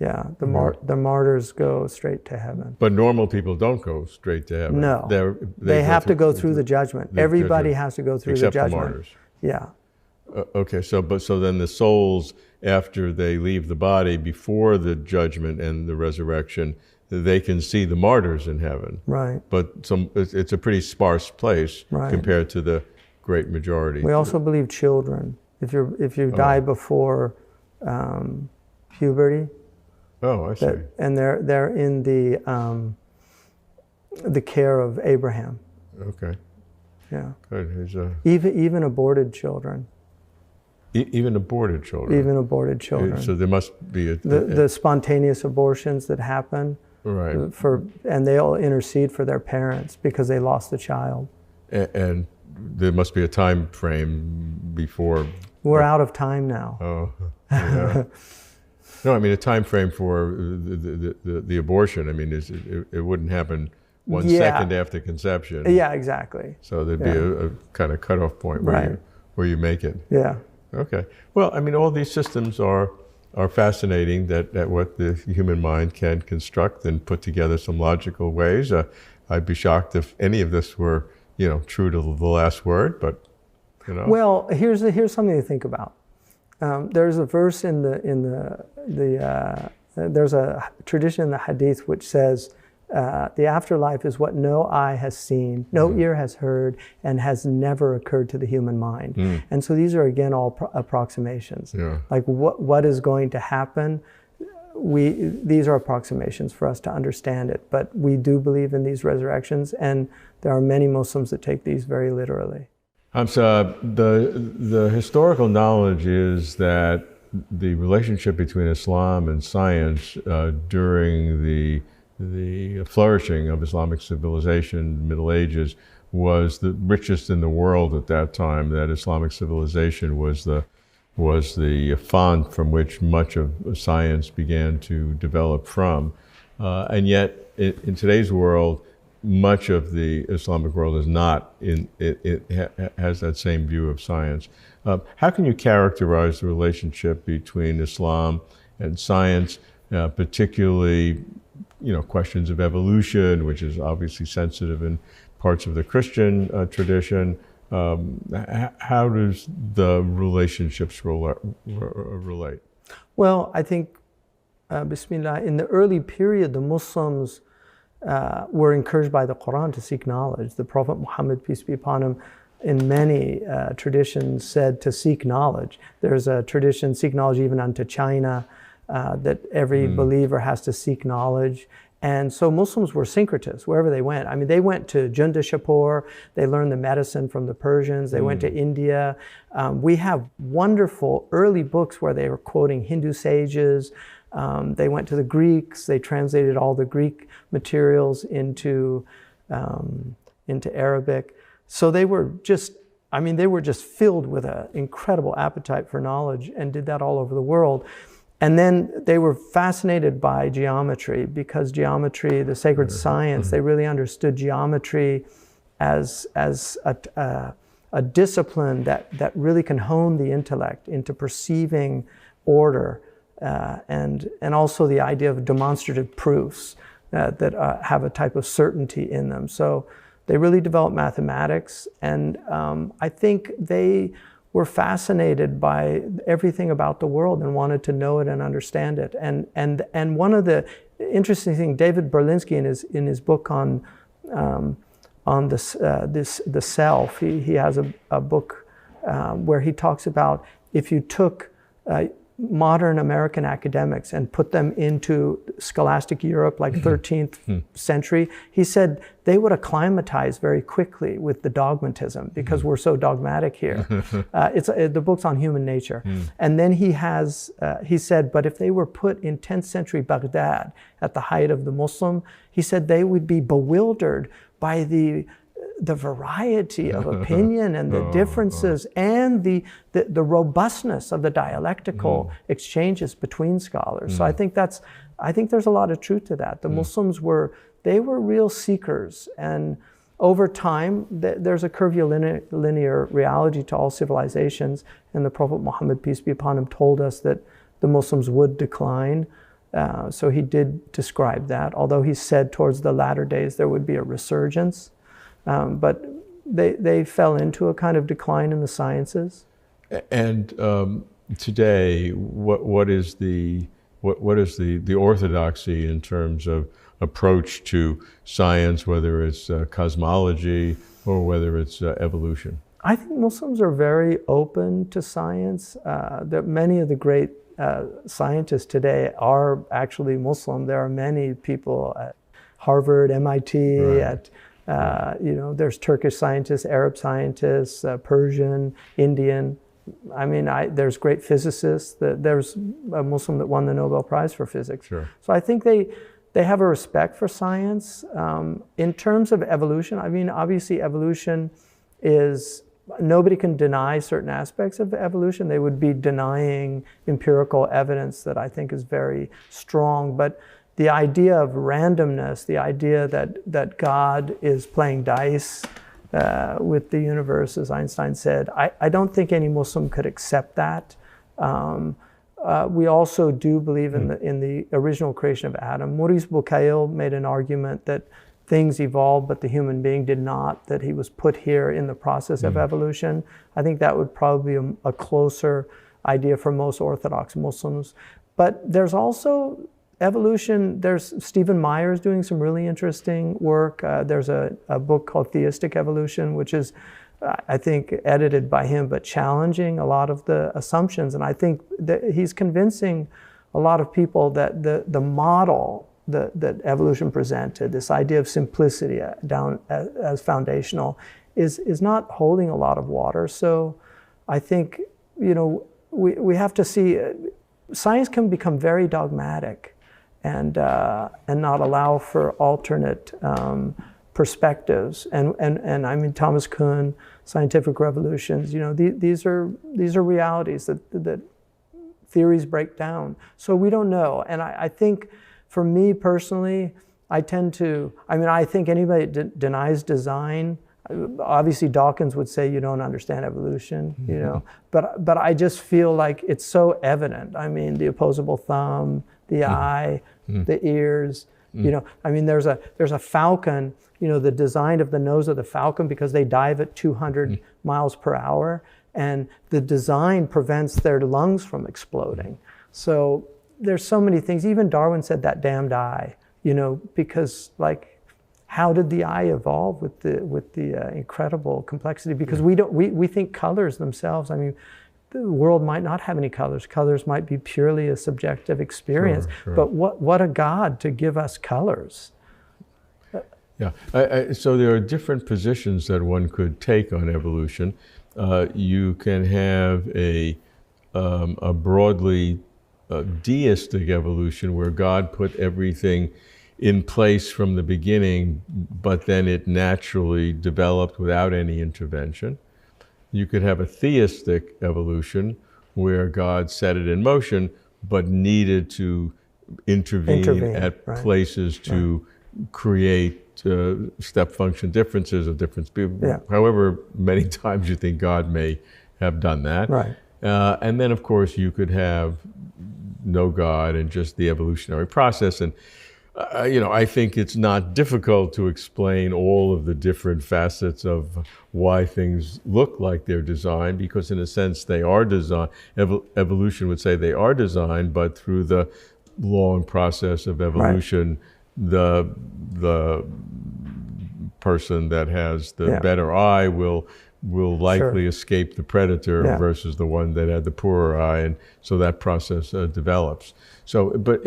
Yeah, the martyrs go straight to heaven. But normal people don't go straight to heaven. No, they have to go through the judgment. Everybody has to go through the judgment. Except the martyrs. Yeah. Okay, so then the souls, after they leave the body, before the judgment and the resurrection, they can see the martyrs in heaven. Right. But it's a pretty sparse place compared to the great majority. We also believe children. If you die before puberty. Oh, I see. And they're in the care of Abraham. Okay. Yeah. Good. Even aborted children. Even aborted children. Even aborted children. So there must be the spontaneous abortions that happen. Right. And they all intercede for their parents because they lost the child. And there must be a time frame before. We're out of time now. Oh, yeah. No, I mean a time frame for the abortion. I mean, it wouldn't happen 1 second after conception. Yeah, exactly. So there'd be a kind of cutoff point where you make it. Yeah. Okay. Well, I mean, all these systems are fascinating. That what the human mind can construct and put together some logical ways. I'd be shocked if any of this were, true to the last word. But, Well, here's something to think about. There's a verse there's a tradition in the Hadith which says the afterlife is what no eye has seen, no ear has heard, and has never occurred to the human mind. And so these are again all approximations. Yeah. Like what is going to happen? These are approximations for us to understand it, but we do believe in these resurrections, and there are many Muslims that take these very literally. Hamza, the historical knowledge is that the relationship between Islam and science during the flourishing of Islamic civilization, Middle Ages, was the richest in the world at that time. That Islamic civilization was the font from which much of science began to develop from. And yet, in today's world, much of the Islamic world is not has that same view of science. How can you characterize the relationship between Islam and science, particularly, questions of evolution, which is obviously sensitive in parts of the Christian tradition? How does the relationships relate? Well, I think, Bismillah, in the early period, the Muslims were encouraged by the Quran to seek knowledge. The Prophet Muhammad, peace be upon him, in many traditions said to seek knowledge. There's a tradition, seek knowledge even unto China, that every believer has to seek knowledge. And so Muslims were syncretists wherever they went. I mean, they went to Jundashapur, they learned the medicine from the Persians, they went to India. We have wonderful early books where they were quoting Hindu sages. They went to the Greeks, they translated all the Greek materials into Arabic. So they were just filled with an incredible appetite for knowledge and did that all over the world. And then they were fascinated by geometry because geometry, the sacred science, they really understood geometry as a discipline that really can hone the intellect into perceiving order, and also the idea of demonstrative proofs that have a type of certainty in them. So they really developed mathematics, and I think they were fascinated by everything about the world and wanted to know it and understand it. And one of the interesting things, David Berlinski in his book on the self, he has a book where he talks about if you took modern American academics and put them into scholastic Europe, like 13th century, he said they would acclimatize very quickly with the dogmatism because we're so dogmatic here. The book's on human nature. And then he said, but if they were put in 10th century Baghdad at the height of the Muslim, he said they would be bewildered by the the variety of opinion and the differences and the robustness of the dialectical exchanges between scholars. So I think there's a lot of truth to that. The Muslims were real seekers, and over time, there's a curvilinear reality to all civilizations, and the Prophet Muhammad, peace be upon him, told us that the Muslims would decline. So he did describe that, although he said towards the latter days there would be a resurgence. But they fell into a kind of decline in the sciences. And today, what is the orthodoxy in terms of approach to science, whether it's cosmology or whether it's evolution? I think Muslims are very open to science. Many of the great scientists today are actually Muslim. There are many people at Harvard, MIT, right. There's Turkish scientists, Arab scientists, Persian, Indian. I mean, there's great physicists. There's a Muslim that won the Nobel Prize for physics. Sure. So I think they have a respect for science. In terms of evolution, I mean, obviously evolution is, nobody can deny certain aspects of evolution. They would be denying empirical evidence that I think is very strong. But the idea of randomness, the idea that God is playing dice with the universe, as Einstein said, I don't think any Muslim could accept that. We also do believe in the original creation of Adam. Maurice Bucaille made an argument that things evolved, but the human being did not, that he was put here in the process of evolution. I think that would probably be a closer idea for most Orthodox Muslims. But there's also evolution. There's Stephen Myers doing some really interesting work. There's a book called Theistic Evolution, which is, I think, edited by him, but challenging a lot of the assumptions. And I think that he's convincing a lot of people that the model that evolution presented, this idea of simplicity down as foundational, is not holding a lot of water. So I think, we have to see, science can become very dogmatic and not allow for alternate perspectives. And I mean, Thomas Kuhn, Scientific Revolutions, these are realities that theories break down. So we don't know. And I think, for me personally, I think anybody that denies design, obviously Dawkins would say you don't understand evolution, but I just feel like it's so evident. I mean, the opposable thumb, the eye, the ears, I mean, there's a falcon, the design of the nose of the falcon, because they dive at 200 miles per hour, and the design prevents their lungs from exploding. So there's so many things. Even Darwin said that damned eye, because how did the eye evolve with the incredible complexity? Because we think colors themselves. I mean, the world might not have any colors. Colors might be purely a subjective experience. Sure. But what a God to give us colors. Yeah. So there are different positions that one could take on evolution. You can have a broadly deistic evolution, where God put everything in place from the beginning, but then it naturally developed without any intervention. You could have a theistic evolution, where God set it in motion, but needed to intervene at places to create step function differences of different people. Yeah. However many times you think God may have done that. Right. And then, of course, you could have no God and just the evolutionary process. And, I think it's not difficult to explain all of the different facets of why things look like they're designed, because in a sense they are designed. Evolution would say they are designed, but through the long process of evolution, the person that has the better eye will likely escape the predator versus the one that had the poorer eye, and so that process develops. So, but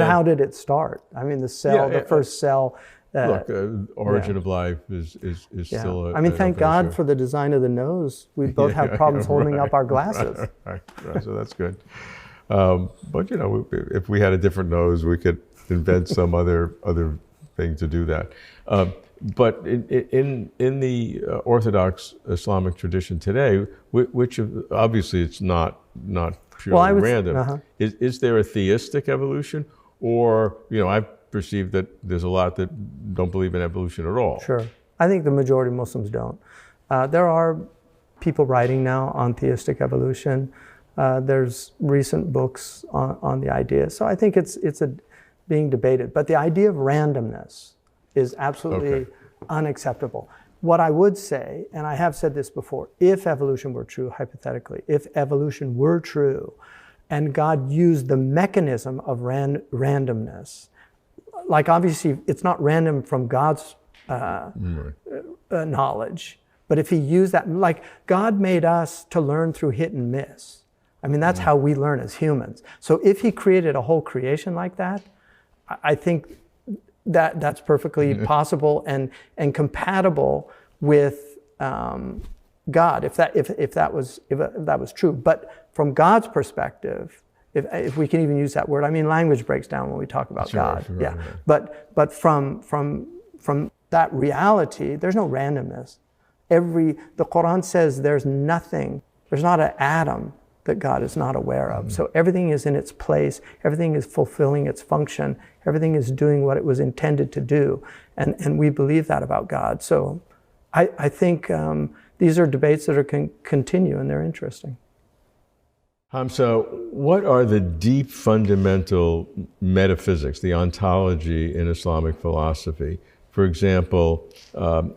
how did it start? I mean, the first cell. Origin of life is still. I mean, thank God for the design of the nose. We both have problems holding up our glasses. Right. So that's good. But if we had a different nose, we could invent some other thing to do that. But in the Orthodox Islamic tradition today, which obviously it's not purely random. Is there a theistic evolution, or I've perceived that there's a lot that don't believe in evolution at all? Sure, I think the majority of Muslims don't. There are people writing now on theistic evolution. There's recent books on the idea, so I think it's being debated. But the idea of randomness is absolutely unacceptable. What I would say, and I have said this before, if evolution were true, hypothetically, if evolution were true, and God used the mechanism of randomness, like obviously it's not random from God's knowledge, but if he used that, like God made us to learn through hit and miss. I mean, that's how we learn as humans. So if he created a whole creation like that, I think that's perfectly possible and compatible with God, if that was true. But from God's perspective, if we can even use that word, I mean, language breaks down when we talk about God. Sure, yeah. Right. But from that reality, there's no randomness. The Quran says there's nothing, there's not an atom that God is not aware of. So everything is in its place, everything is fulfilling its function, everything is doing what it was intended to do. And we believe that about God. So I think these are debates that are continue, and they're interesting. Hamza, what are the deep fundamental metaphysics, the ontology in Islamic philosophy? For example,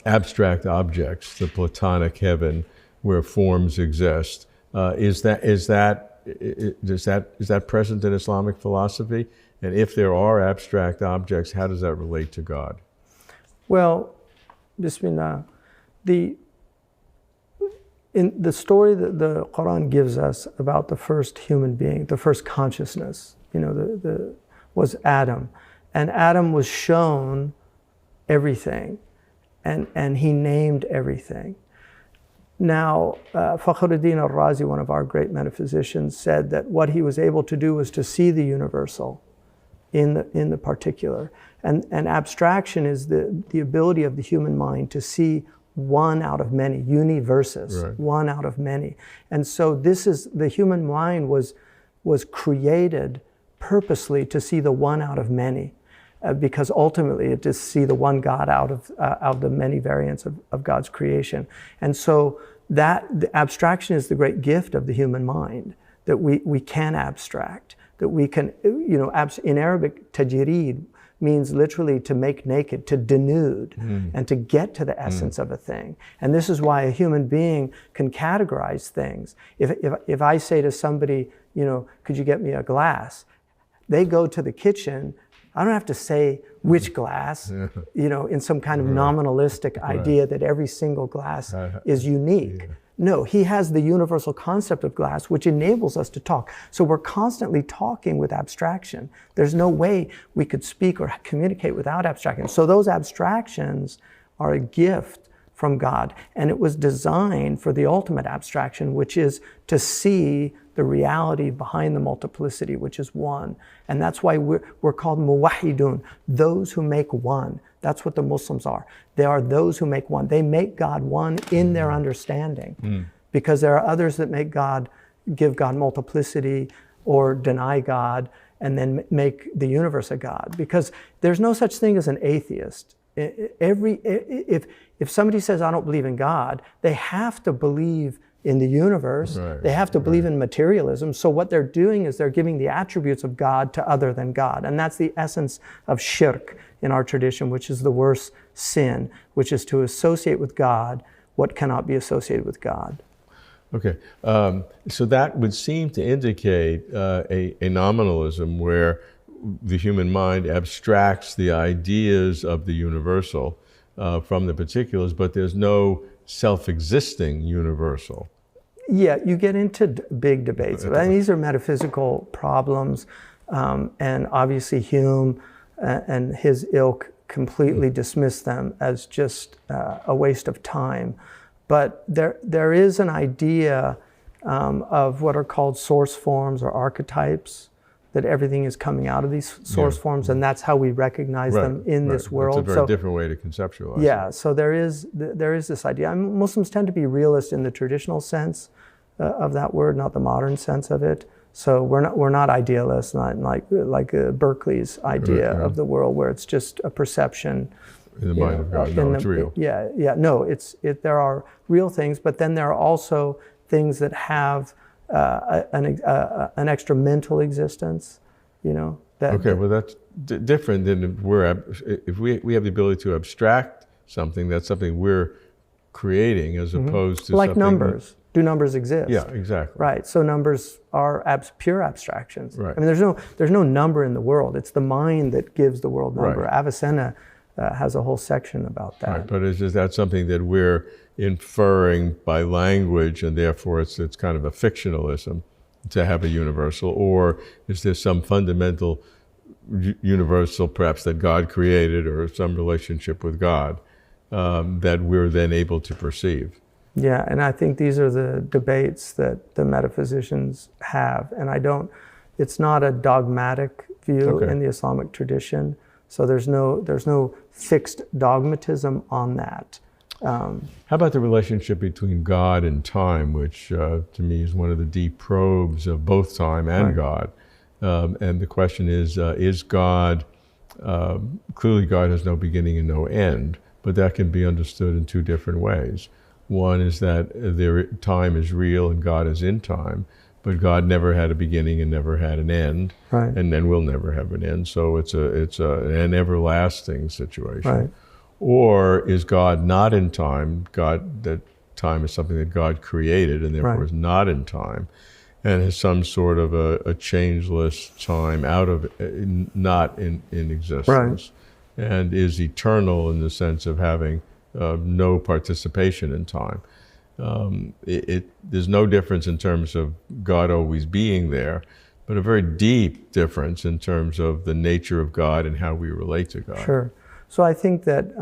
abstract objects, the Platonic heaven where forms exist. Is that present in Islamic philosophy? And if there are abstract objects, how does that relate to God? Well, Bismillah, in the story that the Quran gives us about the first human being, the first consciousness, was Adam, and Adam was shown everything, and he named everything. Now, Fakhruddin al-Razi, one of our great metaphysicians, said that what he was able to do was to see the universal in the particular. And abstraction is the ability of the human mind to see one out of many, universes, right. One out of many. And so the human mind was created purposely to see the one out of many. Because ultimately it is see the one God out of the many variants of God's creation. And so the abstraction is the great gift of the human mind, that we can abstract, that we can, in Arabic, tajrid means literally to make naked, to denude, and to get to the essence of a thing. And this is why a human being can categorize things. If I say to somebody, could you get me a glass? They go to the kitchen. I don't have to say which glass, in some kind of nominalistic idea that every single glass is unique. Yeah. No, he has the universal concept of glass, which enables us to talk. So we're constantly talking with abstraction. There's no way we could speak or communicate without abstraction. So those abstractions are a gift from God. And it was designed for the ultimate abstraction, which is to see the reality behind the multiplicity, which is one. And that's why we're called muwahidun, those who make one. That's what the Muslims are. They are those who make one. They make God one in their understanding. Because there are others that give God multiplicity or deny God and then make the universe a God. Because there's no such thing as an atheist. If somebody says, I don't believe in God, they have to believe in the universe. Right, they have to believe in materialism. So what they're doing is they're giving the attributes of God to other than God. And that's the essence of shirk in our tradition, which is the worst sin, which is to associate with God what cannot be associated with God. Okay, so that would seem to indicate a nominalism where the human mind abstracts the ideas of the universal from the particulars, but there's no self-existing universal. Yeah, you get into big debates. And these are metaphysical problems, and obviously Hume and his ilk completely dismiss them as just a waste of time. But there is an idea of what are called source forms or archetypes that everything is coming out of these source forms, and that's how we recognize them in this world. It's a very different way to conceptualize it. So there is this idea. I mean, Muslims tend to be realist in the traditional sense of that word, not the modern sense of it. So we're not idealists, not like Berkeley's idea of the world, where it's just a perception. In the mind of God, no, it's real. No, there are real things, but then there are also things that have an extra mental existence, well, that's different than if we have the ability to abstract something, that's something we're creating as opposed to like something... numbers. Do numbers exist? Yeah, exactly. Right. So numbers are pure abstractions. Right. I mean, there's no number in the world. It's the mind that gives the world number. Right. Avicenna has a whole section about that. Right. But is that something that we're inferring by language, and therefore it's kind of a fictionalism to have a universal, or is there some fundamental universal, perhaps that God created, or some relationship with God that we're then able to perceive? Yeah, and I think these are the debates that the metaphysicians have, and it's not a dogmatic view in the Islamic tradition, so there's no fixed dogmatism on that. How about the relationship between God and time, which to me is one of the deep probes of both time and God? And the question is God, clearly God has no beginning and no end, but that can be understood in two different ways. One is that time is real and God is in time, but God never had a beginning and never had an end, and then will never have an end. So it's an everlasting situation. Right. Or is God not in time? That time is something that God created and therefore is not in time, and has some sort of a changeless time out of not in existence, and is eternal in the sense of having no participation in time. There's no difference in terms of God always being there, but a very deep difference in terms of the nature of God and how we relate to God. Sure. So I think that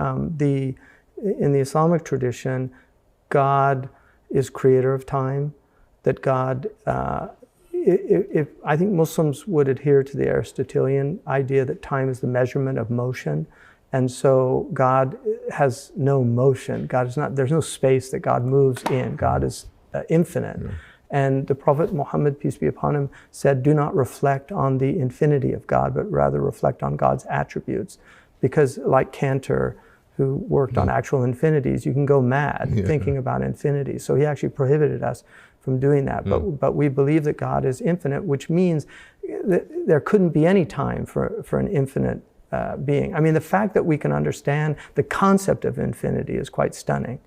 in the Islamic tradition, God is creator of time, that God, if I think Muslims would adhere to the Aristotelian idea that time is the measurement of motion. And so God has no motion. There's no space that God moves in. God is infinite. Yeah. And the Prophet Muhammad, peace be upon him, said, do not reflect on the infinity of God, but rather reflect on God's attributes. Because like Cantor, who worked on actual infinities, you can go mad thinking about infinity. So he actually prohibited us from doing that. But we believe that God is infinite, which means that there couldn't be any time for an infinite being. I mean, the fact that we can understand the concept of infinity is quite stunning,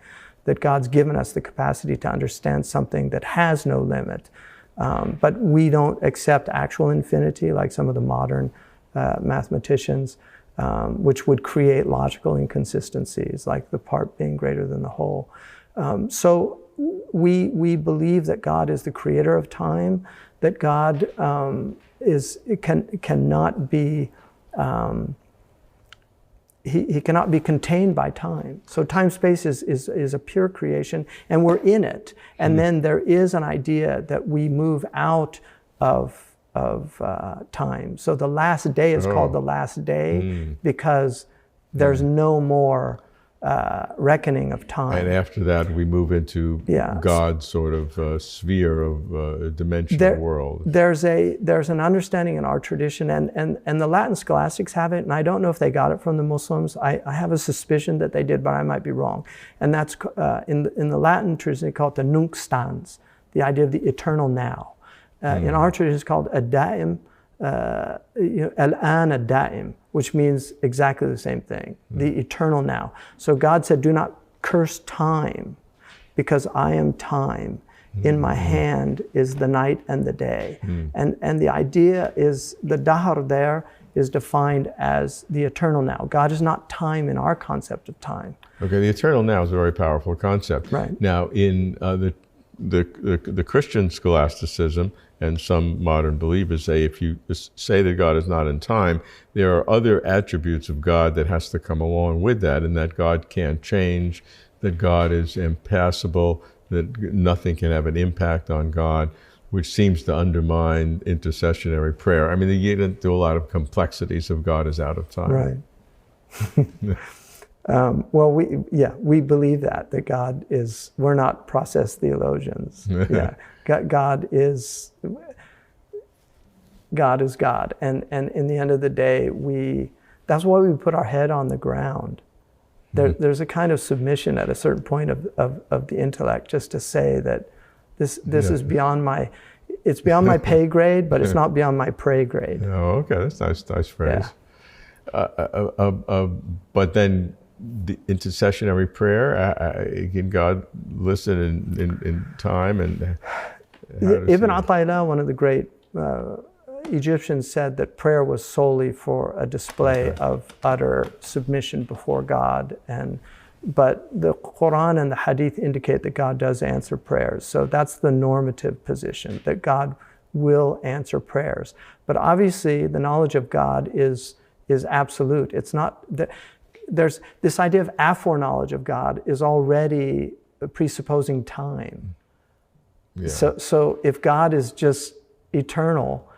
that God's given us the capacity to understand something that has no limit. But we don't accept actual infinity like some of the modern mathematicians, which would create logical inconsistencies, like the part being greater than the whole. So we believe that God is the creator of time, that God cannot be he cannot be contained by time. So time-space is a pure creation, and we're in it. And then there is an idea that we move out of time. So the last day is called the last day because there's no more reckoning of time. And after that, we move into God's sort of sphere of dimensional world. There's an understanding in our tradition, and the Latin scholastics have it, and I don't know if they got it from the Muslims. I have a suspicion that they did, but I might be wrong. And that's in the Latin tradition, they call it the nunc stans, the idea of the eternal now. In our tradition, it's called ad-daim, al-an ad-daim, which means exactly the same thing, the eternal now. So God said, do not curse time, because I am time. In my hand is the night and the day. And the idea is, the dahar there is defined as the eternal now. God is not time in our concept of time. Okay, the eternal now is a very powerful concept. Right. Now, in the Christian scholasticism, and some modern believers say, if you say that God is not in time, there are other attributes of God that has to come along with that, and that God can't change, that God is impassible, that nothing can have an impact on God. which seems to undermine intercessionary prayer. I mean, they get into a lot of complexities of God is out of time. Right. Well, we believe that God is, we're not process theologians. Yeah, God is God. And in the end of the day, that's why we put our head on the ground. There's a kind of submission at a certain point of the intellect, just to say that this is beyond my pay grade, but it's not beyond my pray grade. Oh, okay, that's nice phrase. Yeah. But then the intercessionary prayer, can God listen in time? And Ibn Ata'illah, one of the great Egyptians, said that prayer was solely for a display of utter submission before God, but the Quran and the Hadith indicate that God does answer prayers. So that's the normative position, that God will answer prayers. But obviously, the knowledge of God is absolute. It's not that there's this idea of aforeknowledge of God is already presupposing time. Yeah. So if God is just eternal,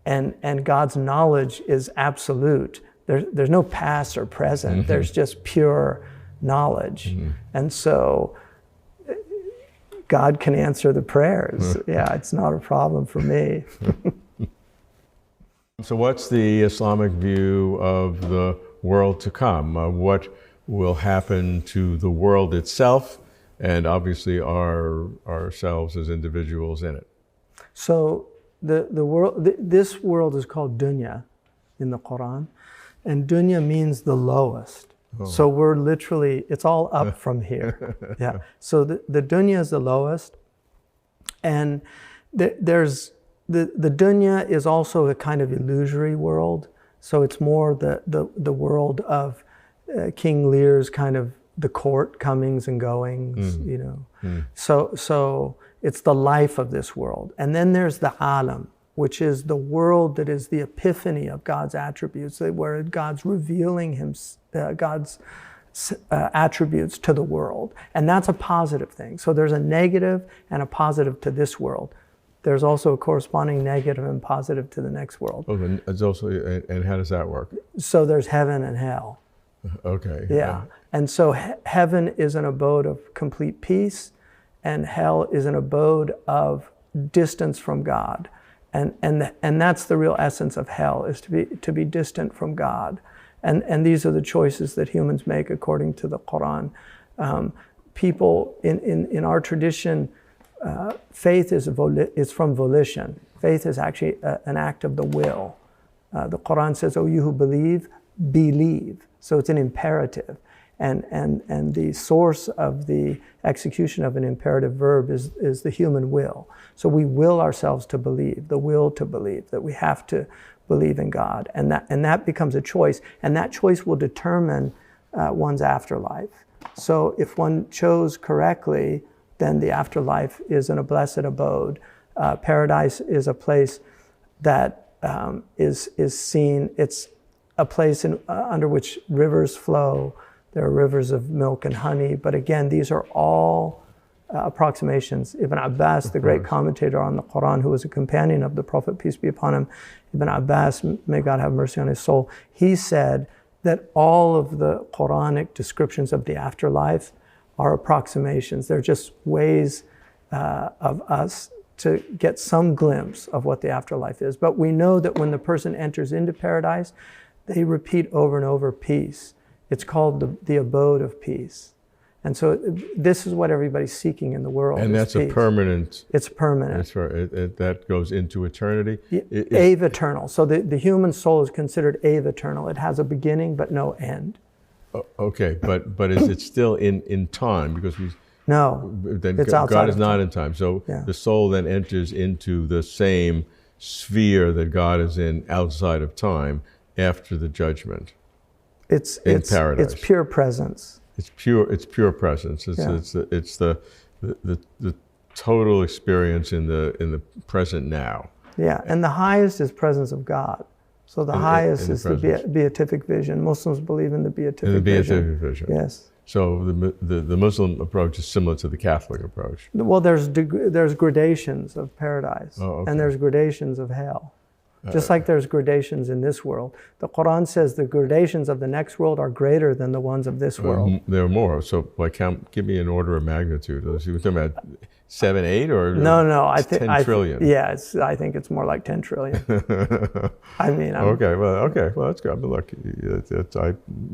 and God's knowledge is absolute, there's no past or present. Mm-hmm. There's just pure knowledge. Mm-hmm. And so God can answer the prayers. Yeah, it's not a problem for me. So what's the Islamic view of the world to come? What will happen to the world itself, and obviously ourselves as individuals in it? So the world, this world is called dunya in the Quran, and dunya means the lowest. Oh. So we're literally, it's all up from here. Yeah. So the dunya is the lowest, and there's the dunya is also a kind of illusory world. So it's more the world of King Lear's kind of the court comings and goings, you know. So it's the life of this world. And then there's the alam, which is the world that is the epiphany of God's attributes, where God's revealing God's attributes to the world. And that's a positive thing. So there's a negative and a positive to this world. There's also a corresponding negative and positive to the next world. Oh, and it's also, and how does that work? So there's heaven and hell. Okay. Yeah. And so heaven is an abode of complete peace, and hell is an abode of distance from God. And that's the real essence of hell, is to be distant from God. And these are the choices that humans make according to the Quran. People in our tradition, faith is from volition. Faith is actually an act of the will. The Quran says, "Oh, you who believe, believe." So it's an imperative. And the source of the execution of an imperative verb is the human will. So we will ourselves to believe, the will to believe, that we have to believe in God. And that becomes a choice. And that choice will determine one's afterlife. So if one chose correctly, then the afterlife is in a blessed abode. Paradise is a place that is seen. It's a place under which rivers flow. There are rivers of milk and honey. But again, these are all approximations. Ibn Abbas, the great commentator on the Quran, who was a companion of the Prophet, peace be upon him, Ibn Abbas, may God have mercy on his soul, he said that all of the Quranic descriptions of the afterlife are approximations. They're just ways of us to get some glimpse of what the afterlife is. But we know that when the person enters into paradise, they repeat over and over peace. It's called the abode of peace. And so this is what everybody's seeking in the world. And that's peace. a permanent. It's permanent. That's right. That goes into eternity. Ave eternal. So the human soul is considered ave eternal. It has a beginning but no end. Okay, but is it still in time? Because no, then it's God is not time. in time. So the soul then enters into the same sphere that God is in outside of time after the judgment. It's paradise. It's pure presence. It's pure presence. It's the total experience in the present now. Yeah, and the highest is presence of God. So the highest is the beatific vision. Muslims believe in the beatific vision. Vision. Yes. So the Muslim approach is similar to the Catholic approach. Well, there's gradations of paradise, and there's gradations of hell. Just like there's gradations in this world. The Quran says the gradations of the next world are greater than the ones of this world. There are more. So, like, give me an order of magnitude. We're talking about 7, 8, or no. I think 10 trillion. Yeah, I think it's more like 10 trillion. I mean, okay. Well, that's good. But look,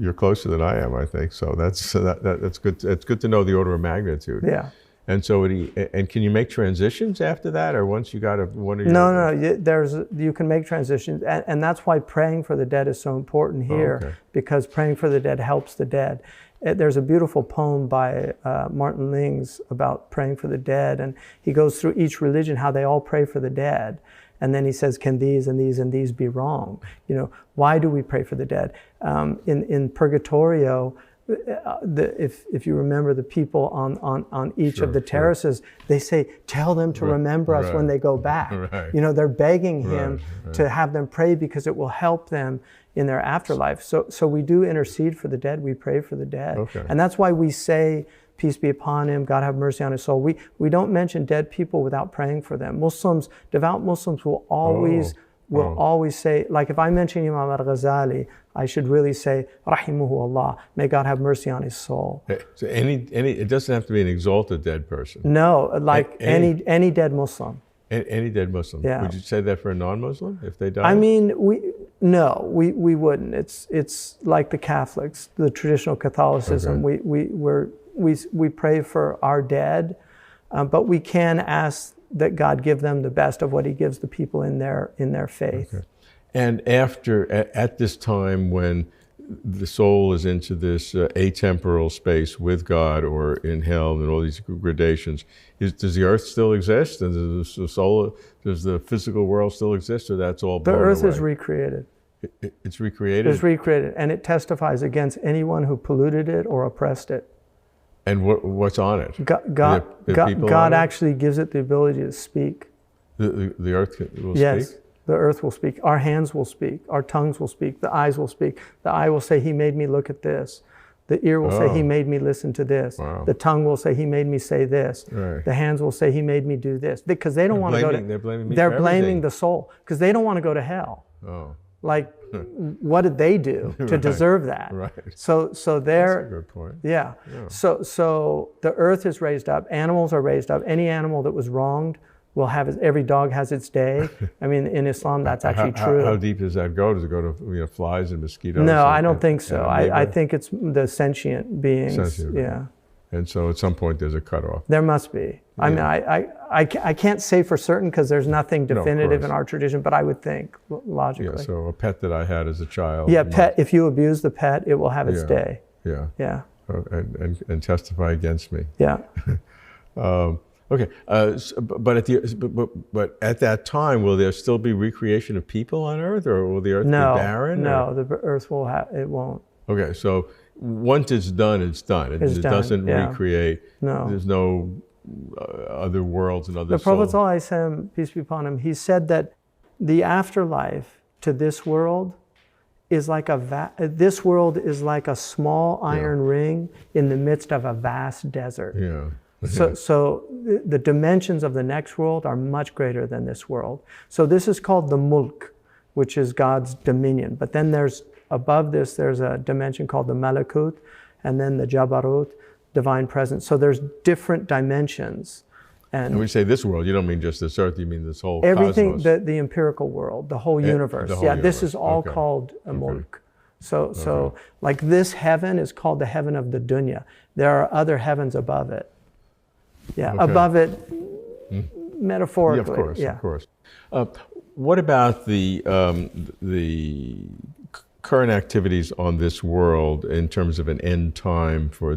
you're closer than I am, I think. So that's good. It's good to know the order of magnitude. Yeah. And so, and can you make transitions after that, or once you got one of your? No. You can make transitions, and that's why praying for the dead is so important here, because praying for the dead helps the dead. There's a beautiful poem by Martin Lings about praying for the dead, and he goes through each religion how they all pray for the dead, and then he says, can these and these and these be wrong? You know, why do we pray for the dead? In Purgatorio. If you remember the people on each of the terraces, they say, tell them to remember us when they go back. You know, they're begging him to have them pray because it will help them in their afterlife. So we do intercede for the dead. We pray for the dead. And that's why we say, peace be upon him, God have mercy on his soul. We don't mention dead people without praying for them. Muslims, devout Muslims will always say, like if I mention Imam al-Ghazali, I should really say, Rahimuhu Allah, may God have mercy on his soul. So it doesn't have to be an exalted dead person. No, like any dead Muslim. Any dead Muslim. Yeah. Would you say that for a non-Muslim if they died? I mean, we wouldn't. It's like the Catholics, the traditional Catholicism. We pray for our dead, but we can ask that God give them the best of what he gives the people in their faith. And at this time when the soul is into this atemporal space with God or in hell and all these gradations, does the earth still exist? And does the physical world still exist, or that's all blown away? The earth is recreated. It's recreated? It's recreated, and it testifies against anyone who polluted it or oppressed it. And what's on it? God actually gives it the ability to speak. The earth will yes, speak? The earth will speak. Our hands will speak. Our tongues will speak. The eyes will speak. The eye will say, he made me look at this. The ear will say, he made me listen to this. Wow. The tongue will say, he made me say this. Right. The hands will say, he made me do this. Because they don't want to go to... They're blaming the soul. Because they don't want to go to hell. Oh. Like, what did they do to deserve that? Right. So they're... That's a good point. Yeah. So the earth is raised up. Animals are raised up. Any animal that was wronged will have every dog has its day. I mean, in Islam, that's actually true. How deep does that go? Does it go to flies and mosquitoes? No, I don't think so. I think it's the sentient beings. Yeah. And so at some point there's a cutoff. There must be. I mean, I can't say for certain because there's nothing definitive in our tradition, but I would think logically. Yeah, so a pet that I had as a child. Yeah, pet. If you abuse the pet, it will have its day. Yeah. Yeah. And testify against me. Yeah. Okay, but at that time, will there still be recreation of people on Earth, or will the Earth be barren? No, the Earth it won't. Okay, so once it's done, it's done. It doesn't recreate. No. There's no other worlds and other. The Prophet ﷺ, peace be upon him, he said that the afterlife to this world is like this world is like a small iron ring in the midst of a vast desert. Yeah. So the dimensions of the next world are much greater than this world. So this is called the mulk, which is God's dominion. But then above this, there's a dimension called the malakut, and then the jabarut, divine presence. So there's different dimensions. And when you say this world, you don't mean just this earth, you mean this whole everything, cosmos. the empirical world, the whole universe. This is all called a mulk. So like this heaven is called the heaven of the dunya. There are other heavens above it. Yeah, above it, metaphorically. Yeah, of course. What about the current activities on this world in terms of an end time for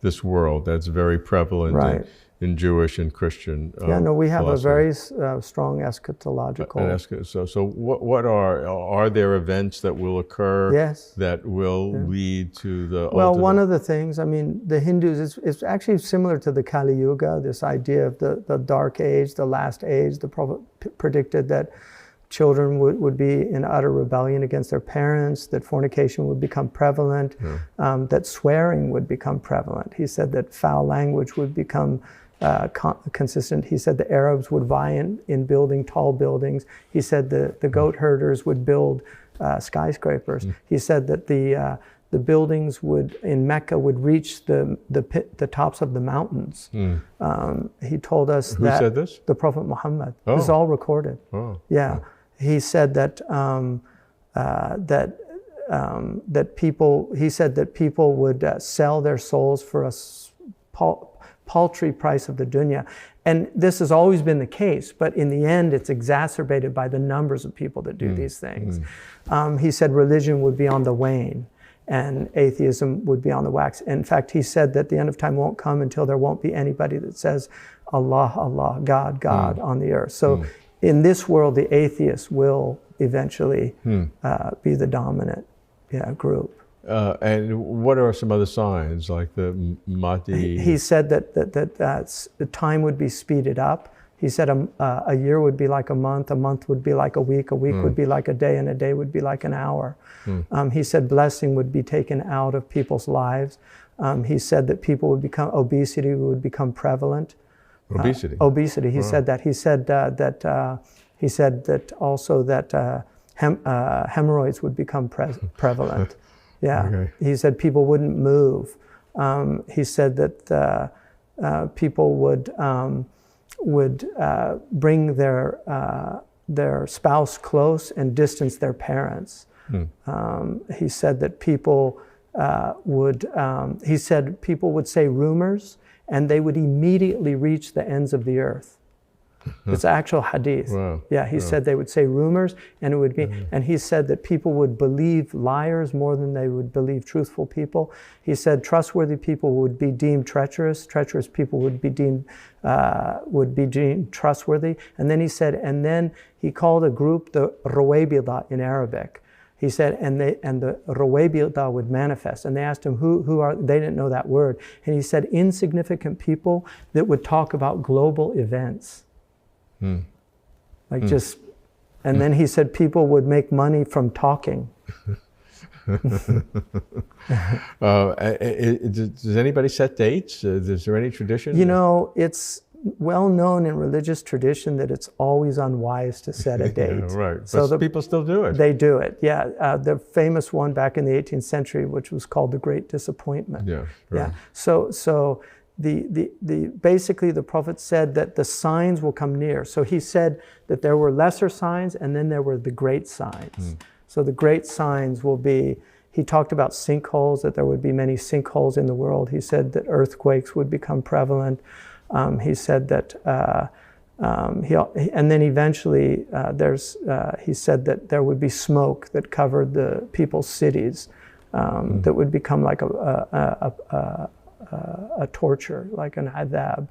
this world? That's very prevalent in Jewish and Christian we have philosophy. A very strong eschatological. So what are there events that will occur that will lead to the ultimate? One of the things, I mean, the Hindus, it's actually similar to the Kali Yuga, this idea of the dark age, the last age. The Prophet predicted that children would be in utter rebellion against their parents, that fornication would become prevalent, that swearing would become prevalent. He said that foul language would become consistent. He said the Arabs would vie in building tall buildings. He said the goat herders would build skyscrapers. He said that the buildings in Mecca would reach the tops of the mountains. He told us Who that. said this? The Prophet Muhammad. Oh. This is all recorded. Oh. Yeah. He said that people would sell their souls for a paltry price of the dunya. And this has always been the case, but in the end, it's exacerbated by the numbers of people that do these things. He said religion would be on the wane and atheism would be on the wax. In fact, he said that the end of time won't come until there won't be anybody that says Allah, Allah, God, God on the earth. So in this world, the atheists will eventually be the dominant group. And what are some other signs, like the Mahdi? He said that the time would be speeded up. He said a year would be like a month would be like a week would be like a day, and a day would be like an hour. He said blessing would be taken out of people's lives. He said that obesity would become prevalent. Obesity? Obesity, he said that. He said that also that hemorrhoids would become prevalent. Yeah. Okay. He said people wouldn't move. He said that people would bring their spouse close and distance their parents. He said that people would say rumors and they would immediately reach the ends of the earth. It's actual hadith. Wow. Yeah, he said they would say rumors and it would be, and he said that people would believe liars more than they would believe truthful people. He said trustworthy people would be deemed treacherous. Treacherous people would be deemed trustworthy. And then he said, and then he called a group the Rawaybidah in Arabic. He said, and the Rawaybidah would manifest. And they asked him, who are, they didn't know that word. And he said, insignificant people that would talk about global events. Just, and then he said people would make money from talking. Does anybody set dates? Is there any tradition? You know, it's well known in religious tradition that it's always unwise to set a date. Yeah, right. So but people still do it. They do it, yeah. The famous one back in the 18th century, which was called the Great Disappointment. Yeah, right. Yeah. So basically the Prophet said that the signs will come near. So he said that there were lesser signs and then there were the great signs. So the great signs will be, he talked about sinkholes, that there would be many sinkholes in the world. He said that earthquakes would become prevalent. He said that, and then eventually he said that there would be smoke that covered the people's cities that would become like a torture, like an adab.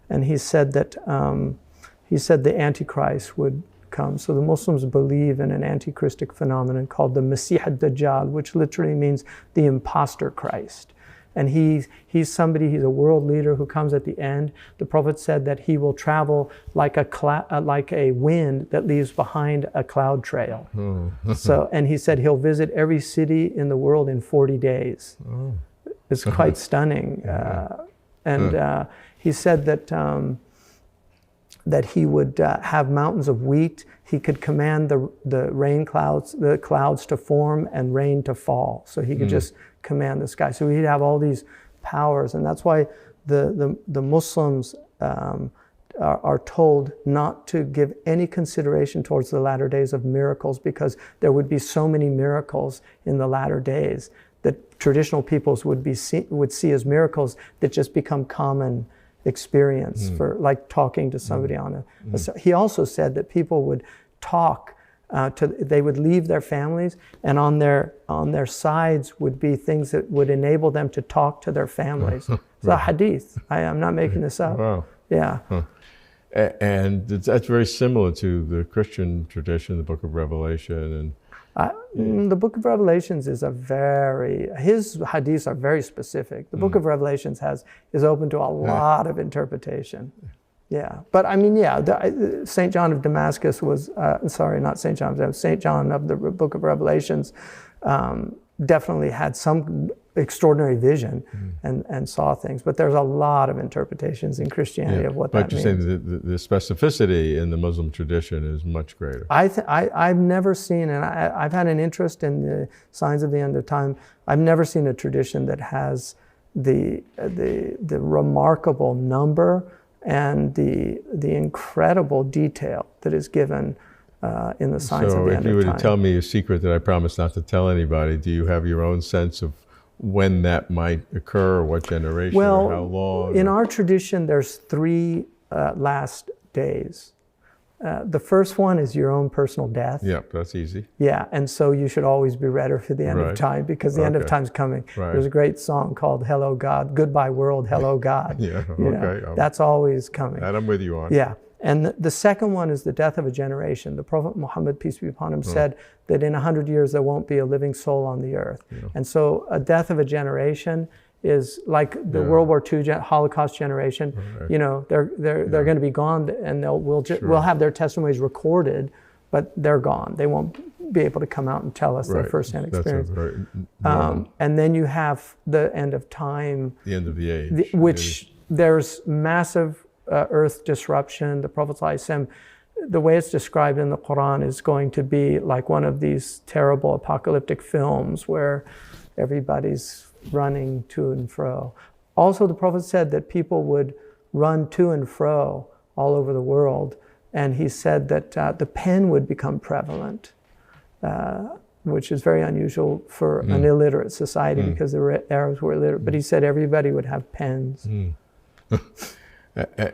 And he said that the Antichrist would come. So the Muslims believe in an antichristic phenomenon called the Masih ad-Dajjal, which literally means the imposter Christ. And he's a world leader who comes at the end. The Prophet said that he will travel like a wind that leaves behind a cloud trail. So, and he said he'll visit every city in the world in 40 days. It's quite stunning. He said that he would have mountains of wheat. He could command the clouds to form and rain to fall. So he could just command the sky. So he'd have all these powers, and that's why the Muslims are told not to give any consideration towards the latter days of miracles, because there would be so many miracles in the latter days that traditional peoples would see as miracles that just become common experience for, like talking to somebody on a. He also said that people would talk they would leave their families, and on their sides would be things that would enable them to talk to their families. It's a hadith. I'm not making this up. Wow. Yeah. And that's very similar to the Christian tradition, the Book of Revelation. And the Book of Revelations is his hadiths are very specific. The Book of Revelations is open to a lot of interpretation. Yeah, but I mean, yeah, St. John of Damascus was, sorry, not St. John, St. John of the Book of Revelations definitely had some extraordinary vision and saw things. But there's a lot of interpretations in Christianity of what that means. But you're saying the specificity in the Muslim tradition is much greater. I've never seen, and I've had an interest in the signs of the end of time. I've never seen a tradition that has the remarkable number and the incredible detail that is given in the signs of the end of time. So if you were to tell me a secret that I promise not to tell anybody, do you have your own sense of when that might occur, or what generation, or how long? In our tradition, there's 3 last days. The first one is your own personal death. Yeah, that's easy. Yeah, and so you should always be ready for the end of time, because the end of time's coming. There's a great song called Hello God, Goodbye World, Hello God. Yeah, you know, that's always coming. That I'm with you on. Yeah, and the second one is the death of a generation. The Prophet Muhammad, peace be upon him, said that in 100 years there won't be a living soul on the earth. Yeah. And so a death of a generation is like the World War II Holocaust generation. You know, they're going to be gone, and we'll have their testimonies recorded, but they're gone. They won't be able to come out and tell us their firsthand experience. And then you have the end of time, the end of the age, which there's massive earth disruption. The Prophet ﷺ, the way it's described in the Quran, is going to be like one of these terrible apocalyptic films where everybody's running to and fro. Also, the Prophet said that people would run to and fro all over the world, and he said that the pen would become prevalent, which is very unusual for an illiterate society, because the Arabs were illiterate. But he said everybody would have pens.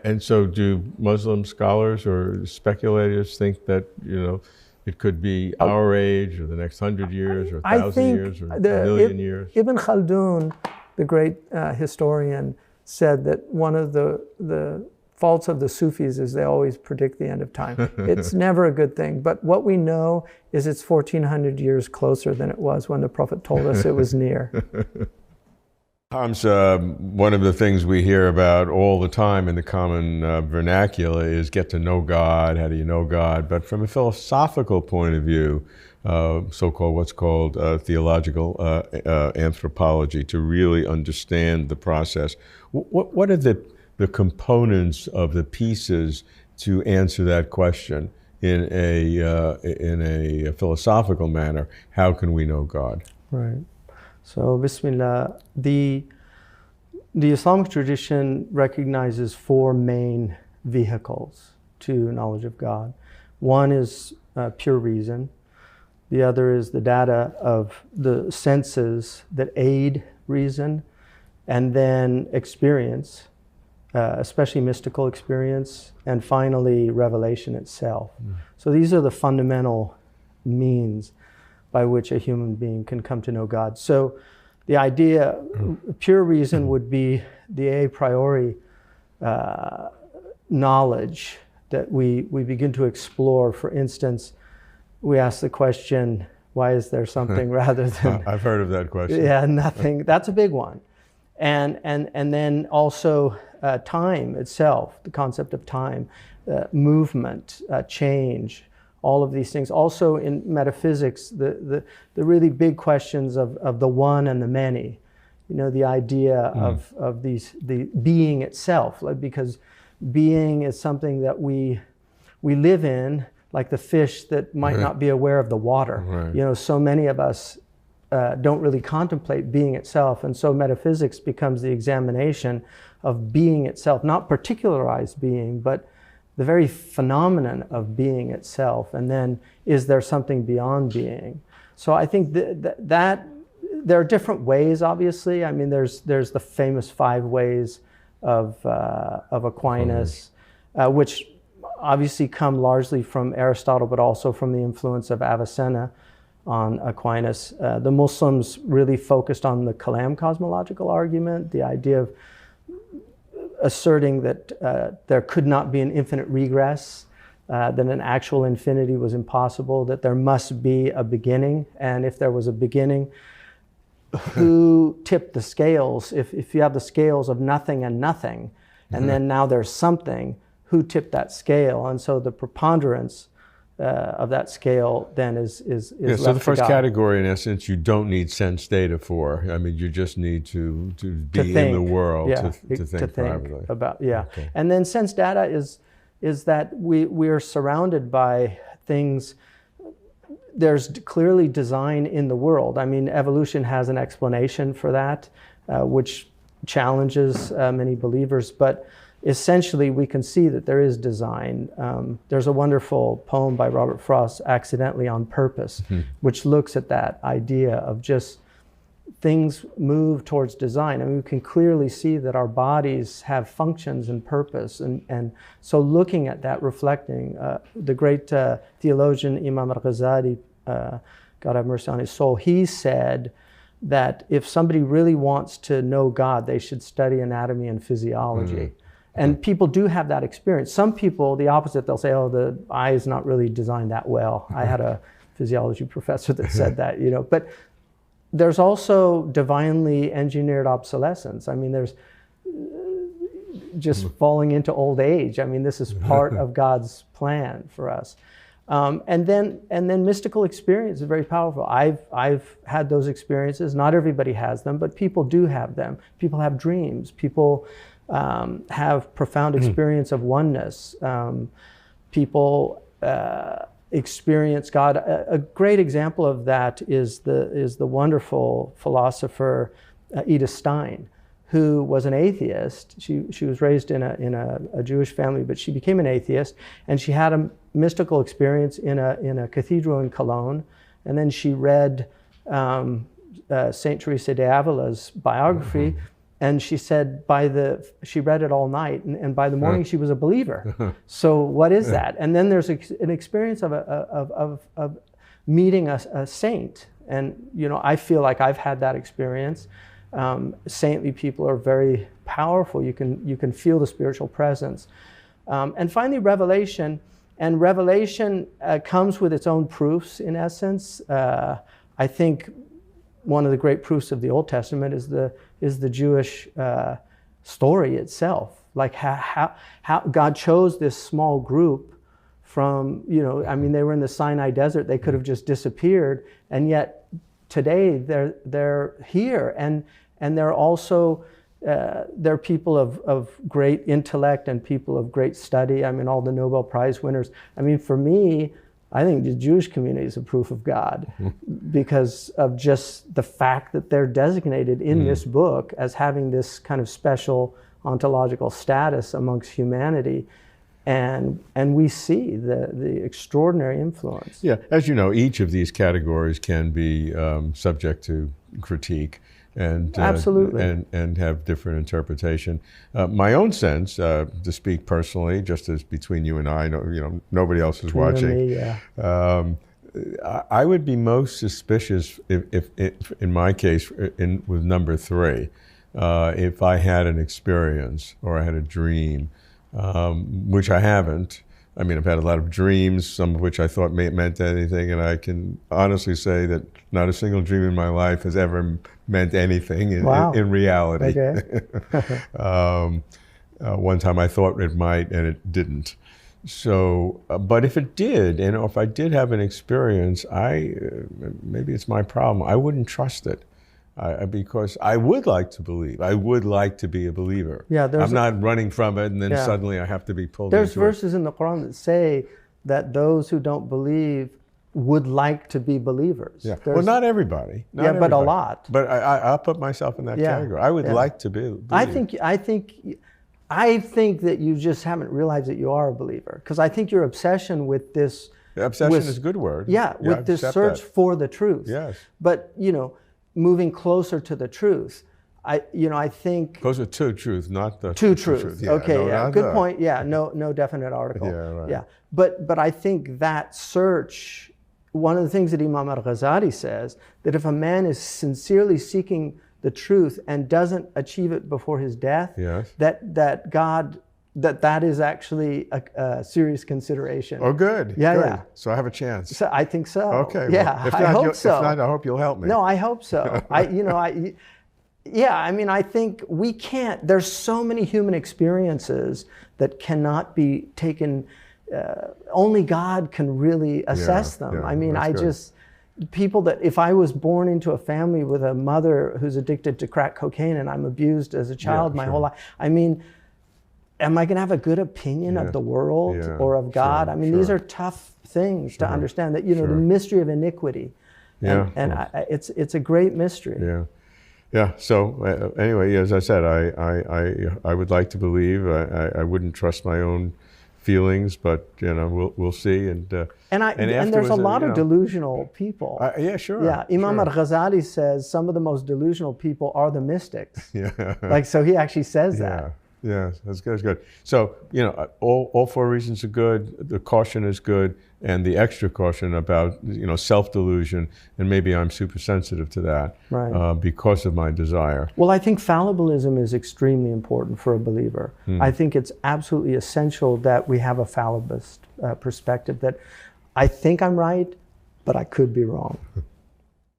And so do Muslim scholars or speculators think that, you know, it could be our age, or the next 100 years, or 1,000 years, or a million years? Ibn Khaldun, the great historian, said that one of the faults of the Sufis is they always predict the end of time. It's never a good thing. But what we know is it's 1,400 years closer than it was when the Prophet told us it was near. Hamza, one of the things we hear about all the time in the common vernacular is get to know God. How do you know God? But from a philosophical point of view, so-called what's called theological anthropology, to really understand the process, what are the components of the pieces to answer that question in a philosophical manner? How can we know God? Right. So, Bismillah, the Islamic tradition recognizes 4 main vehicles to knowledge of God. One is pure reason. The other is the data of the senses that aid reason, and then experience, especially mystical experience, and finally revelation itself. So these are the fundamental means by which a human being can come to know God. So the idea, pure reason would be the a priori knowledge that we begin to explore. For instance, we ask the question, why is there something rather than... I've heard of that question. Yeah, nothing. That's a big one. And then also time itself, the concept of time, movement, change, all of these things. Also in metaphysics, the really big questions of the one and the many. You know, the idea of the being itself, because being is something that we live in, like the fish that might not be aware of the water. Right. You know, so many of us don't really contemplate being itself, and so metaphysics becomes the examination of being itself, not particularized being, but the very phenomenon of being itself. And then, is there something beyond being? So I think that there are different ways, obviously. I mean, there's the famous 5 ways of Aquinas, which obviously come largely from Aristotle, but also from the influence of Avicenna on Aquinas. The Muslims really focused on the Kalam cosmological argument, the idea of asserting that there could not be an infinite regress, that an actual infinity was impossible, that there must be a beginning, and if there was a beginning, who tipped the scales? If you have the scales of nothing and nothing, and then now there's something, who tipped that scale, and so the preponderance of that scale then is Yeah, left so the to first God. category, in essence, you don't need sense data for. I mean, you just need to be in the world, yeah, to think privately. about, yeah. Okay. And then sense data is that we are surrounded by things. There's clearly design in the world. I mean, evolution has an explanation for that, which challenges many believers, but essentially we can see that there is design. There's a wonderful poem by Robert Frost, Accidentally on Purpose, which looks at that idea of just things move towards design. I mean, we can clearly see that our bodies have functions and purpose. And so looking at that, reflecting, the great theologian Imam al-Ghazali, God have mercy on his soul, he said that if somebody really wants to know God, they should study anatomy and physiology. And people do have that experience. Some people, the opposite, they'll say, oh, the eye is not really designed that well. I had a physiology professor that said that, you know. But there's also divinely engineered obsolescence. I mean, there's just falling into old age. I mean, this is part of God's plan for us. And then mystical experience is very powerful. I've had those experiences. Not everybody has them, but people do have them. People have dreams. People have profound experience of oneness. People experience God. A great example of that is the wonderful philosopher Edith Stein, who was an atheist. She was raised in a Jewish family, but she became an atheist, and she had a mystical experience in a cathedral in Cologne, and then she read Saint Teresa de Avila's biography. And she said she read it all night, and by the morning she was a believer. So what is that? And then there's an experience of meeting a saint. And you know, I feel like I've had that experience. Saintly people are very powerful. You can feel the spiritual presence. And finally, revelation. And revelation comes with its own proofs, in essence. I think one of the great proofs of the Old Testament is the Jewish story itself. Like how God chose this small group from, you know, I mean, they were in the Sinai desert. They could have just disappeared, and yet today they're here, and they're also they're people of great intellect and people of great study. I mean, all the Nobel Prize winners. I mean, for me, I think the Jewish community is a proof of God because of just the fact that they're designated in this book as having this kind of special ontological status amongst humanity. And we see the extraordinary influence. Yeah, as you know, each of these categories can be subject to critique. And, absolutely. And have different interpretation. My own sense, to speak personally, just as between you and I, nobody else is Between watching. me, yeah. I would be most suspicious if in my case, with number 3, if I had an experience or I had a dream, which I haven't. I mean, I've had a lot of dreams, some of which I thought meant anything, and I can honestly say that not a single dream in my life has ever meant anything in reality. Okay. One time I thought it might, and it didn't. So, but if it did, and if I did have an experience, maybe it's my problem, I wouldn't trust it. Because I would like to believe. I would like to be a believer. Yeah, I'm not running from it, and then suddenly I have to be pulled There's into verses in the Quran that say that those who don't believe would like to be believers. Yeah. Well, not everybody. Not everybody. But a lot. But I'll put myself in that category. I would like to be. I think that you just haven't realized that you are a believer, because I think your obsession with this. Obsession is a good word. Yeah, with this search for the truth. Yes. But moving closer to the truth. I think closer to truth, not the to truth. Yeah, okay, no, good point. Yeah, no definite article. Yeah, right. Yeah, but I think that search. One of the things that Imam al-Ghazali says, that if a man is sincerely seeking the truth and doesn't achieve it before his death, yes. that is actually a serious consideration. Oh, good. Yeah, good. yeah. So I have a chance. So I think so. Okay. Yeah, Well, I hope so. If not, I hope you'll help me. No, I hope so. Yeah, I mean, I think we can't, there's so many human experiences that cannot be taken, only God can really assess them. yeah, I mean, that's good. people that, if I was born into a family with a mother who's addicted to crack cocaine and I'm abused as a child my whole life, I mean, am I going to have a good opinion of the world or of God? I mean, these are tough things to understand, that, you know, the mystery of iniquity. And it's a great mystery. Yeah. So anyway, as I said, I would like to believe. I wouldn't trust my own feelings, but you know, we'll see. And there's a lot of delusional people. Yeah, sure. Yeah, Imam al-Ghazali says some of the most delusional people are the mystics. Like, so he actually says that. Yeah, that's good. That's good. So, you know, all four reasons are good. The caution is good, and the extra caution about, you know, self-delusion, and maybe I'm super sensitive to that because of my desire. Well, I think fallibilism is extremely important for a believer. I think it's absolutely essential that we have a fallibilist perspective, that I think I'm right, but I could be wrong.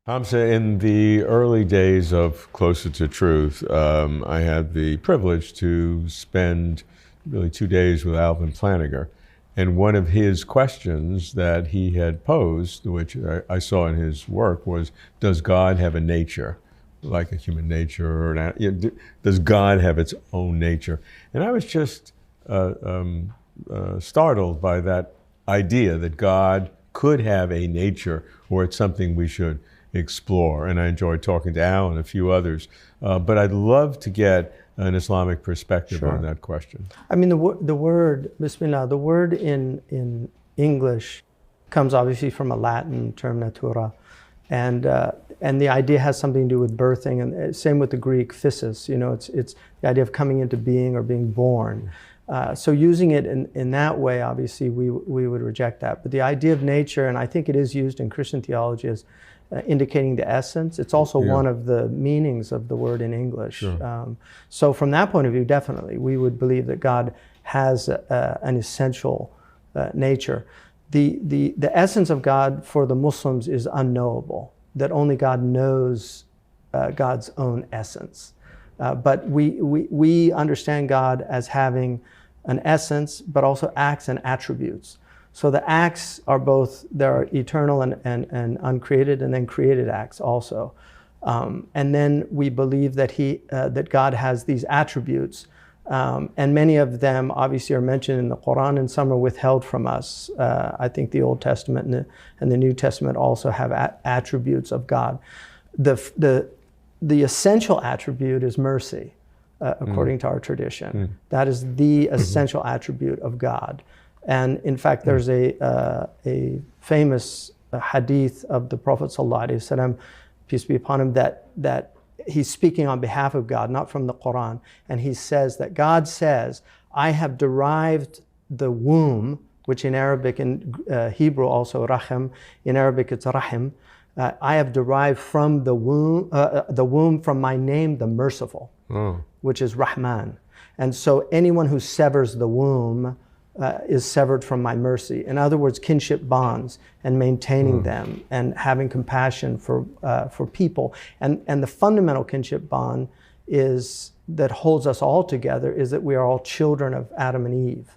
Hamza, in the early days of Closer to Truth, I had the privilege to spend really 2 days with Alvin Flanagan. And one of his questions that he had posed, which I saw in his work, was, does God have a nature, like a human nature? Or does God have its own nature? And I was just startled by that idea that God could have a nature, or it's something we should explore. And I enjoyed talking to Al and a few others. But I'd love to get an Islamic perspective on that question. I mean, the word, Bismillah, the word in English comes obviously from a Latin term, natura. And the idea has something to do with birthing, and same with the Greek, physis. You know, it's the idea of coming into being or being born. So using it in that way, obviously, we would reject that. But the idea of nature, and I think it is used in Christian theology as indicating the essence. It's also one of the meanings of the word in English. So from that point of view, definitely, we would believe that God has an essential nature. The essence of God for the Muslims is unknowable, that only God knows God's own essence. But we understand God as having an essence, but also acts and attributes. So the acts are both, there are eternal and uncreated, and then created acts also. And then we believe that that God has these attributes, and many of them obviously are mentioned in the Quran, and some are withheld from us. I think the Old Testament and the New Testament also have attributes of God. The essential attribute is mercy, according to our tradition. That is the essential attribute of God. And in fact, there's a famous hadith of the Prophet ﷺ, peace be upon him, that he's speaking on behalf of God, not from the Quran. And he says that God says, I have derived the womb, which in Arabic and Hebrew also rahim, in Arabic it's rahim. I have derived from the womb from my name, the merciful, which is Rahman. And so anyone who severs the womb is severed from my mercy. In other words, kinship bonds and maintaining them and having compassion for people. And the fundamental kinship bond is that holds us all together is that we are all children of Adam and Eve.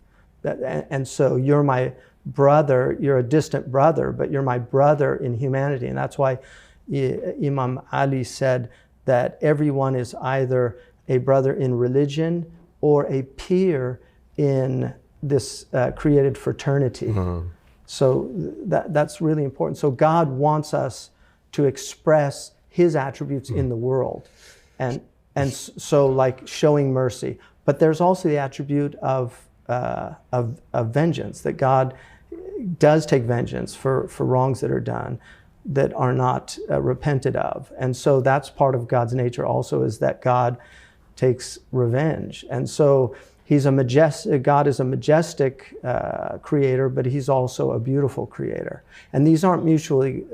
And so you're my brother, you're a distant brother, but you're my brother in humanity. And that's why Imam Ali said that everyone is either a brother in religion or a peer in this created fraternity. So that's really important. So God wants us to express his attributes in the world. And so like showing mercy. But there's also the attribute of vengeance, that God does take vengeance for wrongs that are done that are not repented of. And so that's part of God's nature also, is that God takes revenge. And so God is a majestic creator, but he's also a beautiful creator. And these aren't mutually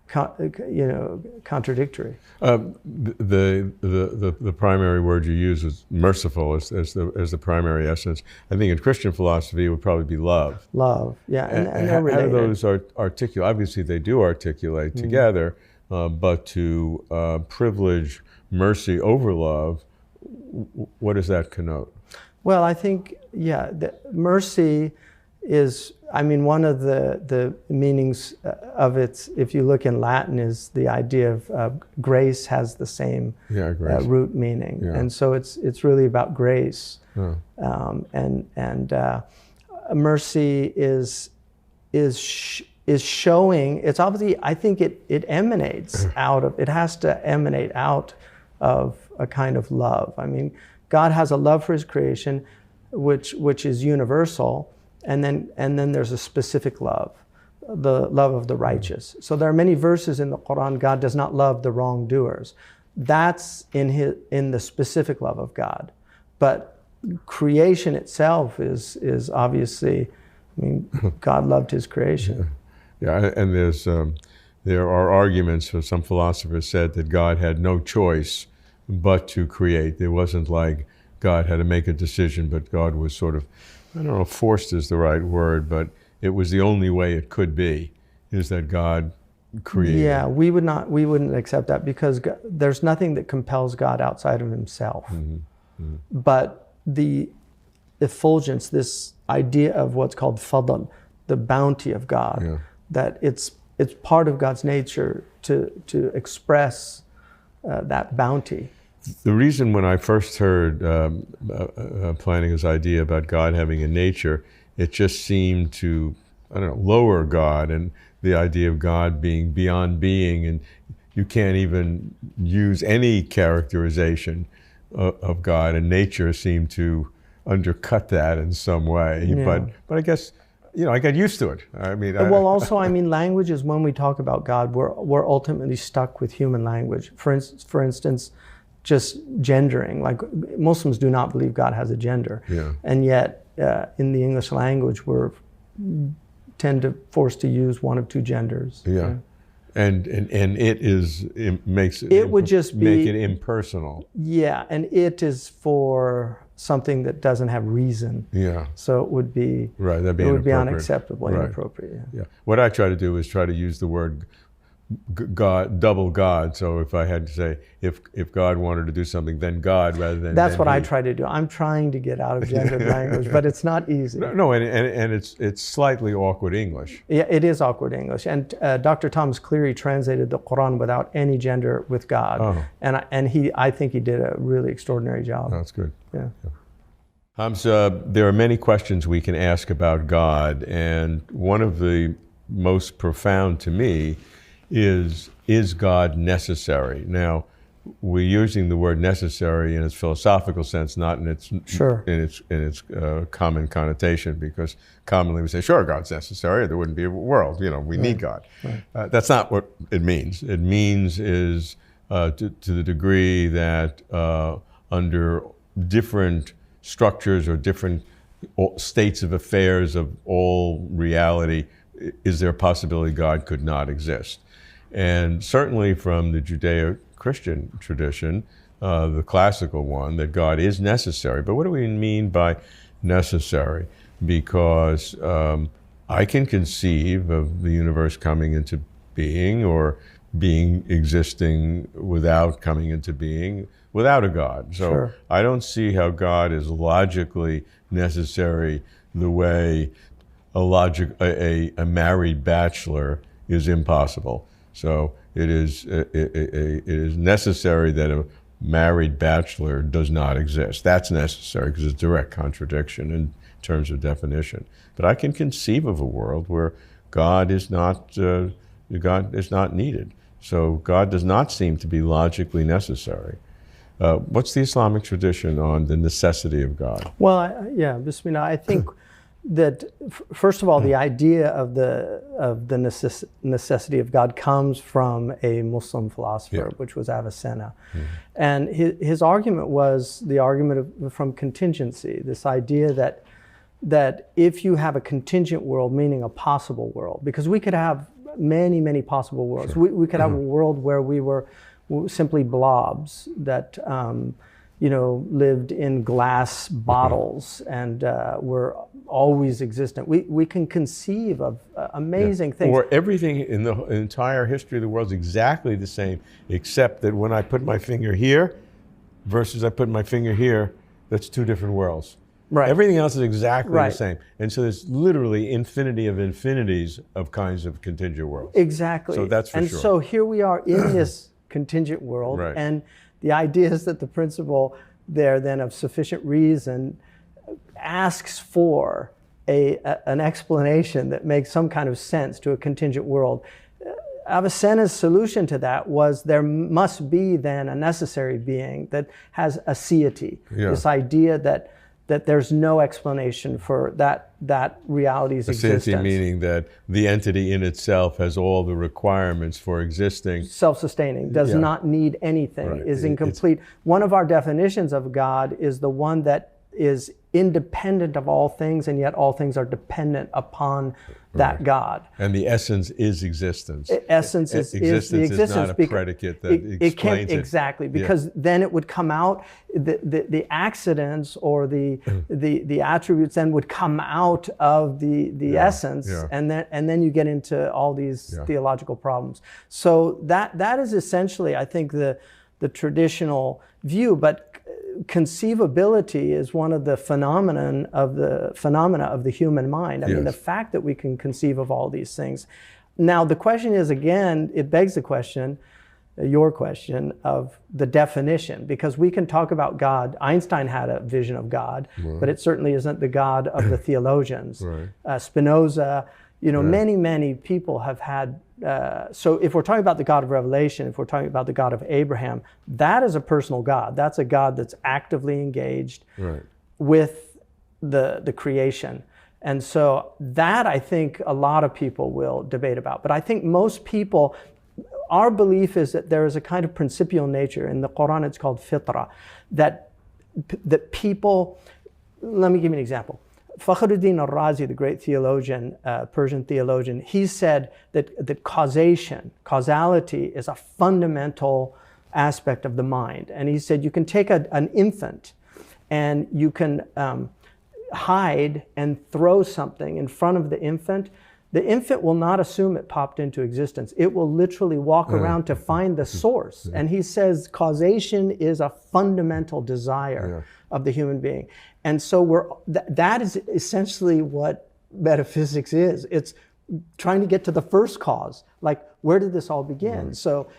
contradictory. The primary word you use is merciful as the primary essence. I think in Christian philosophy it would probably be love. Love, yeah, and they're how related. do those articulate? Obviously they do articulate together, but to privilege mercy over love, what does that connote? Well, I think, yeah, mercy is, I mean, one of the meanings of it, if you look in Latin, is the idea of grace has the same root meaning. Yeah. And so it's really about grace. Mercy is showing, it's obviously, I think it emanates out of, it has to emanate out of a kind of love. I mean, God has a love for his creation, which is universal, and then there's a specific love, the love of the righteous. So there are many verses in the Quran, God does not love the wrongdoers. That's in the specific love of God. But creation itself is obviously, I mean, God loved his creation. Yeah, and there are arguments, some philosophers said that God had no choice but to create. It wasn't like God had to make a decision, but God was sort of, I don't know if forced is the right word, but it was the only way it could be, is that God created. Yeah, we wouldn't accept that, because there's nothing that compels God outside of himself. But the effulgence, this idea of what's called fadl, the bounty of God, that it's part of God's nature to express that bounty. The reason when I first heard planning this idea about God having a nature, it just seemed to, I don't know, lower God, and the idea of God being beyond being, and you can't even use any characterization of God, and nature seemed to undercut that in some way. Yeah. But I guess, I got used to it. I mean, well, also, I mean, languages, when we talk about God, we're ultimately stuck with human language. For instance, just gendering. Like, Muslims do not believe God has a gender, and yet in the English language, we're tend to forced to use one of two genders. Yeah. And it makes it, it would just be, make it impersonal. Yeah, and it is for something that doesn't have reason. Yeah. So it would be right. That'd be it would be unacceptable, inappropriate. Yeah. What I try to do is try to use the word God, double God. So if I had to say, if God wanted to do something, then God, rather than that's what he. I try to do. I'm trying to get out of gendered language, but it's not easy. No, and it's slightly awkward English. Yeah, it is awkward English. And Dr. Thomas Cleary translated the Quran without any gender with God, and I think he did a really extraordinary job. That's good. Yeah. Hamza, there are many questions we can ask about God, and one of the most profound to me is God necessary? Now, we're using the word necessary in its philosophical sense, not in its common connotation, because commonly we say, sure, God's necessary, or there wouldn't be a world. We need God. Right. That's not what it means. It means is to the degree that under different structures or different states of affairs of all reality, is there a possibility God could not exist? And certainly from the Judeo-Christian tradition, the classical one, that God is necessary. But what do we mean by necessary? Because I can conceive of the universe coming into being, or being existing without coming into being, without a God. So sure. I don't see how God is logically necessary the way a married bachelor is impossible. So it is necessary that a married bachelor does not exist. That's necessary because it's a direct contradiction in terms of definition. But I can conceive of a world where God is not needed. So God does not seem to be logically necessary. What's the Islamic tradition on the necessity of God? Well, Bismillah, I think that first of all, the idea of the necessity of God comes from a Muslim philosopher, which was Avicenna. Mm-hmm. And his argument was the argument from contingency, this idea that if you have a contingent world, meaning a possible world, because we could have many, many possible worlds. Sure. We could have a world where we were simply blobs that lived in glass bottles and were always existent. We can conceive of amazing things. Or everything in the entire history of the world is exactly the same, except that when I put my finger here versus I put my finger here, that's two different worlds. Right. Everything else is exactly the same. And so there's literally infinity of infinities of kinds of contingent worlds. Exactly. So that's for sure. And so here we are in this contingent world, Right. and the idea is that the principle there then of sufficient reason asks for an explanation that makes some kind of sense to a contingent world. Avicenna's solution to that was there must be then a necessary being that has aseity, this idea that there's no explanation for that reality's existence. Aseity meaning that the entity in itself has all the requirements for existing. Self-sustaining, does not need anything, is incomplete. One of our definitions of God is the one that is independent of all things, and yet all things are dependent upon that God. And the essence is existence. Essence is the existence. Is not a predicate that explains it. Exactly, because then it would come out, the accidents or the attributes then would come out of the essence, and then you get into all these theological problems. So that is essentially, I think, the traditional view, but conceivability is one of the phenomena of the human mind. I mean, the fact that we can conceive of all these things. Now, the question is, again, it begs the question, your question, of the definition, because we can talk about God. Einstein had a vision of God, but it certainly isn't the God of the theologians. Spinoza, many people have had. So if we're talking about the God of Revelation, if we're talking about the God of Abraham, that is a personal God. That's a God that's actively engaged with the creation. And so that, I think, a lot of people will debate about. But I think most people, our belief is that there is a kind of principial nature. In the Quran, it's called fitrah, that people, let me give you an example. Fakhruddin al-Razi, the great theologian, Persian theologian, he said that causality is a fundamental aspect of the mind. And he said you can take an infant and you can hide and throw something in front of the infant. The infant will not assume it popped into existence. It will literally walk around to find the source. And he says causation is a fundamental desire of the human being. And so that is essentially what metaphysics is. It's trying to get to the first cause. Like, where did this all begin? So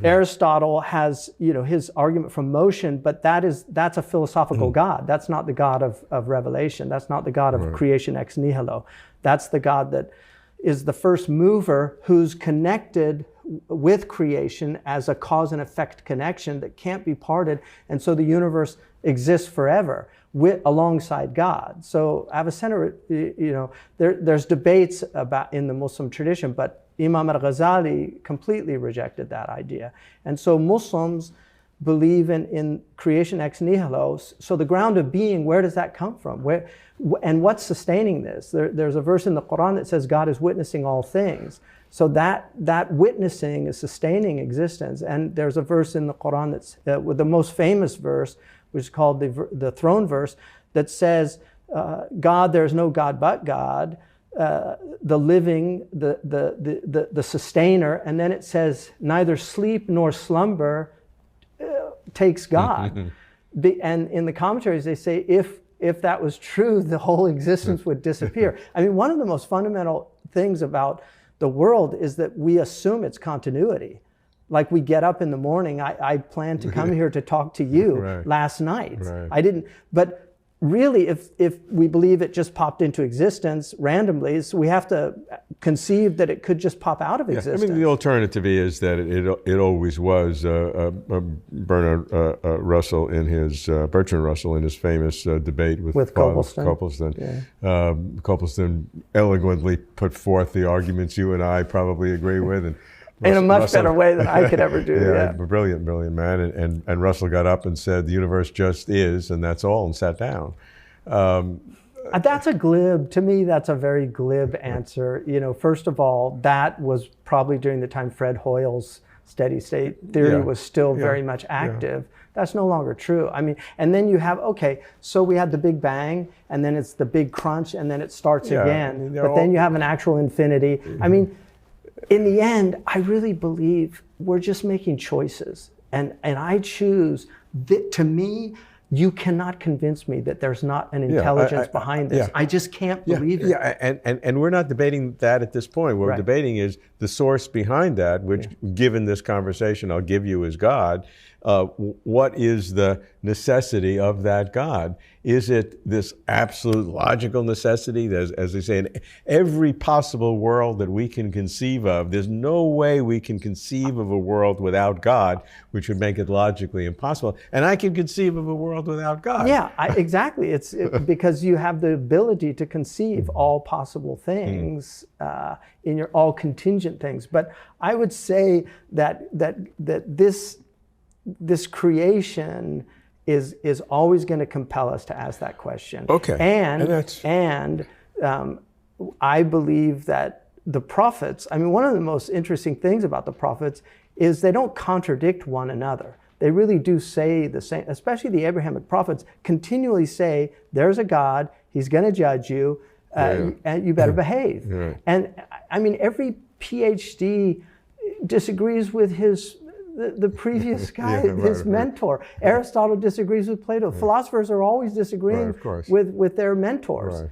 Aristotle has, his argument from motion, but that's a philosophical God. That's not the God of revelation. That's not the God of creation ex nihilo. That's the God that is the first mover who's connected with creation as a cause and effect connection that can't be parted. And so the universe exists forever alongside God. So Avicenna, there's debates about in the Muslim tradition, but Imam al-Ghazali completely rejected that idea. And so Muslims believe in creation ex nihilo. So the ground of being, where does that come from? And what's sustaining this? There's a verse in the Quran that says God is witnessing all things. So that witnessing is sustaining existence. And there's a verse in the Quran that's the most famous verse, which is called the throne verse, that says, God, there's no God but God, the living, the sustainer. And then it says, neither sleep nor slumber takes God. And in the commentaries, they say, if that was true, the whole existence would disappear. I mean, one of the most fundamental things about the world is that we assume it's continuity. Like, we get up in the morning, I planned to come here to talk to you last night. I didn't, but really, if we believe it just popped into existence randomly, so we have to conceive that it could just pop out of existence. I mean, the alternative is that it always was. Bertrand Russell in his famous debate with Copleston. Copleston eloquently put forth the arguments you and I probably agree with, and in a much better way than I could ever do. Brilliant man. And Russell got up and said, the universe just is, and that's all, and sat down. That's to me, that's a very glib answer. First of all, that was probably during the time Fred Hoyle's steady state theory Yeah. was still Yeah. very much active. That's no longer true. I mean, and then you have, okay, so we had the Big Bang, and then it's the big crunch, and then it starts Yeah, I again. mean, But then you have an actual infinity. I mean, in the end, I really believe we're just making choices. And I choose, to me, you cannot convince me that there's not an intelligence behind this. yeah. I just can't believe it. Yeah, and we're not debating that at this point. What we're debating is the source behind that, which, given this conversation, I'll give you as God. What is the necessity of that God? Is it this absolute logical necessity? As they say, in every possible world that we can conceive of, there's no way we can conceive of a world without God, which would make it logically impossible. And I can conceive of a world without God. Yeah, exactly. It's because you have the ability to conceive all possible things in your all contingent things. But I would say that this creation is always going to compel us to ask that question. Okay. And I believe that the prophets, I mean, one of the most interesting things about the prophets is they don't contradict one another. They really do say the same, especially the Abrahamic prophets continually say, there's a God, he's going to judge you, and you better behave. Right. And I mean, every PhD disagrees with the previous guy, his mentor. Aristotle disagrees with Plato. Philosophers are always disagreeing with their mentors.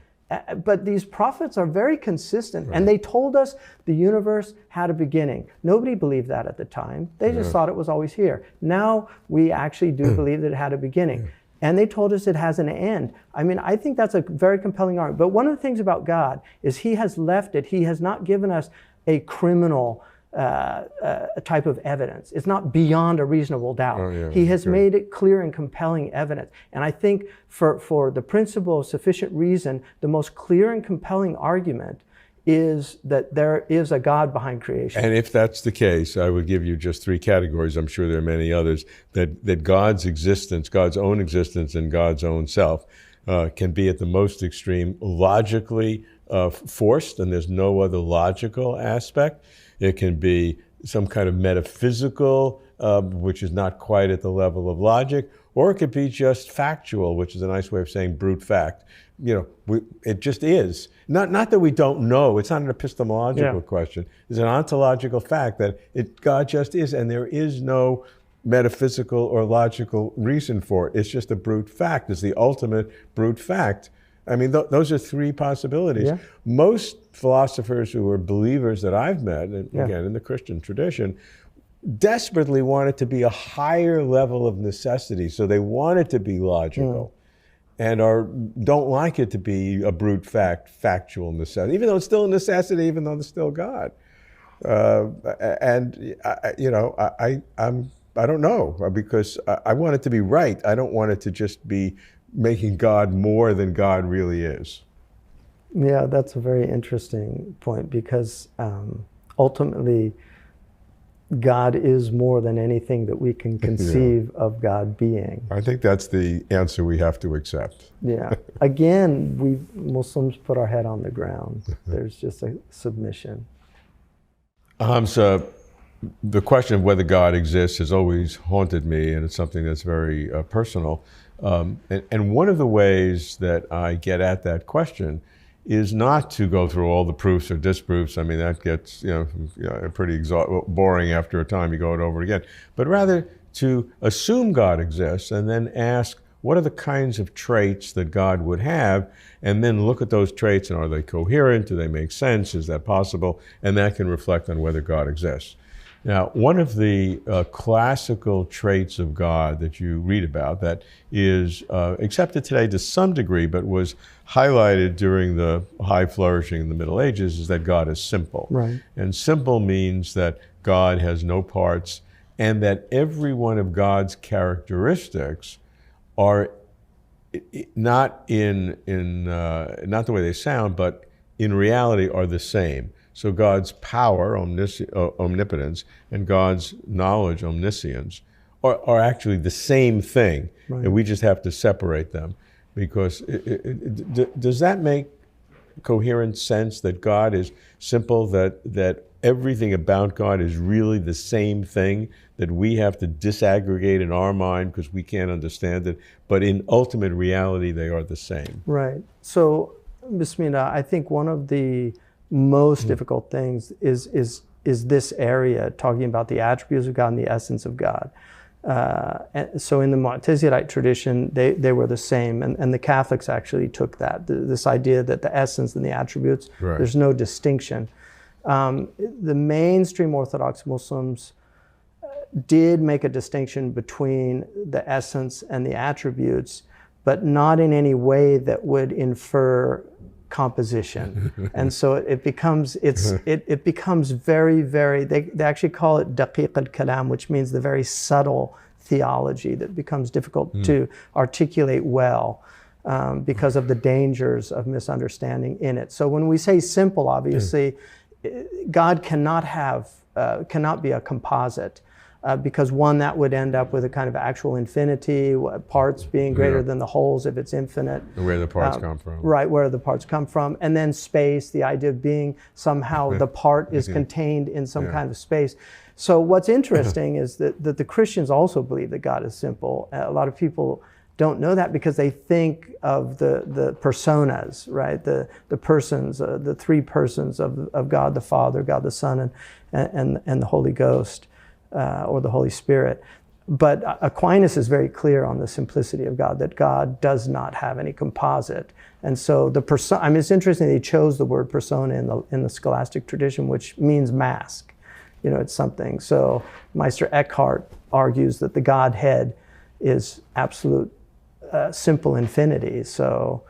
But these prophets are very consistent, and they told us the universe had a beginning. Nobody believed that at the time. They just thought it was always here. Now we actually do believe that it had a beginning. And they told us it has an end. I mean, I think that's a very compelling argument. But one of the things about God is he has left it. He has not given us a criminal type of evidence. It's not beyond a reasonable doubt. He has made it clear and compelling evidence. And I think for the principle of sufficient reason, the most clear and compelling argument is that there is a God behind creation. And if that's the case, I would give you just three categories. I'm sure there are many others. That God's existence, God's own existence and God's own self can be at the most extreme logically forced, and there's no other logical aspect. It can be some kind of metaphysical, which is not quite at the level of logic, or it could be just factual, which is a nice way of saying brute fact. You know, it just is. Not that we don't know. It's not an epistemological question. It's an ontological fact that God just is, and there is no metaphysical or logical reason for it. It's just a brute fact. It's the ultimate brute fact. I mean, those are three possibilities. Most philosophers who are believers that I've met, and again, in the Christian tradition, desperately want it to be a higher level of necessity. So they want it to be logical and don't like it to be a brute fact, factual necessity, even though it's still a necessity, even though there's still God. I don't know, because I want it to be right. I don't want it to just be making God more than God really is. Yeah, that's a very interesting point, because ultimately God is more than anything that we can conceive of God being. I think that's the answer we have to accept. Yeah. Again, we Muslims put our head on the ground. There's just a submission. Hamza, the question of whether God exists has always haunted me, and it's something that's very personal. And one of the ways that I get at that question is not to go through all the proofs or disproofs. I mean, that gets pretty boring after a time. You go it over again. But rather to assume God exists and then ask, what are the kinds of traits that God would have? And then look at those traits, and are they coherent? Do they make sense? Is that possible? And that can reflect on whether God exists. Now, one of the classical traits of God that you read about that is accepted today to some degree, but was highlighted during the high flourishing in the Middle Ages, is that God is simple. Right. And simple means that God has no parts, and that every one of God's characteristics are not not the way they sound, but in reality are the same. So God's power, omnipotence, and God's knowledge, omniscience, are actually the same thing. Right. And we just have to separate them. Because does that make coherent sense, that God is simple, that everything about God is really the same thing, that we have to disaggregate in our mind because we can't understand it, but in ultimate reality they are the same. Right. So, Bismillah, I think one of the most difficult things is this area, talking about the attributes of God and the essence of God. So in the Mu'tazilite tradition, they were the same, and the Catholics actually took that, this idea that the essence and the attributes, Right. there's no distinction. The mainstream Orthodox Muslims did make a distinction between the essence and the attributes, but not in any way that would infer composition. And so it becomes very, very, they actually call it daqiq al-kalam, which means the very subtle theology that becomes difficult to articulate well because of the dangers of misunderstanding in it. So when we say simple, obviously, God cannot be a composite. Because one, that would end up with a kind of actual infinity, parts being greater than the wholes if it's infinite. Where the parts come from. Right, where the parts come from. And then space, the idea of being somehow the part is contained in some kind of space. So what's interesting is that the Christians also believe that God is simple. A lot of people don't know that because they think of the personas, right? The persons, the three persons of God the Father, God the Son, and the Holy Ghost. Or the Holy Spirit. But Aquinas is very clear on the simplicity of God, that God does not have any composite. And so the persona, I mean, it's interesting they chose the word persona in the scholastic tradition, which means mask. You know, it's something. So Meister Eckhart argues that the Godhead is absolute simple infinity. So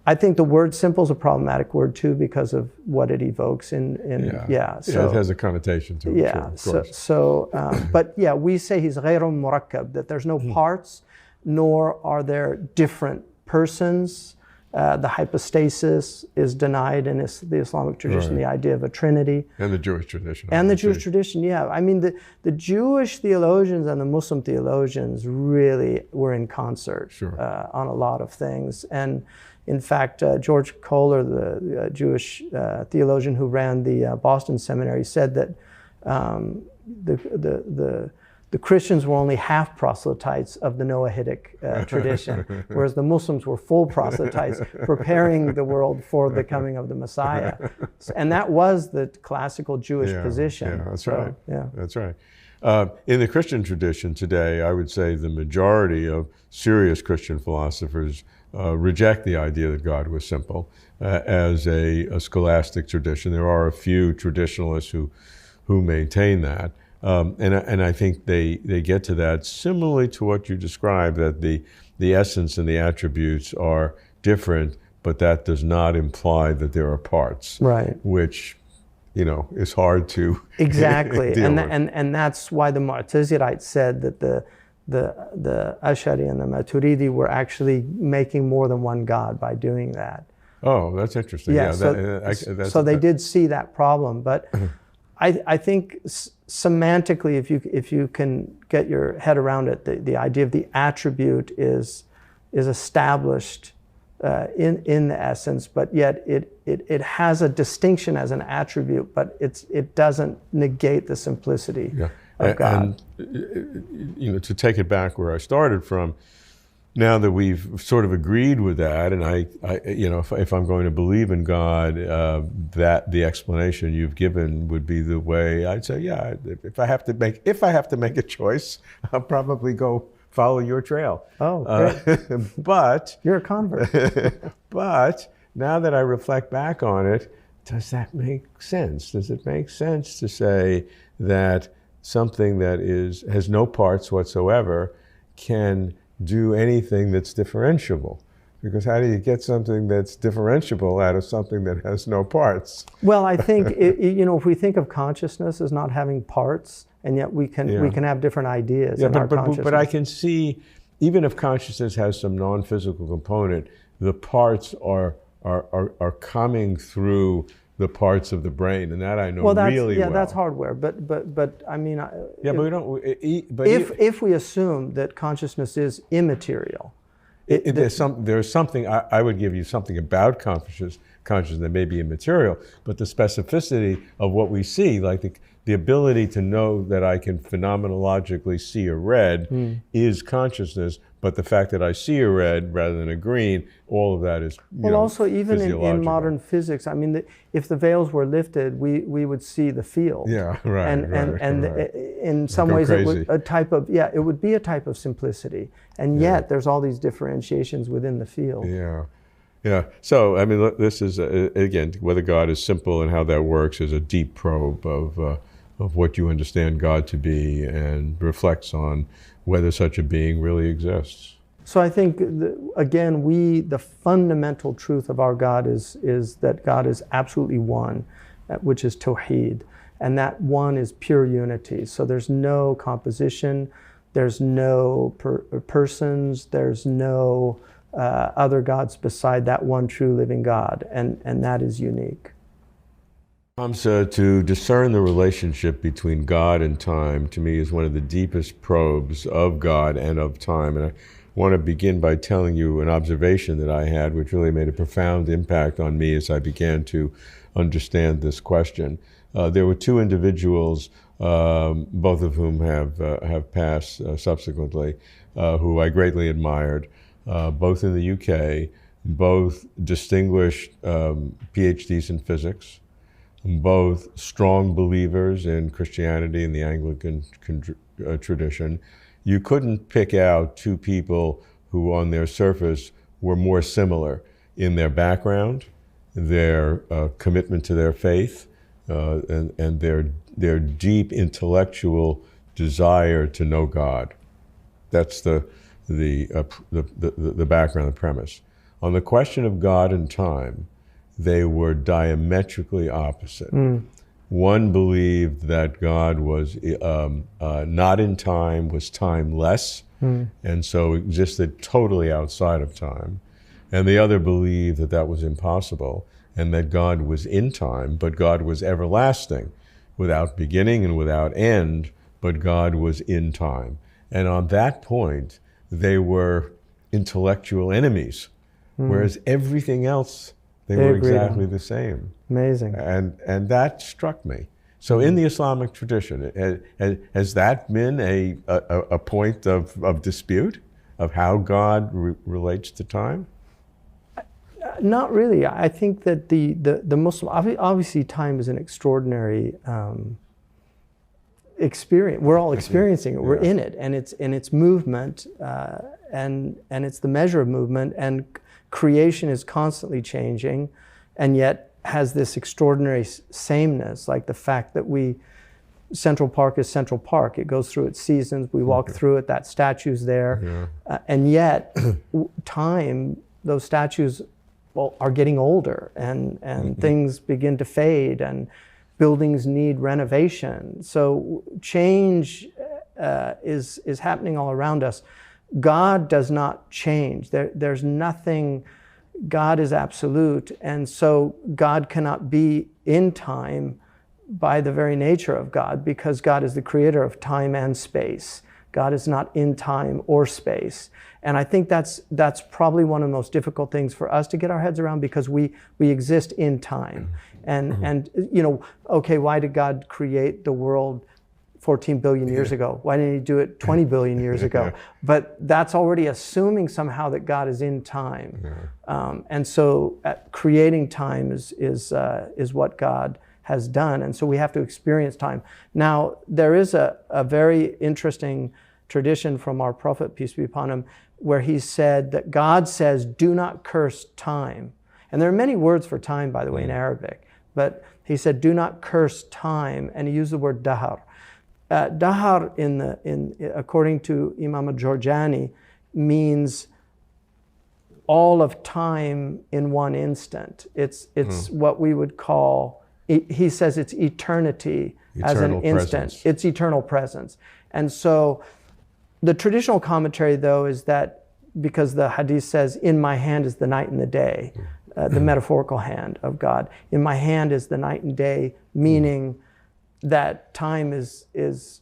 I think the word simple is a problematic word too because of what it evokes so it has a connotation to it. Yeah. Sure, but yeah, we say he's غير مركب, that there's no parts, nor are there different persons. The hypostasis is denied in the Islamic tradition, the idea of a trinity. And the Jewish tradition. And the Jewish tradition, yeah. I mean, the Jewish theologians and the Muslim theologians really were in concert on a lot of things. And in fact, George Kohler, the Jewish theologian who ran the Boston Seminary, said that the Christians were only half proselytes of the Noahidic tradition, whereas the Muslims were full proselytes, preparing the world for the coming of the Messiah. And that was the classical Jewish position. Yeah, that's right. Yeah, that's right. In the Christian tradition today, I would say the majority of serious Christian philosophers reject the idea that God was simple as a scholastic tradition. There are a few traditionalists who maintain that. And I think they get to that similarly to what you described, that the essence and the attributes are different, but that does not imply that there are parts. Right. Which, you know, is hard to exactly. deal with. And that's why the Mu'tazilites said that the Ash'ari and the Maturidi were actually making more than one God by doing that. Oh, that's interesting. Yeah, so they did see that problem, but I think semantically, if you can get your head around it, the idea of the attribute is established in the essence, but yet it has a distinction as an attribute, but it doesn't negate the simplicity of God. And you know, to take it back where I started from, now that we've sort of agreed with that, and I you know, if I'm going to believe in God, that the explanation you've given would be the way, I'd say, yeah, if I have to make a choice, I'll probably go follow your trail. Oh, great. But you're a convert. But now that I reflect back on it, does that make sense? Does it make sense to say that something that has no parts whatsoever can do anything that's differentiable? Because how do you get something that's differentiable out of something that has no parts? Well, I think you know, if we think of consciousness as not having parts, and yet we can have different ideas in our consciousness. But I can see, even if consciousness has some non-physical component, the parts are coming through the parts of the brain, and that I know really well. Yeah, that's hardware. But I mean, but we don't. If we assume that consciousness is immaterial, There's something, I would give you something about consciousness that may be immaterial, but the specificity of what we see, like the ability to know that I can phenomenologically see a red is consciousness, but the fact that I see a red rather than a green, all of that is also even in modern physics, I mean, if the veils were lifted, we would see the field. Yeah, right. And in some ways it would it would be a type of simplicity, and yet there's all these differentiations within the field. Yeah. So I mean, this is again, whether God is simple and how that works is a deep probe of what you understand God to be, and reflects on whether such a being really exists. So I think, the fundamental truth of our God is that God is absolutely one, which is Tawheed, and that one is pure unity. So there's no composition, there's no persons, there's no other gods beside that one true living God, and that is unique. Hamza, to discern the relationship between God and time, to me, is one of the deepest probes of God and of time. And I want to begin by telling you an observation that I had, which really made a profound impact on me as I began to understand this question. There were two individuals, both of whom have passed subsequently, who I greatly admired, both in the UK, both distinguished PhDs in physics, both strong believers in Christianity and the Anglican tradition. You couldn't pick out two people who on their surface were more similar in their background, their commitment to their faith, and their deep intellectual desire to know God. That's the background, the premise. On the question of God and time, they were diametrically opposite. One believed that God was not in time, was timeless, and so existed totally outside of time. And the other believed that that was impossible, and that God was in time, but God was everlasting, without beginning and without end, but God was in time. And on that point, they were intellectual enemies, whereas everything else, they were exactly the same. Amazing. And that struck me. So in the Islamic tradition, has that been a point of dispute of how God relates to time? Not really. I think that the Muslim, obviously time is an extraordinary experience. We're all experiencing it. We're in it, and it's movement, and it's the measure of movement, and creation is constantly changing, and yet has this extraordinary sameness, like the fact that Central Park is Central Park. It goes through its seasons. We walk through it. That statue's there, and yet time, those statues, are getting older, and things begin to fade, and buildings need renovation. So change is happening all around us. God does not change. There's nothing. God is absolute, and so God cannot be in time by the very nature of God, because God is the creator of time and space. God is not in time or space. And I think that's probably one of the most difficult things for us to get our heads around, because we exist in time. And okay, why did God create the world 14 billion years ago? Why didn't he do it 20 billion years ago? But that's already assuming somehow that God is in time. And so creating time is what God has done. And so we have to experience time. Now, there is a very interesting tradition from our Prophet, peace be upon him, where he said that God says, do not curse time. And there are many words for time, by the way, in Arabic. But he said, do not curse time. And he used the word dahar. Dahar, according to Imam al-Jurjani, means all of time in one instant. It's what we would call, he says it's eternity as an instant. It's eternal presence. And so the traditional commentary, though, is that because the Hadith says, in my hand is the night and the day, the metaphorical hand of God. In my hand is the night and day, meaning that time is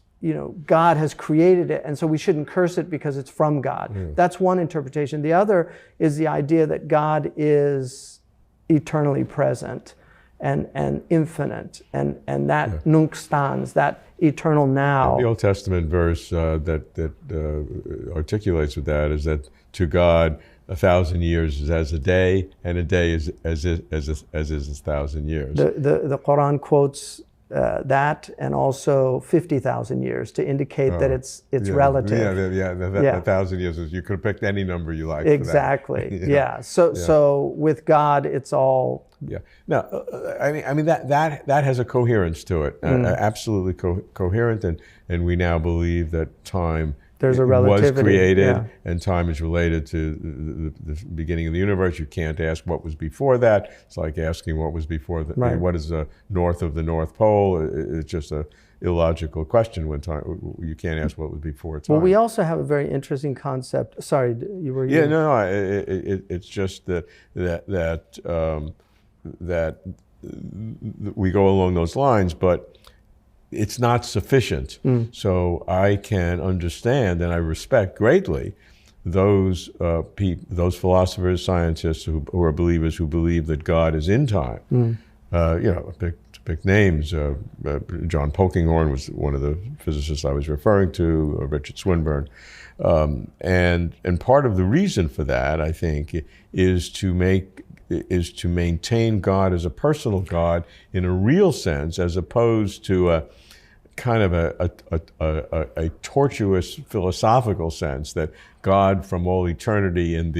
God has created it, and so we shouldn't curse it because it's from God. That's one interpretation. The other is the idea that God is eternally present and infinite, and that nunc stans, that eternal now. The Old Testament verse that articulates with that is that to God 1,000 years is as a day, and a day is as is 1,000 years. The Quran quotes that, and also 50,000 years to indicate that it's relative. The 1,000 years is, you could have picked any number you like. Exactly. So with God, it's all. Yeah. Now, I mean that has a coherence to it, absolutely coherent, and we now believe that time. There's a relativity. Was created, and time is related to the beginning of the universe. You can't ask what was before that. It's like asking what was before what is the north of the North Pole. It's just a illogical question when time. You can't ask what was before time. Well, we also have a very interesting concept. Sorry, you were. Yeah, no. It's just that we go along those lines, but it's not sufficient. So I can understand and I respect greatly those philosophers, scientists who are believers who believe that God is in time. To pick names, John Polkinghorne was one of the physicists I was referring to, Richard Swinburne. And part of the reason for that, I think, is to maintain God as a personal God in a real sense, as opposed to a kind of a tortuous philosophical sense that God from all eternity in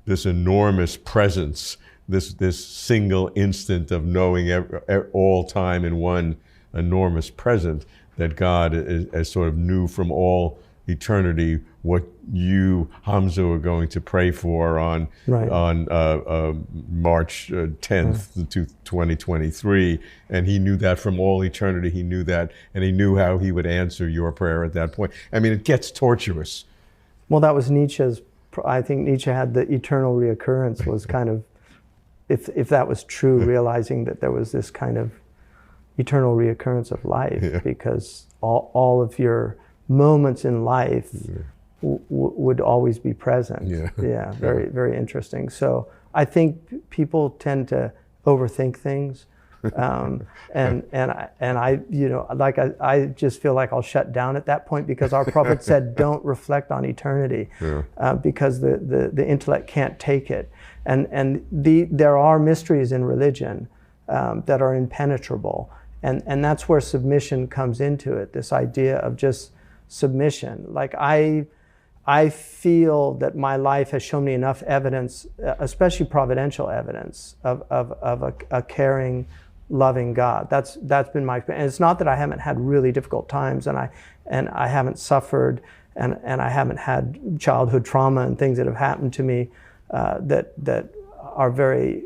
this enormous presence, this single instant of knowing all time in one enormous present, that God is sort of knew from all eternity what you, Hamza, are going to pray for on March 10th, 2023, and he knew that from all eternity. He knew that, and he knew how he would answer your prayer at that point. I mean, it gets tortuous. Well, that was Nietzsche's. I think Nietzsche had the eternal reoccurrence was kind of, if that was true, realizing that there was this kind of eternal reoccurrence of life, because all of your moments in life would always be present. Very, very interesting. So I think people tend to overthink things, and I I just feel like I'll shut down at that point, because our Prophet said, don't reflect on eternity, because the intellect can't take it, and there are mysteries in religion that are impenetrable, and that's where submission comes into it. This idea of just submission. Like I feel that my life has shown me enough evidence, especially providential evidence, of a caring, loving God. That's been my experience. And it's not that I haven't had really difficult times, and I haven't suffered, and I haven't had childhood trauma and things that have happened to me that are very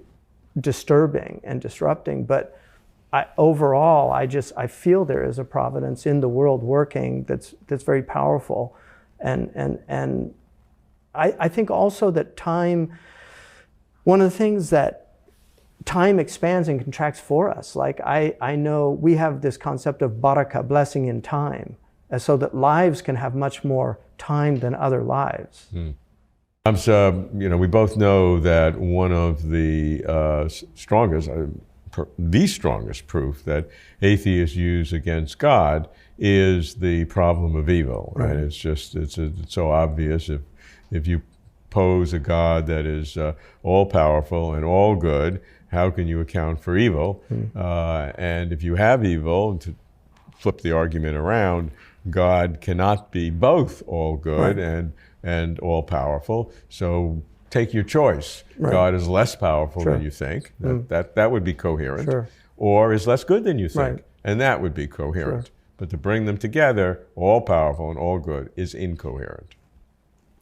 disturbing and disrupting. But overall, I feel there is a providence in the world working that's very powerful, and I think also that time. One of the things that time expands and contracts for us. Like I know we have this concept of barakah, blessing in time, so that lives can have much more time than other lives. We both know that one of the the strongest proof that atheists use against God is the problem of evil. Right? It's so obvious. If you pose a God that is all powerful and all good, how can you account for evil? And if you have evil, to flip the argument around, God cannot be both all good and all powerful. So take your choice. God is less powerful than you think. That would be coherent. Or is less good than you think. And that would be coherent. But to bring them together, all powerful and all good, is incoherent.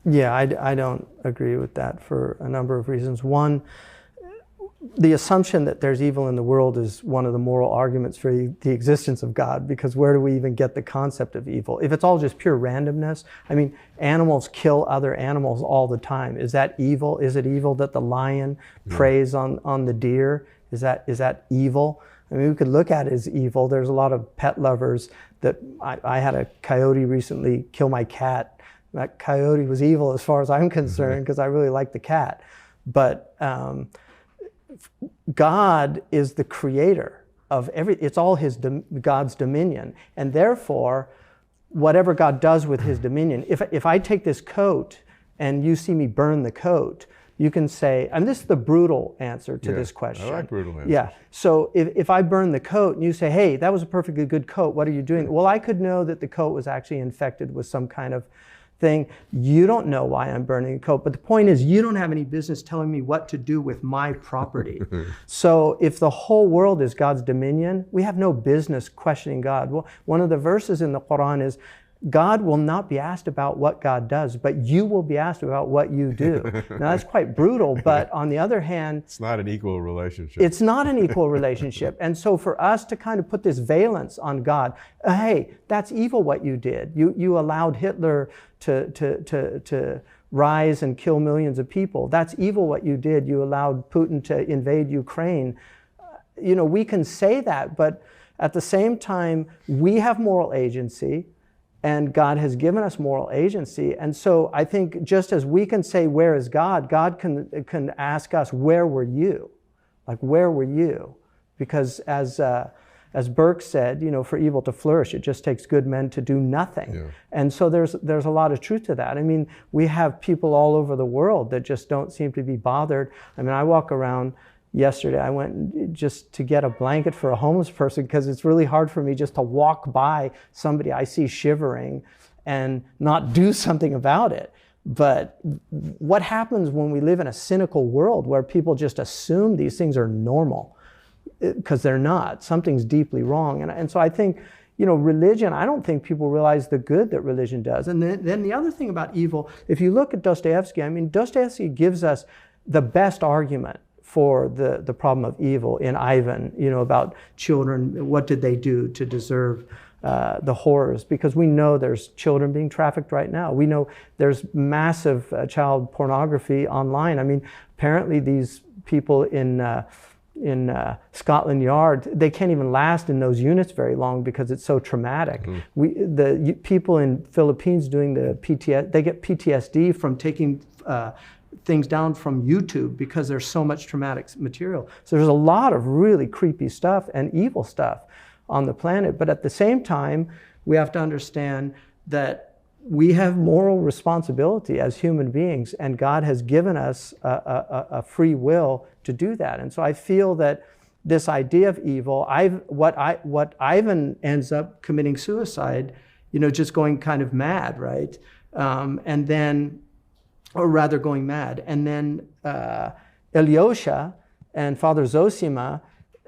Yeah, I don't agree with that for a number of reasons. One, the assumption that there's evil in the world is one of the moral arguments for the existence of God, because where do we even get the concept of evil? If it's all just pure randomness, I mean, animals kill other animals all the time. Is that evil? Is it evil that the lion preys on the deer? Is that evil? I mean, we could look at it as evil. There's a lot of pet lovers that I had a coyote recently kill my cat. That coyote was evil as far as I'm concerned because I really like the cat. But God is the creator of it's all God's dominion. And therefore, whatever God does with his dominion, if I take this coat and you see me burn the coat, you can say, and this is the brutal answer to this question. I like brutal answers. Yeah. So if I burn the coat and you say, hey, that was a perfectly good coat, what are you doing? Well, I could know that the coat was actually infected with some kind of thing. You don't know why I'm burning the coat, but the point is you don't have any business telling me what to do with my property. So if the whole world is God's dominion, we have no business questioning God. Well, one of the verses in the Quran is, God will not be asked about what God does, but you will be asked about what you do. Now that's quite brutal, but on the other hand, it's not an equal relationship. It's not an equal relationship. And so for us to kind of put this valence on God, hey, that's evil what you did. You allowed Hitler to rise and kill millions of people. That's evil what you did. You allowed Putin to invade Ukraine. We can say that, but at the same time, we have moral agency. And God has given us moral agency. And so I think just as we can say, where is God? God can ask us, where were you? Like, where were you? Because as Burke said, for evil to flourish, it just takes good men to do nothing. Yeah. And so there's a lot of truth to that. I mean, we have people all over the world that just don't seem to be bothered. I mean, I walk around. Yesterday, I went just to get a blanket for a homeless person because it's really hard for me just to walk by somebody I see shivering and not do something about it. But what happens when we live in a cynical world where people just assume these things are normal? Because they're not. Something's deeply wrong. And so I think, religion, I don't think people realize the good that religion does. And then the other thing about evil, if you look at Dostoevsky, I mean, Dostoevsky gives us the best argument for the problem of evil in Ivan, about children, what did they do to deserve the horrors? Because we know there's children being trafficked right now. We know there's massive child pornography online. I mean, apparently these people in Scotland Yard, they can't even last in those units very long because it's so traumatic. Mm-hmm. The people in Philippines doing the PTSD, they get PTSD from taking things down from YouTube because there's so much traumatic material. So there's a lot of really creepy stuff and evil stuff on the planet. But at the same time, we have to understand that we have moral responsibility as human beings, and God has given us a free will to do that. And so I feel that this idea of evil, what Ivan ends up committing suicide, just going kind of mad, right? Or rather going mad. And then Ilyosha and Father Zosima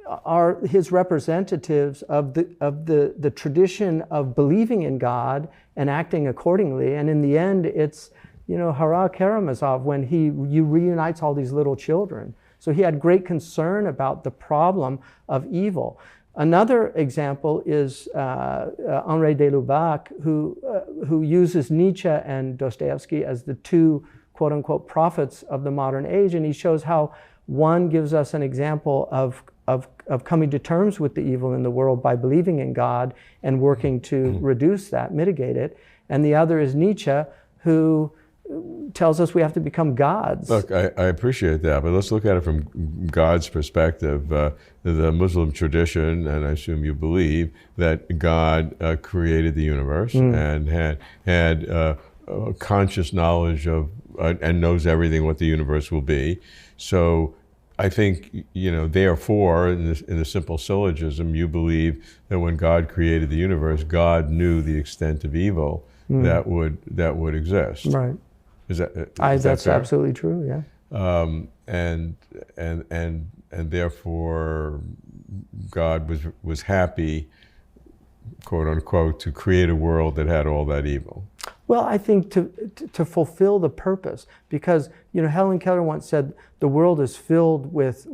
are his representatives of the tradition of believing in God and acting accordingly. And in the end, it's, Hara Karamazov when he reunites all these little children. So he had great concern about the problem of evil. Another example is Henri de Lubac, who uses Nietzsche and Dostoevsky as the two quote-unquote prophets of the modern age, and he shows how one gives us an example of coming to terms with the evil in the world by believing in God and working to reduce that, mitigate it, and the other is Nietzsche, who tells us we have to become gods. Look, I appreciate that, but let's look at it from God's perspective. The Muslim tradition, and I assume you believe, that God created the universe and had conscious knowledge of and knows everything what the universe will be. So I think, therefore, in the simple syllogism, you believe that when God created the universe, God knew the extent of evil that would exist. Right. That's fair? Absolutely true. Yeah. And therefore, God was happy, quote unquote, to create a world that had all that evil. Well, I think to fulfill the purpose, because Helen Keller once said the world is filled with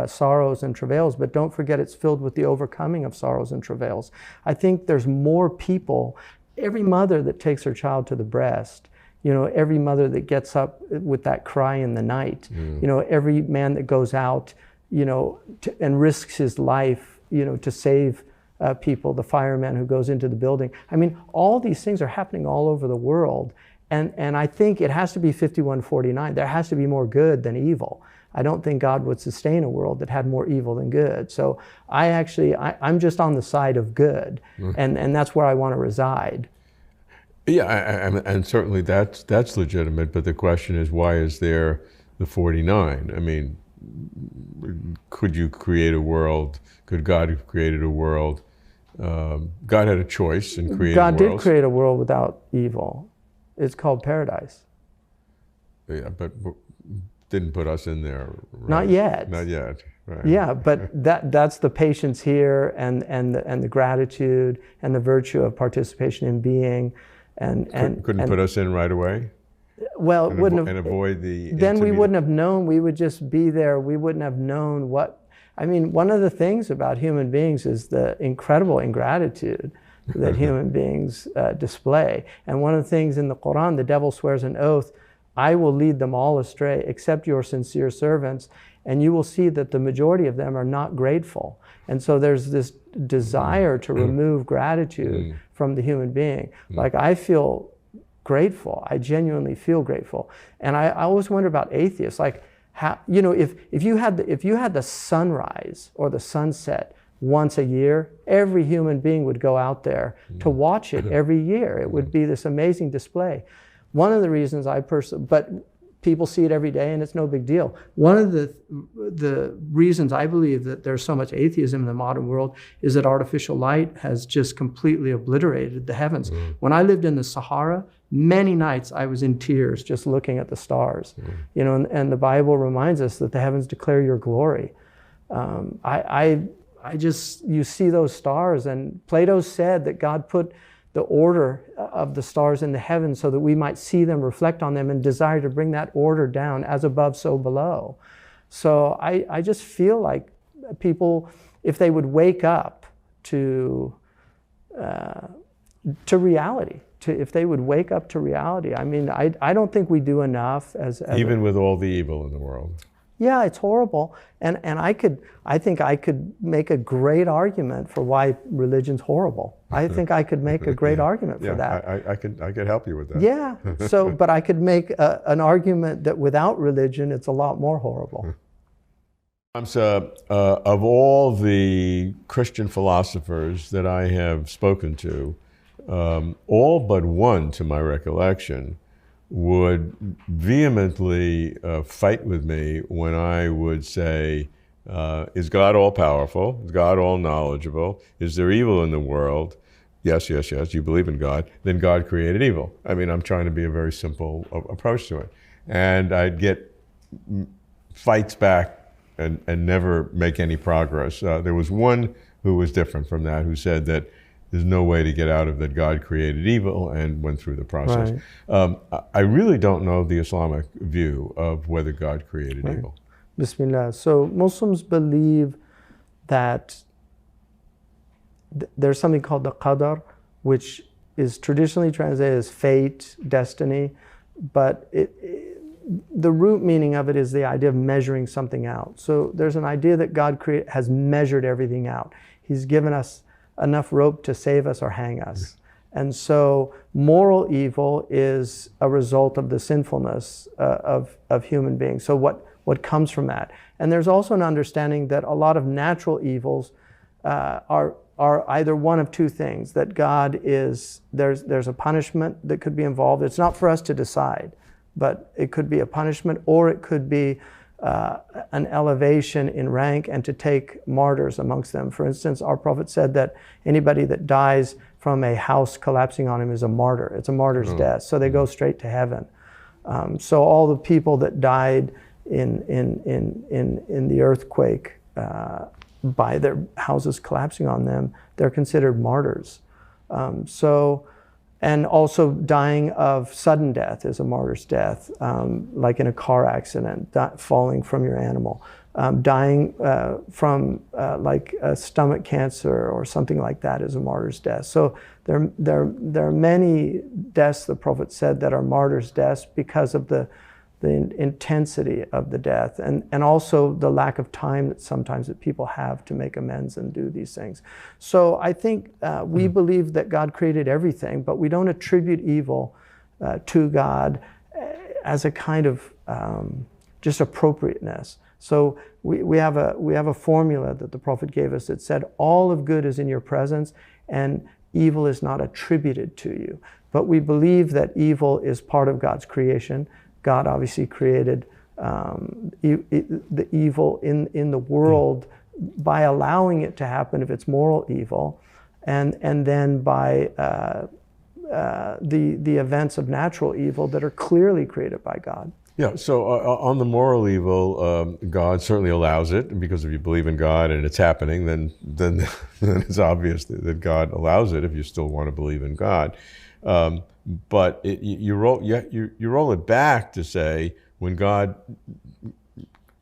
sorrows and travails, but don't forget it's filled with the overcoming of sorrows and travails. I think there's more people. Every mother that takes her child to the breast, every mother that gets up with that cry in the night, every man that goes out, and risks his life to save people, the fireman who goes into the building. I mean, all these things are happening all over the world. And I think it has to be 51-49. There has to be more good than evil. I don't think God would sustain a world that had more evil than good. So I'm just on the side of good, and that's where I want to reside. Yeah, and certainly that's legitimate, but the question is, why is there the 49? I mean, could you create a world, could God have created a world? God had a choice in creating God worlds. did create a world without evil. It's called paradise. Yeah, but didn't put us in there. Right? Not yet. Not yet. Right. Yeah, but that's the patience here, and the gratitude and the virtue of participation in being, couldn't put us in right away. Well, and avoid the. Then we wouldn't have known. We would just be there. We wouldn't have known what. I mean, one of the things about human beings is the incredible ingratitude that human beings display. And one of the things in the Quran, the devil swears an oath, I will lead them all astray except your sincere servants. And you will see that the majority of them are not grateful. And so there's this desire to remove gratitude from the human being. Like, I feel grateful. I genuinely feel grateful. And I always wonder about atheists. Like, how, if you had the sunrise or the sunset once a year, every human being would go out there to watch it every year. It would be this amazing display. One of the reasons but people see it every day and it's no big deal. One of the reasons I believe that there's so much atheism in the modern world is that artificial light has just completely obliterated the heavens. When I lived in the Sahara, many nights I was in tears just looking at the stars. And the Bible reminds us that the heavens declare your glory. You see those stars, and Plato said that God put the order of the stars in the heavens so that we might see them, reflect on them, and desire to bring that order down, as above, so below. So I just feel like people, if they would wake up to reality, if they would wake up to reality. I mean, I don't think we do enough as even with all the evil in the world. Yeah, it's horrible, and I think I could make a great argument for why religion's horrible. I think I could make a great argument for that. I could help you with that. Yeah. So, but I could make an argument that without religion, it's a lot more horrible. Hamza, of all the Christian philosophers that I have spoken to, all but one, to my recollection, would vehemently fight with me when I would say, is God all-powerful? Is God all-knowledgeable? Is there evil in the world? Yes, you believe in God. Then God created evil. I mean, I'm trying to be a very simple approach to it. And I'd get fights back and never make any progress. There was one who was different from that, who said that there's no way to get out of that God created evil, and went through the process. Right. I really don't know the Islamic view of whether God created evil. Bismillah. So Muslims believe that there's something called the qadar, which is traditionally translated as fate, destiny, but the root meaning of it is the idea of measuring something out. So there's an idea that God has measured everything out. He's given us enough rope to save us or hang us. And so moral evil is a result of the sinfulness of human beings. So what comes from that? And there's also an understanding that a lot of natural evils are either one of two things, that God is, there's a punishment that could be involved. It's not for us to decide, but it could be a punishment, or it could be an elevation in rank, and to take martyrs amongst them. For instance, our Prophet said that anybody that dies from a house collapsing on him is a martyr. It's a martyr's death, so they go straight to heaven. So all the people that died in the earthquake by their houses collapsing on them, they're considered martyrs. And also dying of sudden death is a martyr's death, like in a car accident, falling from your animal. Dying from like a stomach cancer or something like that is a martyr's death. So there are many deaths, the Prophet said, that are martyr's deaths because of the intensity of the death, and also the lack of time that sometimes that people have to make amends and do these things. So I think we believe that God created everything, but we don't attribute evil to God as a kind of just appropriateness. So we have a formula that the Prophet gave us that said all of good is in your presence and evil is not attributed to you. But we believe that evil is part of God's creation. God obviously created the evil in the world by allowing it to happen if it's moral evil, and then by the events of natural evil that are clearly created by God. Yeah, so on the moral evil, God certainly allows it, because if you believe in God and it's happening, then it's obvious that God allows it if you still want to believe in God. But you roll it back to say, when God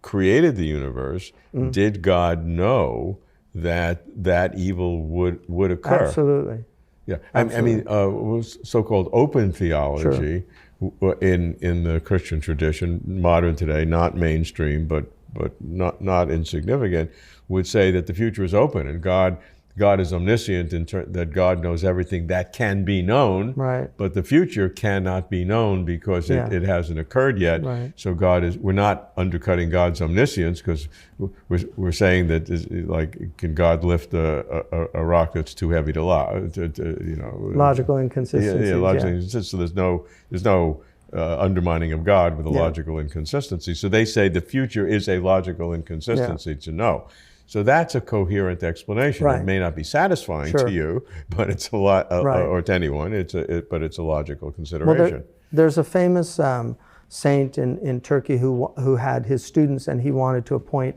created the universe, did God know that evil would occur? Absolutely. Yeah, Absolutely. I mean, so-called open theology. Sure. In the Christian tradition, modern today, not mainstream, but not insignificant, would say that the future is open and God is omniscient, that God knows everything that can be known, right. But the future cannot be known because it hasn't occurred yet. Right. So we're not undercutting God's omniscience, because we're saying that, like, can God lift a rock that's too heavy to logical inconsistency. Yeah, logical inconsistency. So there's no undermining of God with a logical inconsistency. So they say the future is a logical inconsistency to know. So that's a coherent explanation. Right. It may not be satisfying to you, but it's a lot, or to anyone. But it's a logical consideration. Well, there's a famous saint in Turkey who had his students, and he wanted to appoint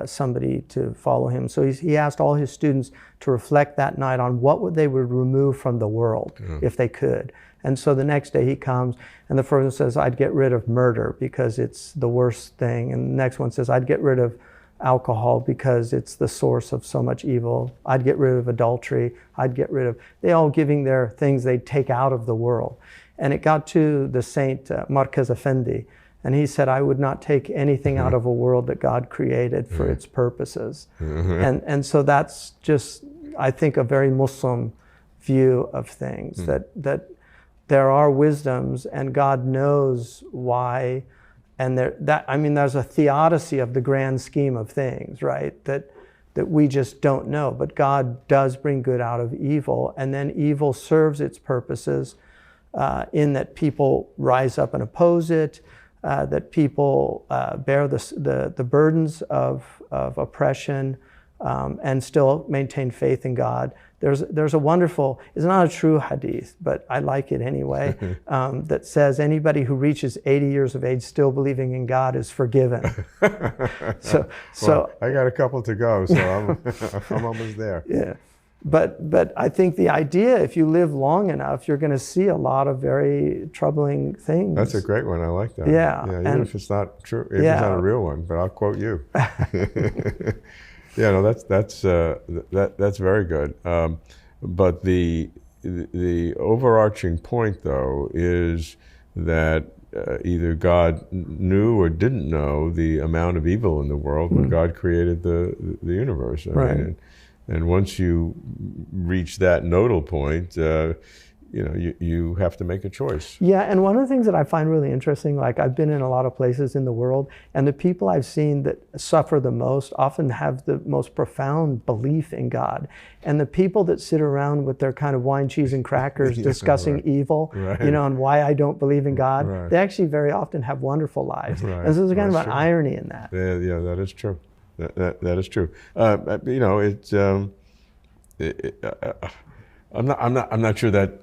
somebody to follow him. So he asked all his students to reflect that night on what they would remove from the world if they could. And so the next day he comes, and the first one says, "I'd get rid of murder because it's the worst thing." And the next one says, "I'd get rid of alcohol because it's the source of so much evil. I'd get rid of adultery. I'd get rid of..." They all giving their things they'd take out of the world. And it got to the Saint Marquez Effendi, and he said, "I would not take anything out of a world that God created for its purposes." And so that's just, I think, a very Muslim view of things, that there are wisdoms and God knows why. And there's a theodicy of the grand scheme of things, right? That we just don't know. But God does bring good out of evil, and then evil serves its purposes in that people rise up and oppose it, that people bear the burdens of oppression, and still maintain faith in God. There's a wonderful, it's not a true hadith, but I like it anyway, that says anybody who reaches 80 years of age still believing in God is forgiven. So well, I got a couple to go, so I'm almost there. Yeah, but I think the idea, if you live long enough, you're going to see a lot of very troubling things. That's a great one. I like that. Yeah, even if it's not true, if it's not a real one, but I'll quote you. Yeah, no, that's very good. But the overarching point, though, is that either God knew or didn't know the amount of evil in the world when God created the universe. I mean, and once you reach that nodal point, you have to make a choice. Yeah, and one of the things that I find really interesting, like I've been in a lot of places in the world, and the people I've seen that suffer the most often have the most profound belief in God. And the people that sit around with their kind of wine, cheese, and crackers discussing evil, and why I don't believe in God, they actually very often have wonderful lives. And so there's kind of an irony in that. Yeah, that is true. That is true. I'm not sure that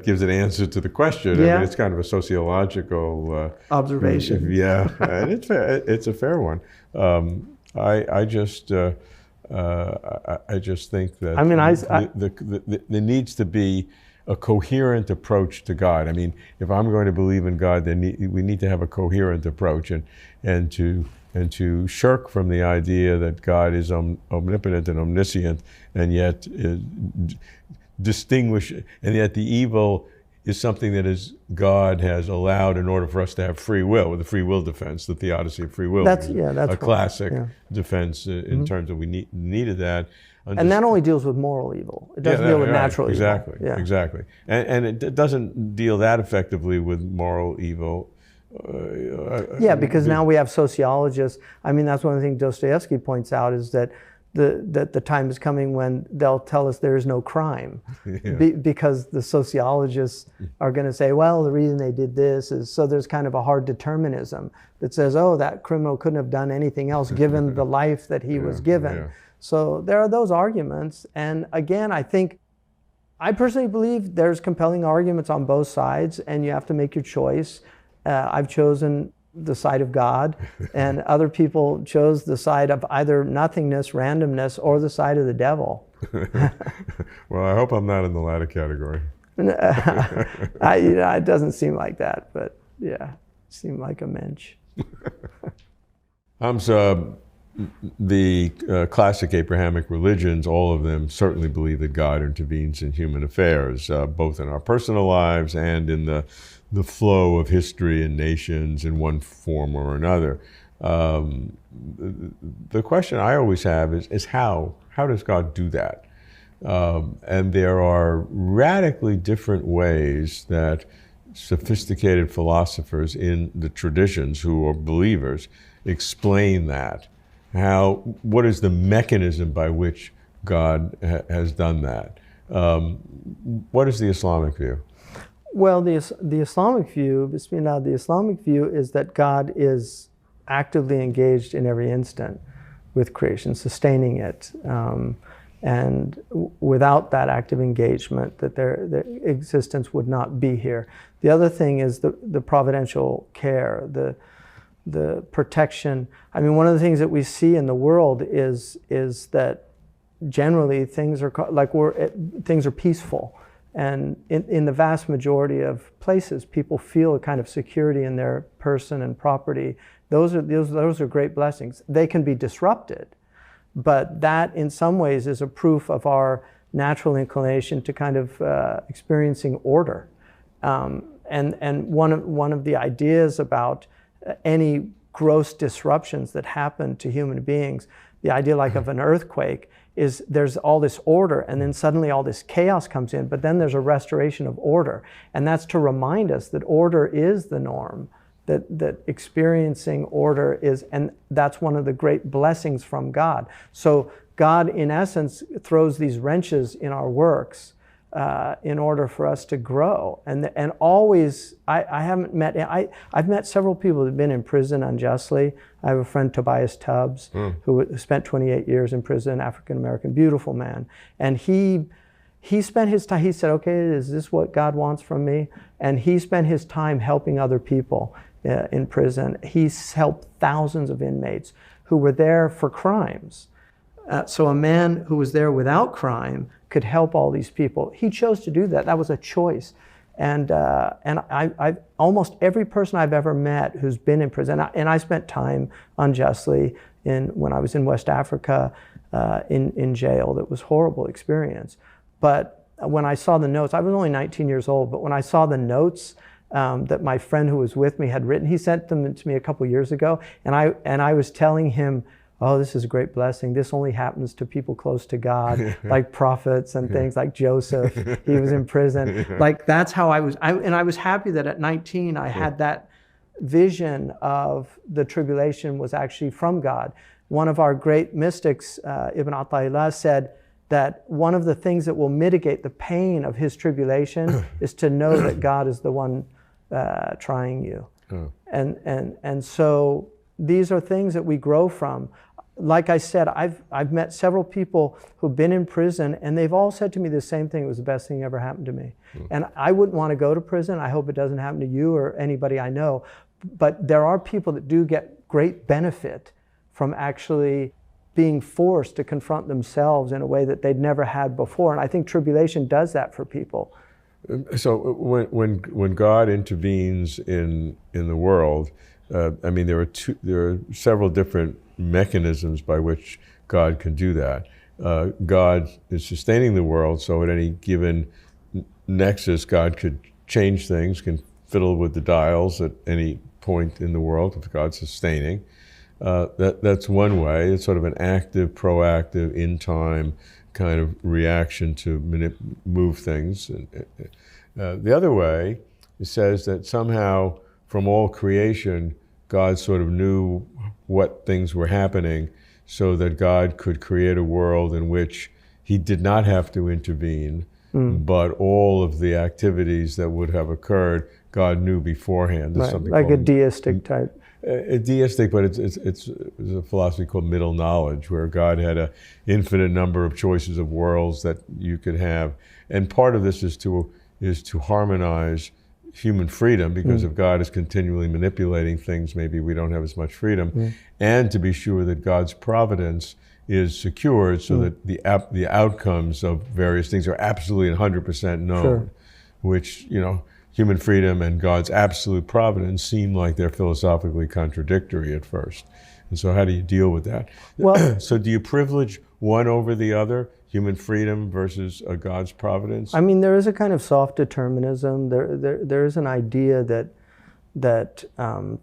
gives an answer to the question. Yeah. I mean, it's kind of a sociological observation. Yeah, and it's fair. It's a fair one. I just think that there needs to be a coherent approach to God. I mean, if I'm going to believe in God, then we need to have a coherent approach, and to shirk from the idea that God is omnipotent and omniscient, and yet distinguish, and yet the evil is something that God has allowed in order for us to have free will, with the free will defense, the theodicy of free will. That's a classic defense in terms of we needed that. And that only deals with moral evil. It doesn't deal with natural evil. Yeah. Exactly. And it doesn't deal that effectively with moral evil. Because now we have sociologists. I mean, that's one of the things Dostoevsky points out, is that the time is coming when they'll tell us there is no crime, because the sociologists are going to say, well, the reason they did this is, so there's kind of a hard determinism that says, oh, that criminal couldn't have done anything else given the life that he was given. Yeah. So there are those arguments. And again, I personally believe there's compelling arguments on both sides, and you have to make your choice. I've chosen the side of God, and other people chose the side of either nothingness, randomness, or the side of the devil. Well, I hope I'm not in the latter category. It doesn't seem like that, but yeah, seem like a mensch. Hamza, the classic Abrahamic religions, all of them certainly believe that God intervenes in human affairs, both in our personal lives and in the flow of history and nations in one form or another. The question I always have is how does God do that? And there are radically different ways that sophisticated philosophers in the traditions who are believers explain that. What is the mechanism by which God has done that? What is the Islamic view? Well, the Islamic view, Bismillah, the Islamic view is that God is actively engaged in every instant with creation, sustaining it. And without that active engagement, that their existence would not be here. The other thing is the providential care, the protection. I mean, one of the things that we see in the world is that generally things are peaceful. And in the vast majority of places, people feel a kind of security in their person and property. Those are great blessings. They can be disrupted, but that in some ways is a proof of our natural inclination to kind of experiencing order. And one of the ideas about any gross disruptions that happen to human beings, the idea like of an earthquake, is there's all this order, and then suddenly all this chaos comes in, but then there's a restoration of order. And that's to remind us that order is the norm, that experiencing order is, and that's one of the great blessings from God. So God, in essence, throws these wrenches in our works in order for us to grow. And always, I've met several people who've been in prison unjustly. I have a friend, Tobias Tubbs, who spent 28 years in prison, African-American, beautiful man. And he spent his time, he said, okay, is this what God wants from me? And he spent his time helping other people in prison. He's helped thousands of inmates who were there for crimes. So a man who was there without crime could help all these people. He chose to do that. That was a choice. And I almost every person I've ever met who's been in prison, and I spent time unjustly when I was in West Africa in jail. That was a horrible experience. But when I saw the notes, I was only 19 years old, but when I saw the notes that my friend who was with me had written, he sent them to me a couple years ago, and I was telling him, oh, this is a great blessing. This only happens to people close to God, like prophets and things like Joseph. He was in prison. Like that's how I was. And I was happy that at 19 I had that vision of the tribulation was actually from God. One of our great mystics, Ibn Atta'illah, said that one of the things that will mitigate the pain of his tribulation is to know that God is the one trying you. And so these are things that we grow from. Like I said, I've met several people who've been in prison, and they've all said to me the same thing: it was the best thing that ever happened to me. And I wouldn't want to go to prison. I hope it doesn't happen to you or anybody I know. But there are people that do get great benefit from actually being forced to confront themselves in a way that they'd never had before. And I think tribulation does that for people. So when God intervenes in the world, I mean, there are several different mechanisms by which God can do that. God is sustaining the world, so at any given nexus, God could change things, can fiddle with the dials at any point in the world if God's sustaining. That's one way. It's sort of an active, proactive, in time kind of reaction to move things. The other way, it says that somehow from all creation, God sort of knew what things were happening so that God could create a world in which he did not have to intervene, but all of the activities that would have occurred, God knew beforehand. Right. Like a deistic type. Deistic, but it's a philosophy called middle knowledge, where God had an infinite number of choices of worlds that you could have. And part of this is to harmonize human freedom, because if God is continually manipulating things, maybe we don't have as much freedom, and to be sure that God's providence is secured so that the outcomes of various things are absolutely 100% known, which, human freedom and God's absolute providence seem like they're philosophically contradictory at first. And so how do you deal with that? Well, so do you privilege one over the other, human freedom versus God's providence? I mean, there is a kind of soft determinism. There is an idea that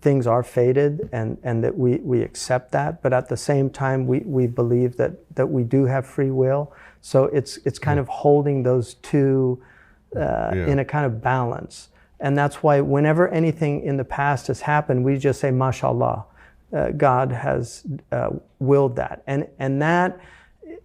things are fated and that we accept that, but at the same time we believe that we do have free will. So it's kind of holding those two in a kind of balance. And that's why whenever anything in the past has happened, we just say, mashallah, God has willed that. And that,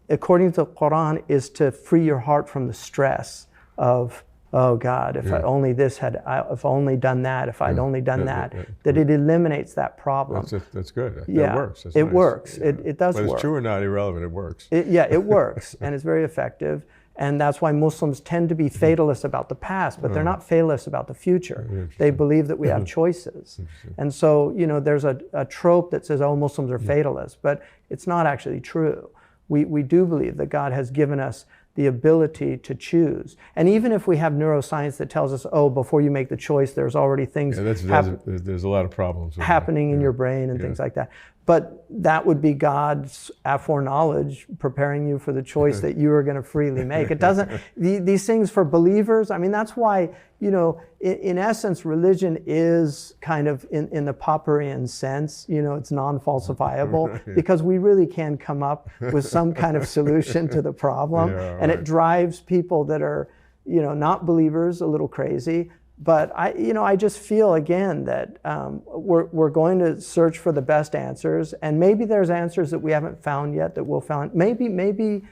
according to the Quran, is to free your heart from the stress of, oh God, if I only if I only done that, if I'd only done that, that it eliminates that problem. That's good. Yeah, that works. That's it nice. works. Yeah. It does Whether work. it's true or not, irrelevant, it works. It works, and it's very effective. And that's why Muslims tend to be fatalists about the past, but they're not fatalists about the future. They believe that we have choices. And so, there's a trope that says, oh, Muslims are fatalists, but it's not actually true. We do believe that God has given us the ability to choose. And even if we have neuroscience that tells us, oh, before you make the choice, there's already things there's a lot of problems happening in your brain and things like that. But that would be God's foreknowledge preparing you for the choice that you are going to freely make. It doesn't, these things for believers, I mean, that's why, in essence, religion is kind of in the Popperian sense, it's non-falsifiable, because we really can come up with some kind of solution to the problem. And it drives people that are, not believers a little crazy. But I just feel again that we're going to search for the best answers, and maybe there's answers that we haven't found yet that we'll find. Maybe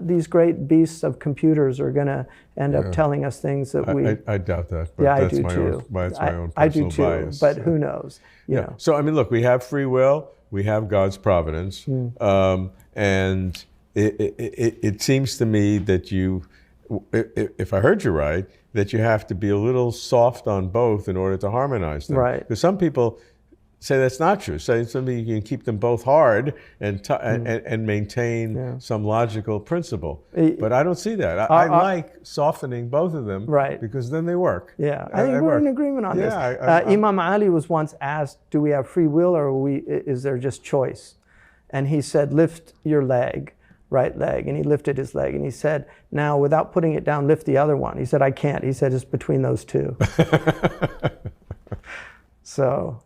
these great beasts of computers are going to end up telling us things that we. I doubt that. But yeah, that's I do my too. That's my own personal I do too. bias. But who knows? You know. So I mean, look, we have free will. We have God's providence, and it seems to me that if I heard you right, that you have to be a little soft on both in order to harmonize them. Right. Because some people say that's not true. Say you can keep them both hard and maintain some logical principle. But I don't see that. I like softening both of them, because then they work. Yeah, I think we're in agreement on this. Imam Ali was once asked, do we have free will, or is there just choice? And he said, lift your leg. Right leg, and he lifted his leg, and he said, now without putting it down, lift the other one. He said, I can't. He said, it's between those two. So,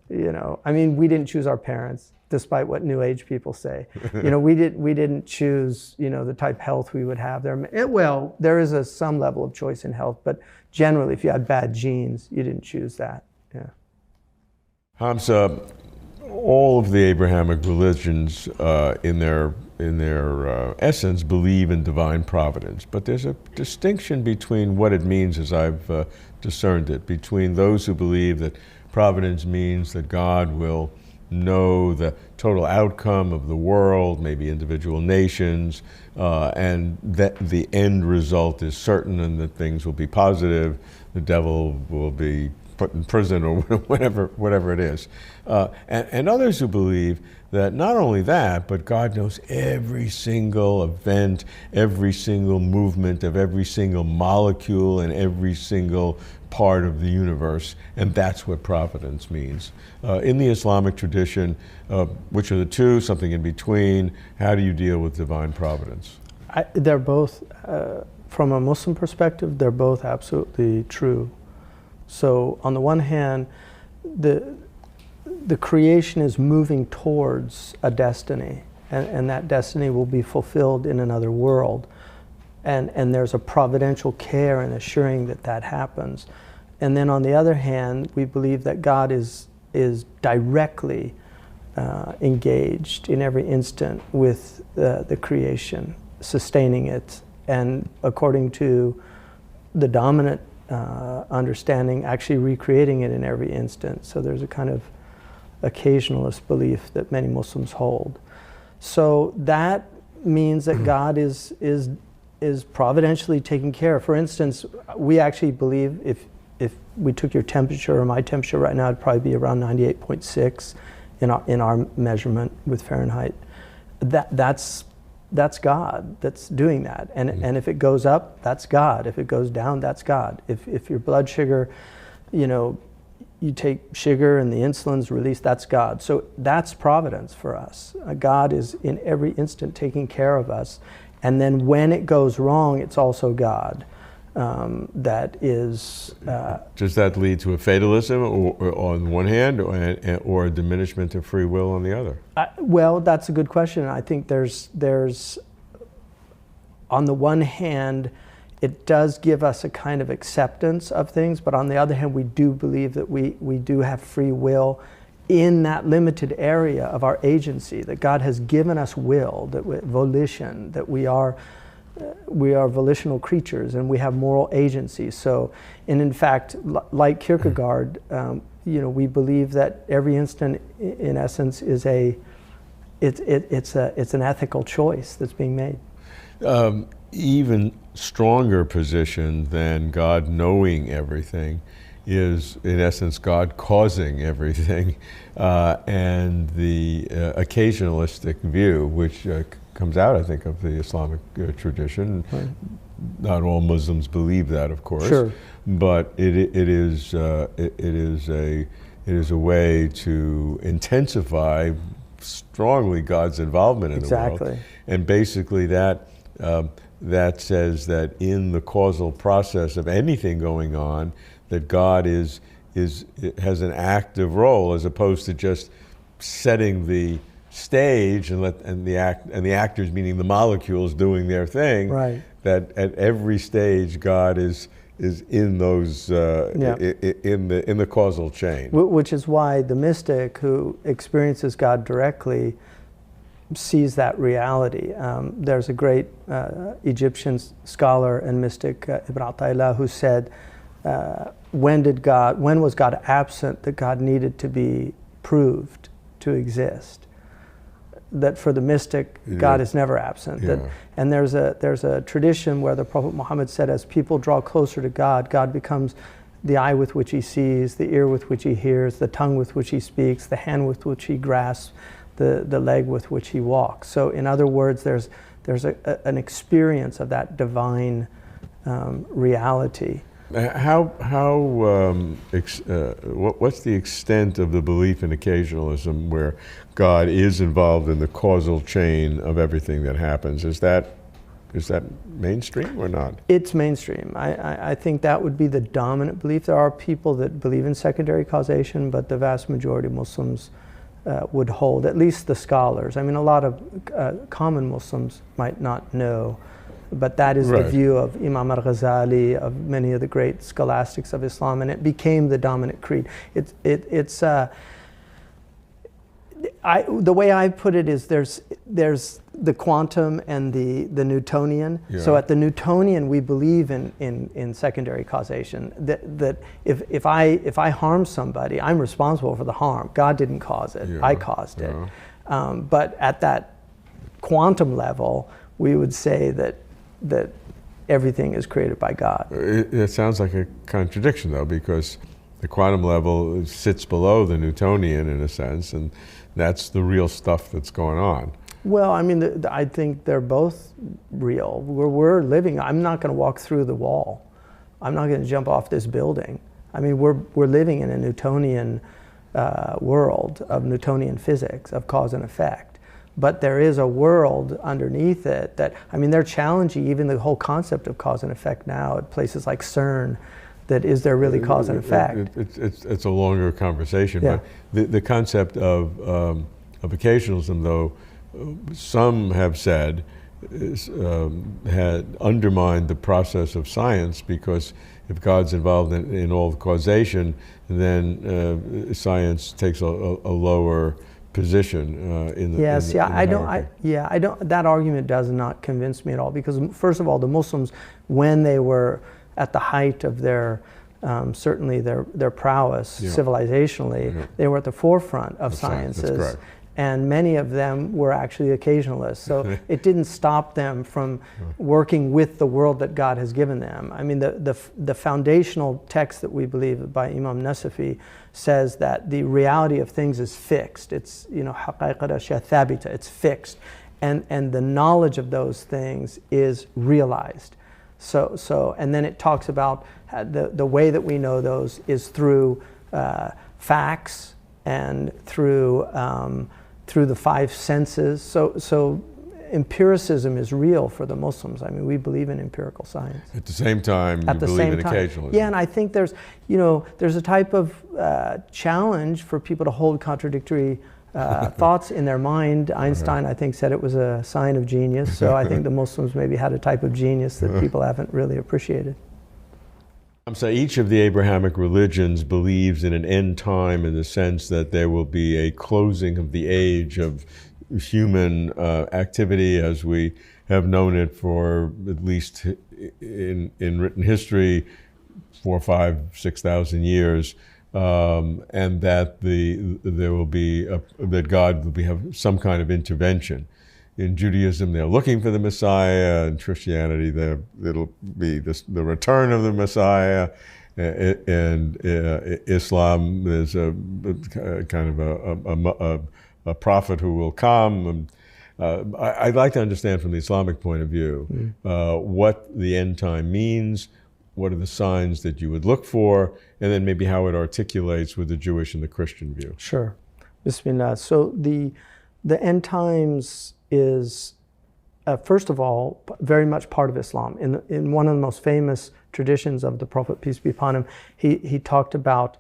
I mean, we didn't choose our parents, despite what New Age people say. We didn't choose, the type of health we would have. There is some level of choice in health, but generally, if you had bad genes, you didn't choose that. Yeah. Hamza, all of the Abrahamic religions, in their essence, believe in divine providence. But there's a distinction between what it means, as I've discerned it, between those who believe that providence means that God will know the total outcome of the world, maybe individual nations, and that the end result is certain and that things will be positive, the devil will be put in prison or whatever it is. And others who believe that not only that, but God knows every single event, every single movement of every single molecule and every single part of the universe, and that's what providence means. In the Islamic tradition, which are the two, something in between, how do you deal with divine providence? They're both from a Muslim perspective, they're both absolutely true. So on the one hand, the creation is moving towards a destiny, and that destiny will be fulfilled in another world. And there's a providential care in assuring that that happens. And then on the other hand, we believe that God is directly engaged in every instant with the creation, sustaining it, and according to the dominant understanding, actually recreating it in every instant. So there's a kind of occasionalist belief that many Muslims hold. So that means that God is providentially taking care. For instance, we actually believe if we took your temperature or my temperature right now, it'd probably be around 98.6 in our measurement with Fahrenheit. That's God that's doing that. And if it goes up, that's God. If it goes down, that's God. If your blood sugar, you take sugar and the insulin's released, that's God. So that's providence for us. God is in every instant taking care of us. And then when it goes wrong, it's also God. That is... Does that lead to a fatalism or on one hand or a diminishment of free will on the other? Well, that's a good question. I think there's on the one hand, it does give us a kind of acceptance of things, but on the other hand, we do believe that we do have free will in that limited area of our agency, that God has given us will, that volition, that we are volitional creatures and we have moral agency. So, and in fact, like Kierkegaard, we believe that every instant, in essence, is it's an ethical choice that's being made. Even stronger position than God knowing everything is, in essence, God causing everything, and the occasionalistic view, which comes out, I think, of the Islamic tradition. Right. Not all Muslims believe that, of course, sure. But it is a way to intensify strongly God's involvement in exactly. the world, and basically that says that in the causal process of anything going on, that God has an active role as opposed to just setting the stage and the actors, meaning the molecules, doing their thing. Right. That at every stage God is in those in the causal chain. Which is why the mystic who experiences God directly sees that reality. There's a great Egyptian scholar and mystic, Ibn Ata'illah, who said, when was God absent that God needed to be proved to exist? That for the mystic, God is never absent. Yeah. And there's a tradition where the Prophet Muhammad said, as people draw closer to God, God becomes the eye with which he sees, the ear with which he hears, the tongue with which he speaks, the hand with which he grasps, the leg with which he walks. So in other words, there's an experience of that divine reality. What's the extent of the belief in occasionalism where God is involved in the causal chain of everything that happens? Is that mainstream or not? It's mainstream. I think that would be the dominant belief. There are people that believe in secondary causation, but the vast majority of Muslims would hold, at least the scholars. I mean, a lot of common Muslims might not know, but that is right. The view of Imam al-Ghazali, of many of the great scholastics of Islam, and it became the dominant creed. The way I put it is there's the quantum and the Newtonian. Yeah. So at the Newtonian, we believe in secondary causation. That if I harm somebody, I'm responsible for the harm. God didn't cause it. Yeah. I caused it. But at that quantum level, we would say that everything is created by God. It sounds like a contradiction, though, because the quantum level sits below the Newtonian in a sense, and that's the real stuff that's going on. Well, I mean, I think they're both real. We're living. I'm not going to walk through the wall. I'm not going to jump off this building. I mean, we're living in a Newtonian world of Newtonian physics, of cause and effect. but there is a world underneath it that, I mean, they're challenging even the whole concept of cause and effect now at places like CERN, that is there really cause and effect? It's a longer conversation, Yeah. but the concept of occasionalism, though, some have said had undermined the process of science, because if God's involved in all the causation, then science takes a lower position in the Yes, in the hierarchy. I don't. That argument does not convince me at all, because first of all, the Muslims, when they were at the height of their certainly their prowess civilizationally, they were at the forefront of sciences. That's correct. And many of them were actually occasionalists. So it didn't stop them from working with the world that God has given them. I mean, the foundational text that we believe by Imam Nasafi says that the reality of things is fixed. It's, حقائق الأشياء ثابتة, it's fixed. And the knowledge of those things is realized. So and then it talks about the way that we know those is through facts and through the five senses. So empiricism is real for the Muslims. I mean, we believe in empirical science. At the same time, you believe in occasionalism. Yeah, and I think there's a type of challenge for people to hold contradictory thoughts in their mind. Einstein, I think, said it was a sign of genius. So I think the Muslims maybe had a type of genius that people haven't really appreciated. So each of the Abrahamic religions believes in an end time, in the sense that there will be a closing of the age of human activity as we have known it for at least in written history, 4,000, 5,000, 6,000 years, and that there will be that God will have some kind of intervention. In Judaism, they're looking for the Messiah. In Christianity, it'll be the return of the Messiah. And Islam, there's a kind of a prophet who will come. I'd like to understand from the Islamic point of view what the end time means, what are the signs that you would look for, and then maybe how it articulates with the Jewish and the Christian view. Sure. Bismillah. So the end times is, first of all, very much part of Islam. In one of the most famous traditions of the Prophet, peace be upon him, he talked about,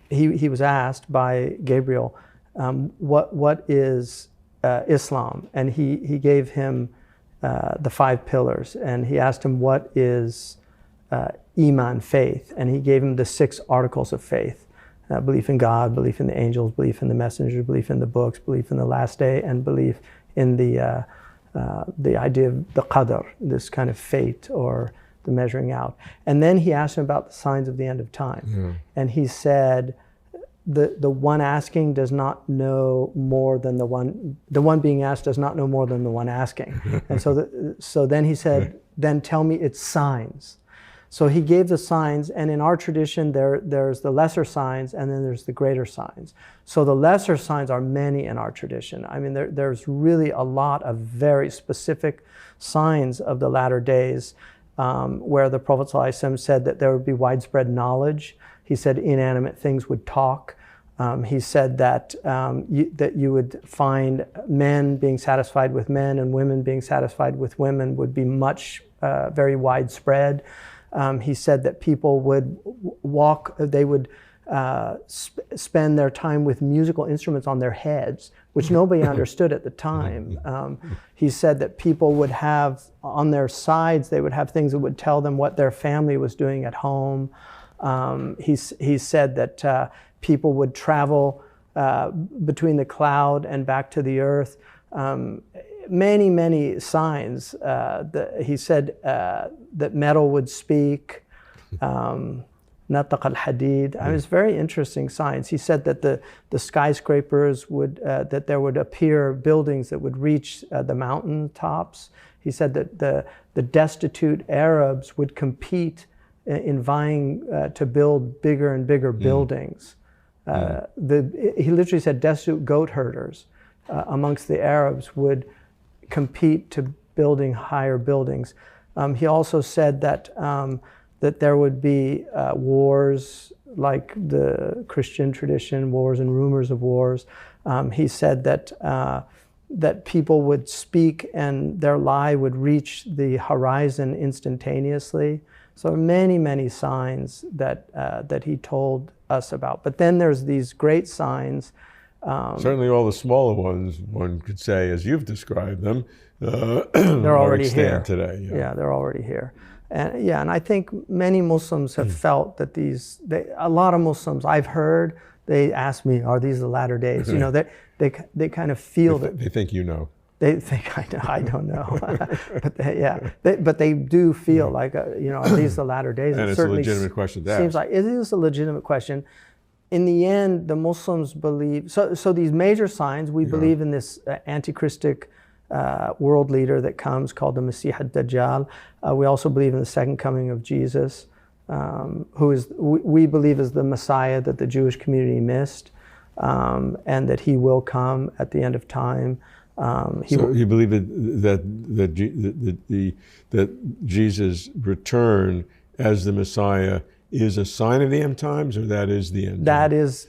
he was asked by Gabriel, what is Islam? And he gave him the 5 pillars. And he asked him, what is Iman, faith? And he gave him the 6 articles of faith. Belief in God, belief in the angels, belief in the messengers, belief in the books, belief in the last day, and belief in the idea of the qadr, this kind of fate or the measuring out. And then he asked him about the signs of the end of time. Yeah. And he said, the one asking does not know more than the one being asked does not know more than the one asking. And so then he said, then tell me its signs. So he gave the signs, and in our tradition, there's the lesser signs, and then there's the greater signs. So the lesser signs are many in our tradition. I mean, there's really a lot of very specific signs of the latter days, where the Prophet ﷺ said that there would be widespread knowledge. He said inanimate things would talk. He said that you would find men being satisfied with men and women being satisfied with women would be very widespread. He said that people would they would spend their time with musical instruments on their heads, which nobody understood at the time. He said that people would have on their sides, they would have things that would tell them what their family was doing at home. He said that people would travel between the cloud and back to the earth. Many, many signs. He said that metal would speak, nataq al-hadid. I mean, it's very interesting signs. He said that the skyscrapers would, that there would appear buildings that would reach the mountain tops. He said that the destitute Arabs would compete in vying to build bigger and bigger buildings. He literally said destitute goat herders amongst the Arabs would compete to building higher buildings. He also said that there would be wars like the Christian tradition, wars and rumors of wars. He said that that people would speak and their lie would reach the horizon instantaneously. So many, many signs that he told us about. But then there's these great signs. Certainly all the smaller ones, one could say, as you've described them, they're already here today. Yeah, they're already here. And I think many Muslims have felt that a lot of Muslims I've heard, they ask me, are these the latter days? You know, they kind of feel that. They think you know. They think I know. I don't know, but they do feel like you know, are these the latter days? And it's a legitimate question to ask. Seems like it is a legitimate question. In the end, the Muslims believe so. These major signs, we believe in this anti-Christic world leader that comes called the Masih ad-Dajjal. We also believe in the second coming of Jesus, who is we believe is the Messiah that the Jewish community missed, and that he will come at the end of time. So you believe that Jesus' return as the Messiah is a sign of the end times, or that is the end? That's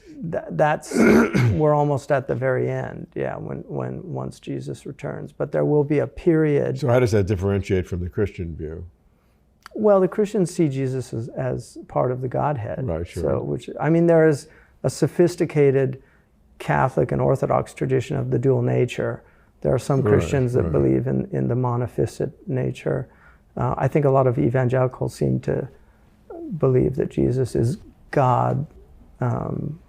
we're almost at the very end. Yeah, when once Jesus returns, but there will be a period. So how does that differentiate from the Christian view? Well, the Christians see Jesus as part of the Godhead. Right. Sure. So, there is a sophisticated Catholic and Orthodox tradition of the dual nature. There are some Christians that believe in the monophysite nature. I think a lot of evangelicals seem to believe that Jesus is God. So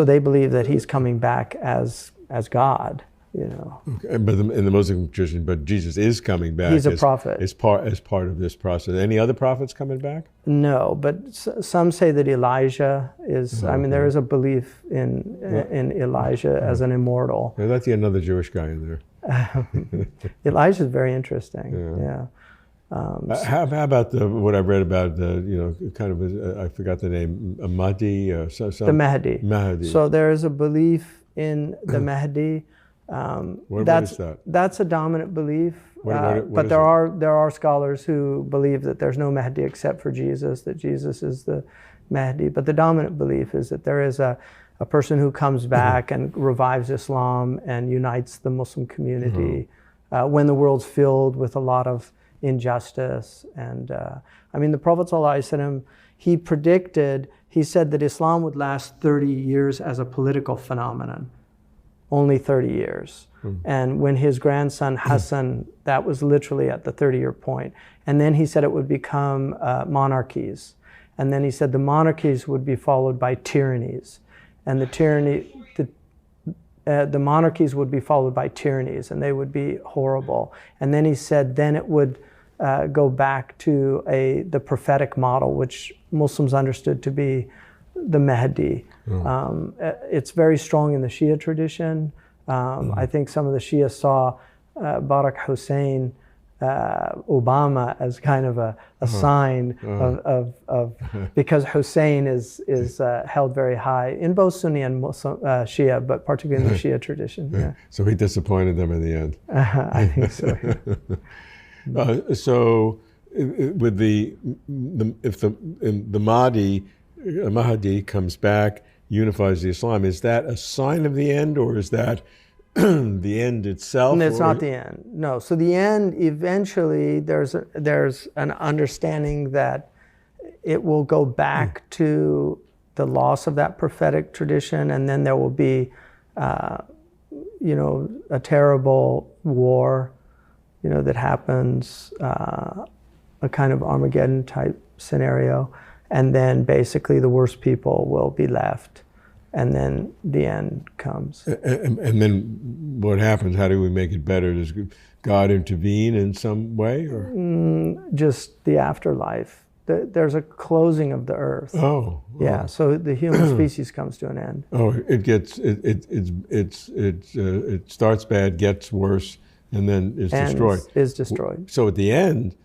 they believe that he's coming back as God, you know. Okay, but in the Muslim tradition, but Jesus is coming back. He's a prophet. As part of this process. Any other prophets coming back? No, but some say that Elijah is. There is a belief in Elijah as an immortal. Yeah, that's another Jewish guy in there. Elijah is very interesting. Yeah. How about what I read about I forgot the name, Mahdi? The Mahdi. Mahdi. So there is a belief in the Mahdi. What is that? That's a dominant belief. But there are scholars who believe that there's no Mahdi except for Jesus, that Jesus is the Mahdi. But the dominant belief is that there is a person who comes back and revives Islam and unites the Muslim community when the world's filled with a lot of injustice. And the Prophet ﷺ, he said that Islam would last 30 years as a political phenomenon. Only 30 years. And when his grandson Hassan, that was literally at the 30-year point. And then he said it would become monarchies. And then he said the monarchies would be followed by tyrannies. And the monarchies would be followed by tyrannies, and they would be horrible. And then he said then it would go back to the prophetic model, which Muslims understood to be the Mahdi. It's very strong in the Shia tradition. I think some of the Shia saw Barack Hussein Obama as kind of a sign of because Hussein is held very high in both Sunni and Muslim, Shia, but particularly in the Shia tradition. Yeah. So he disappointed them in the end. I think so. Yeah. So with if the Mahdi comes back, unifies the Islam, is that a sign of the end, or is that the end itself? And it's not the end. No. So the end, eventually, there's an understanding that it will go back to the loss of that prophetic tradition, and then there will be, a terrible war, that happens, a kind of Armageddon type scenario, and then basically the worst people will be left. And then the end comes. And then what happens? How do we make it better? Does God intervene in some way? Or? Just the afterlife. There's a closing of the earth. Oh. Yeah, so the human species comes to an end. Oh, it starts bad, gets worse, and then is destroyed. Is destroyed. So at the end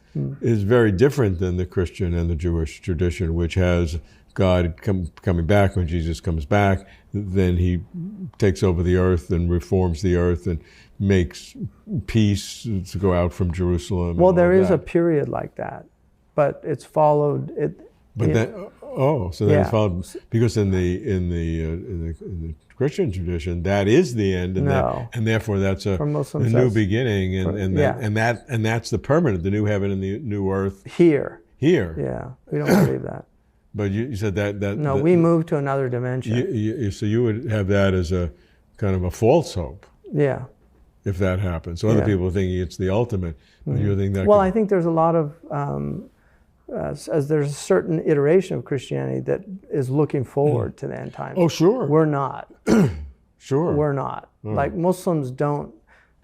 is very different than the Christian and the Jewish tradition, which has God coming back. When Jesus comes back, then he takes over the earth and reforms the earth and makes peace to go out from Jerusalem. Well, there is a period like that, but it's followed. Oh, so then Yeah. it's followed because in the Christian tradition, that is the end, and No. and therefore that's a For Muslims, new that's- beginning, yeah. and that's the permanent, the new heaven and the new earth Here. here. Yeah, we don't believe that. But you said that No, we move to another dimension. so you would have that as a kind of a false hope Yeah. if that happens. So other Yeah. people are thinking it's the ultimate, but you're thinking that. Well, I think there's a lot of, as there's a certain iteration of Christianity that is looking forward to the end times. Oh, sure. We're not. Sure. We're not. Like Muslims don't,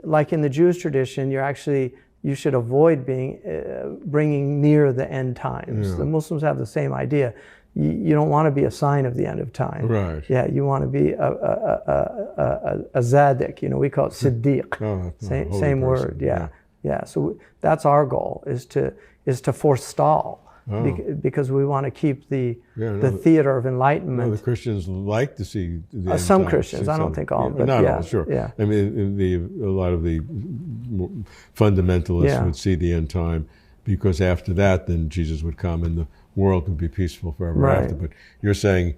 like in the Jewish tradition, you should avoid bringing near the end times. Yeah. The Muslims have the same idea. You don't want to be a sign of the end of time. Right. Yeah, you want to be a zaddik, we call it siddiq. Oh, Same person, word, yeah. So that's our goal, is to forestall, because we want to keep the theater of enlightenment. No, the Christians like to see the end Some times, Christians, see I don't some- think all, yeah, but not yeah, all, sure. yeah. I mean, a lot of the fundamentalists Yeah. would see the end time, because after that, then Jesus would come and the world would be peaceful forever Right. after. But you're saying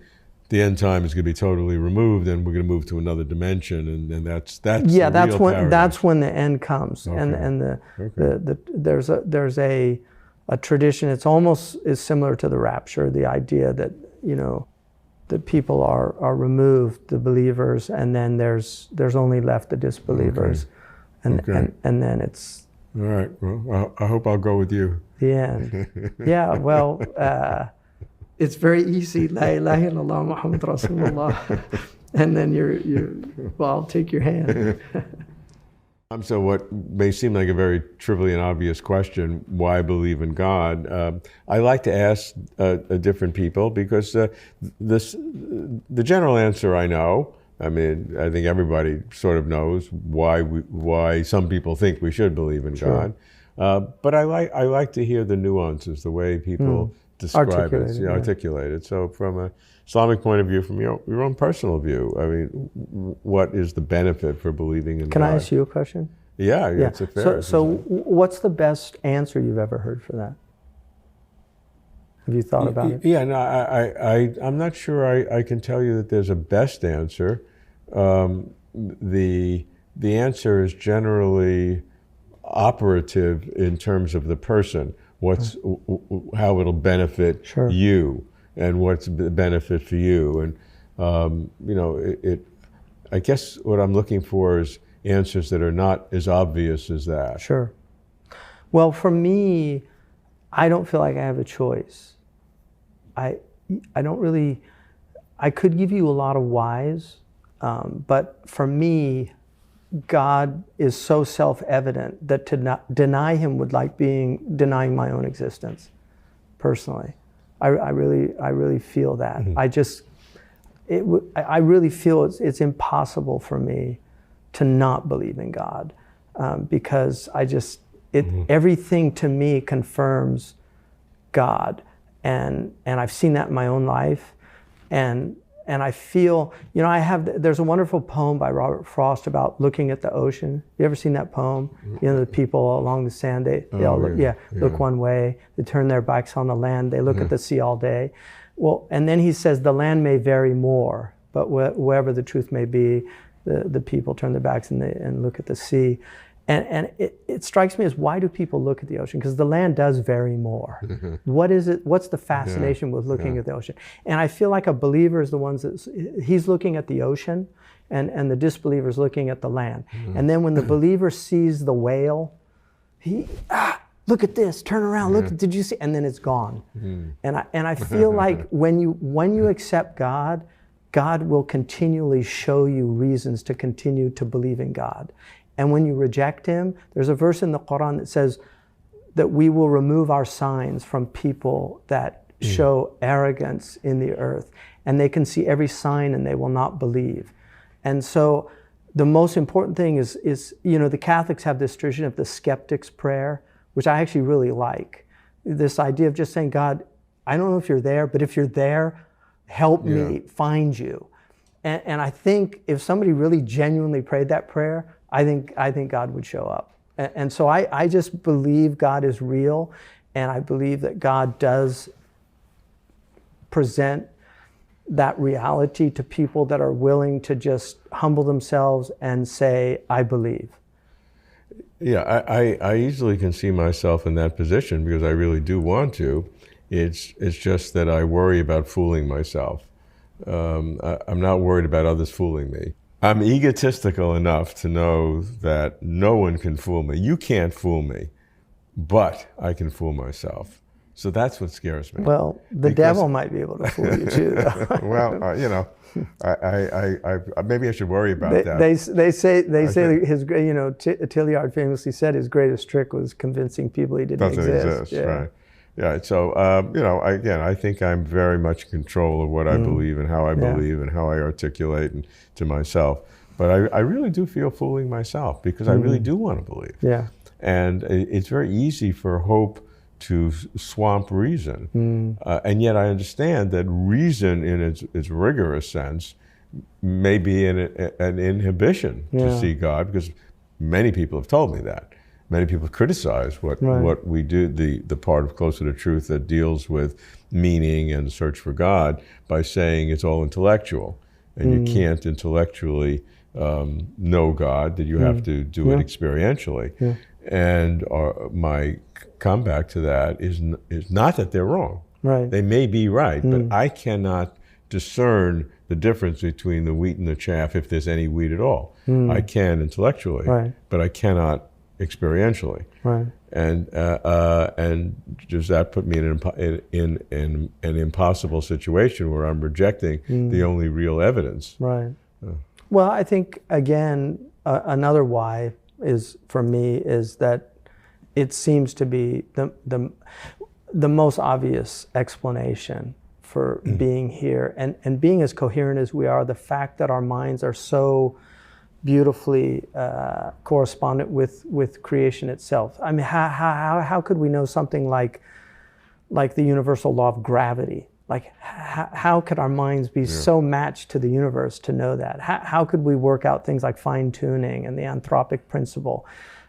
the end time is going to be totally removed, and we're going to move to another dimension, and that's Yeah, the that's real when paradise. the end comes, and Okay. there's a tradition. It's almost is similar to the rapture, the idea that that people are removed, the believers, and then there's only left the disbelievers, and then it's All right. Well, I hope I'll go with you. the end. Yeah. Well, it's very easy. La ilaha illallah Muhammad Rasulullah, and then well, I'll take your hand. So what may seem like a very trivial and obvious question, why believe in God? I like to ask different people, because the general answer I know, I mean, I think everybody sort of knows why some people think we should believe in God. But I like to hear the nuances, the way people describe Articulate it, articulate it. So from a Islamic point of view, from your own personal view, I mean, what is the benefit for believing in God? Can I ask you a question? Yeah, it's a fair. So what's the best answer you've ever heard for that? Have you thought about it? Yeah, no, I'm not sure I can tell you that there's a best answer. The answer is generally operative in terms of the person. How it'll benefit you, and what's the benefit for you, and I guess what I'm looking for is answers that are not as obvious as that. Sure. Well, for me, I don't feel like I have a choice. I don't really. I could give you a lot of whys, but for me, God is so self-evident that to not deny Him would like denying my own existence. Personally, I really feel that. Mm-hmm. I really feel it's impossible for me to not believe in God, because everything to me confirms God, and I've seen that in my own life, and I feel, there's a wonderful poem by Robert Frost about looking at the ocean. You ever seen that poem? The people along the sand, they all look one way, they turn their backs on the land, they look at the sea all day. Well, and then he says, the land may vary more, but wherever the truth may be, the people turn their backs and look at the sea. And it strikes me as, why do people look at the ocean? Because the land does vary more. What is it? What's the fascination with looking at the ocean? And I feel like a believer is the ones he's looking at the ocean, and the disbeliever is looking at the land. And then when the believer sees the whale, look at this, turn around, look, did you see? And then it's gone. And I feel like when you accept God, God will continually show you reasons to continue to believe in God. And when you reject Him, there's a verse in the Quran that says that we will remove our signs from people that show arrogance in the earth. And they can see every sign and they will not believe. And so the most important thing is the Catholics have this tradition of the skeptic's prayer, which I actually really like. This idea of just saying, God, I don't know if you're there, but if you're there, help me find you. And I think if somebody really genuinely prayed that prayer, I think God would show up. And so I just believe God is real, and I believe that God does present that reality to people that are willing to just humble themselves and say, I believe. Yeah, I easily can see myself in that position because I really do want to. It's just that I worry about fooling myself. I'm not worried about others fooling me. I'm egotistical enough to know that no one can fool me. You can't fool me, but I can fool myself. So that's what scares me. Well, the devil might be able to fool you too, though. Well, you know, I maybe I should worry about that. They say that his, you know, Tilliard famously said his greatest trick was convincing people he didn't exist. Yeah. Right. Yeah. So you know, I think I'm very much in control of what I believe and how I believe and how I articulate and to myself. But I really do feel fooling myself because I really do want to believe. Yeah. And it's very easy for hope to swamp reason. And yet I understand that reason in its rigorous sense may be an inhibition to see God, because many people have told me that. Many people criticize what we do, the part of Closer to Truth that deals with meaning and the search for God, by saying it's all intellectual. And you can't intellectually know God, that you have to do it experientially. Yeah. And my comeback to that is not that they're wrong. Right. They may be right, but I cannot discern the difference between the wheat and the chaff, if there's any wheat at all. I can intellectually, but I cannot experientially. Right. And does that put me in an impossible situation where I'm rejecting the only real evidence? Right. Well, I think again another why is, for me, is that it seems to be the most obvious explanation for being here and being as coherent as we are. The fact that our minds are so beautifully correspondent with creation itself. I mean, how could we know something like the universal law of gravity? Like, how could our minds be so matched to the universe to know that? How could we work out things like fine-tuning and the anthropic principle?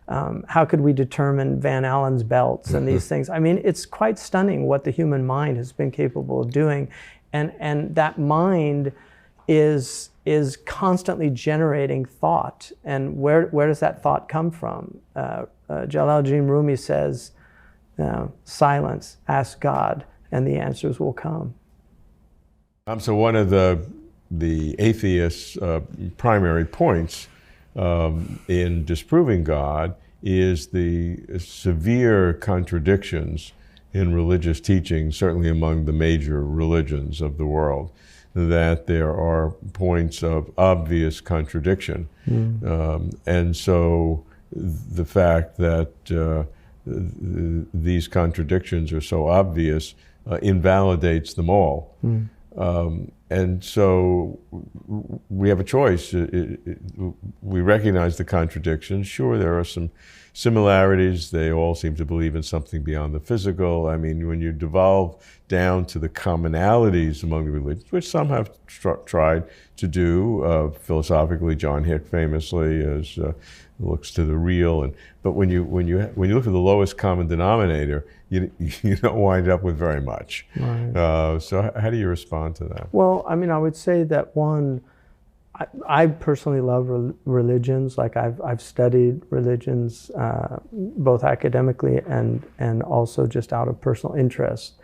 How could we determine Van Allen's belts and these things? I mean, it's quite stunning what the human mind has been capable of doing. And that mind is constantly generating thought. And where does that thought come from? Jalaluddin Rumi says, silence, ask God, and the answers will come. So one of the atheists' primary points in disproving God is the severe contradictions in religious teaching, certainly among the major religions of the world, that there are points of obvious contradiction. And so the fact that these contradictions are so obvious invalidates them all. And so we have a choice. We recognize the contradictions. Sure, there are some similarities. They all seem to believe in something beyond the physical. I mean, when you devolve down to the commonalities among the religions, which some have tried to do philosophically, John Hick famously looks to the real. But when you look at the lowest common denominator, you don't wind up with very much. Right. So how do you respond to that? Well, I mean, I would say that one, I personally love religions. Like I've studied religions both academically and also just out of personal interest.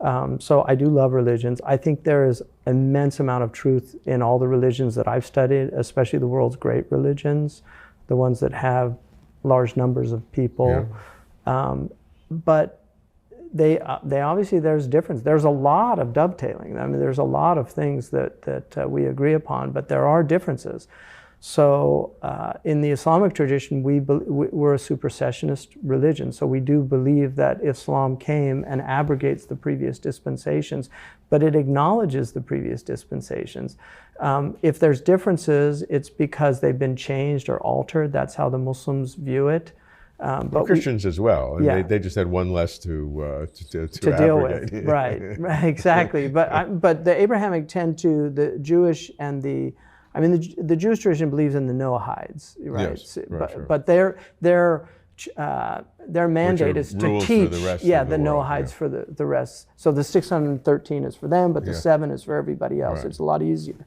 So I do love religions. I think there is immense amount of truth in all the religions that I've studied, especially the world's great religions, the ones that have large numbers of people. Yeah. But they obviously, there's difference. There's a lot of dovetailing. I mean, there's a lot of things that we agree upon, but there are differences. So in the Islamic tradition, we're a supersessionist religion. So we do believe that Islam came and abrogates the previous dispensations, but it acknowledges the previous dispensations. If there's differences, it's because they've been changed or altered. That's how the Muslims view it. But Christians as well. And they just had one less to deal with. Right, exactly. But the Abrahamic tend to, the Jewish and the Jewish tradition believes in the Noahides, right? Yes, right, sure. But their their mandate is to rules for teach, the rest yeah, of the the world, no-hides yeah. for the rest. So the 613 is for them, but the Yeah. 7 is for everybody else. Right. It's a lot easier.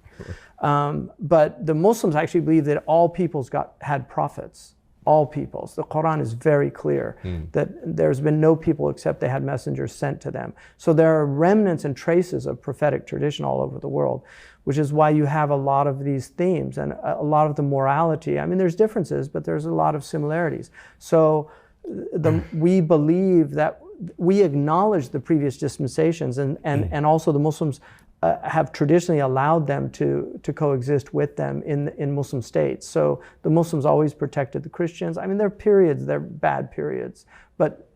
But the Muslims actually believe that all peoples had prophets. All peoples. The Quran is very clear that there's been no people except they had messengers sent to them. So there are remnants and traces of prophetic tradition all over the world, which is why you have a lot of these themes and a lot of the morality. I mean, there's differences, but there's a lot of similarities. So we believe that we acknowledge the previous dispensations, and also the Muslims have traditionally allowed them to coexist with them in Muslim states. So the Muslims always protected the Christians. I mean, there are periods, they're bad periods, but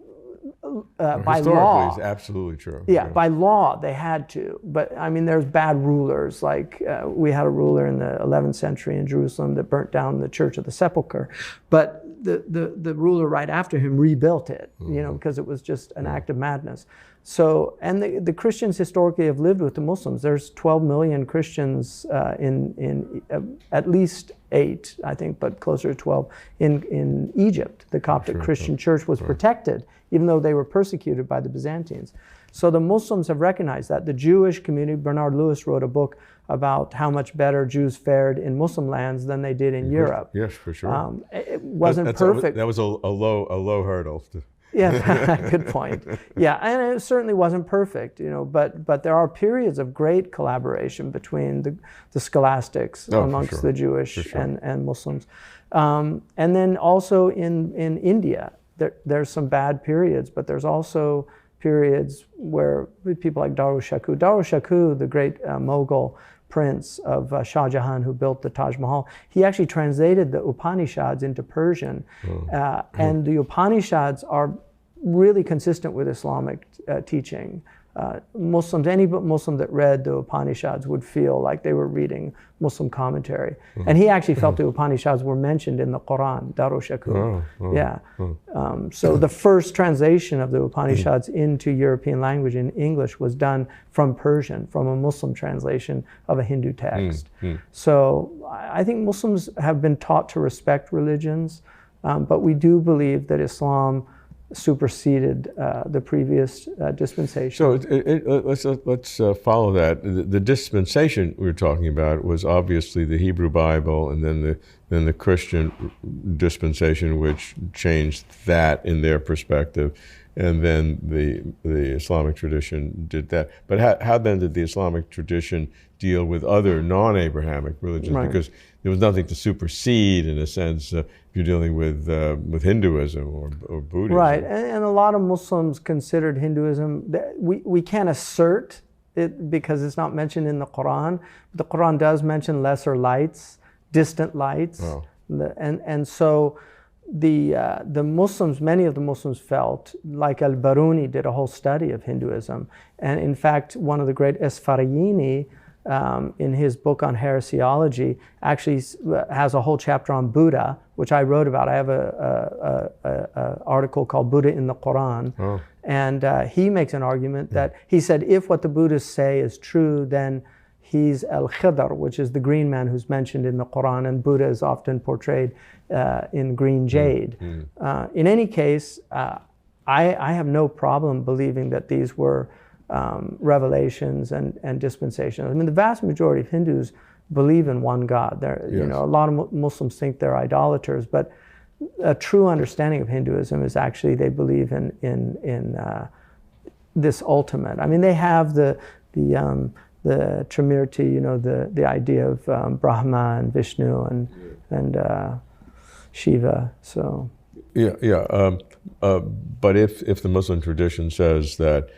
by law, it's absolutely true. yeah, by law they had to. But I mean, there's bad rulers. Like we had a ruler in the 11th century in Jerusalem that burnt down the Church of the Sepulchre, but the ruler right after him rebuilt it, you know, because it was just an act of madness. So, and the Christians historically have lived with the Muslims. There's 12 million Christians in at least 8, I think, but closer to 12 in Egypt. The Coptic Christian Church was protected, even though they were persecuted by the Byzantines. So the Muslims have recognized that. The Jewish community, Bernard Lewis wrote a book about how much better Jews fared in Muslim lands than they did in Europe. Yes, for sure. It wasn't perfect. That was a low hurdle. Yeah, good point. Yeah, and it certainly wasn't perfect, you know, but there are periods of great collaboration between the scholastics amongst the Jewish and Muslims. And then also in India, there's some bad periods, but there's also periods where people like Darushakhu, the great Mughal prince of Shah Jahan, who built the Taj Mahal, he actually translated the Upanishads into Persian. And the Upanishads are really consistent with Islamic teaching. Muslims, any Muslim that read the Upanishads would feel like they were reading Muslim commentary. And he actually felt the Upanishads were mentioned in the Quran, Darushakhu. So the first translation of the Upanishads into European language in English was done from Persian, from a Muslim translation of a Hindu text. So I think Muslims have been taught to respect religions, but we do believe that Islam superseded the previous dispensation. So let's follow that. The dispensation we were talking about was obviously the Hebrew Bible, and then the Christian dispensation, which changed that in their perspective, and then the Islamic tradition did that. But how then did the Islamic tradition deal with other non-Abrahamic religions? Right. Because there was nothing to supersede, in a sense, if you're dealing with Hinduism or Buddhism. Right, and a lot of Muslims considered Hinduism, we can't assert it because it's not mentioned in the Quran. The Quran does mention lesser lights, distant lights. Oh. And so the Muslims, many of the Muslims felt, like Al-Baruni did a whole study of Hinduism. And in fact, one of the great Esfarayini, in his book on heresiology, actually has a whole chapter on Buddha, which I wrote about. I have a article called Buddha in the Quran. And he makes an argument that he said, if what the Buddhists say is true, then he's Al-Khidr, which is the green man who's mentioned in the Quran, and Buddha is often portrayed in green jade. In any case, I have no problem believing that these were revelations and dispensations. I mean, the vast majority of Hindus believe in one God. You know, a lot of Muslims think they're idolaters, but a true understanding of Hinduism is actually they believe in this ultimate. I mean, they have the Trimurti, you know, the idea of Brahma and Vishnu and Shiva. So but if the Muslim tradition says that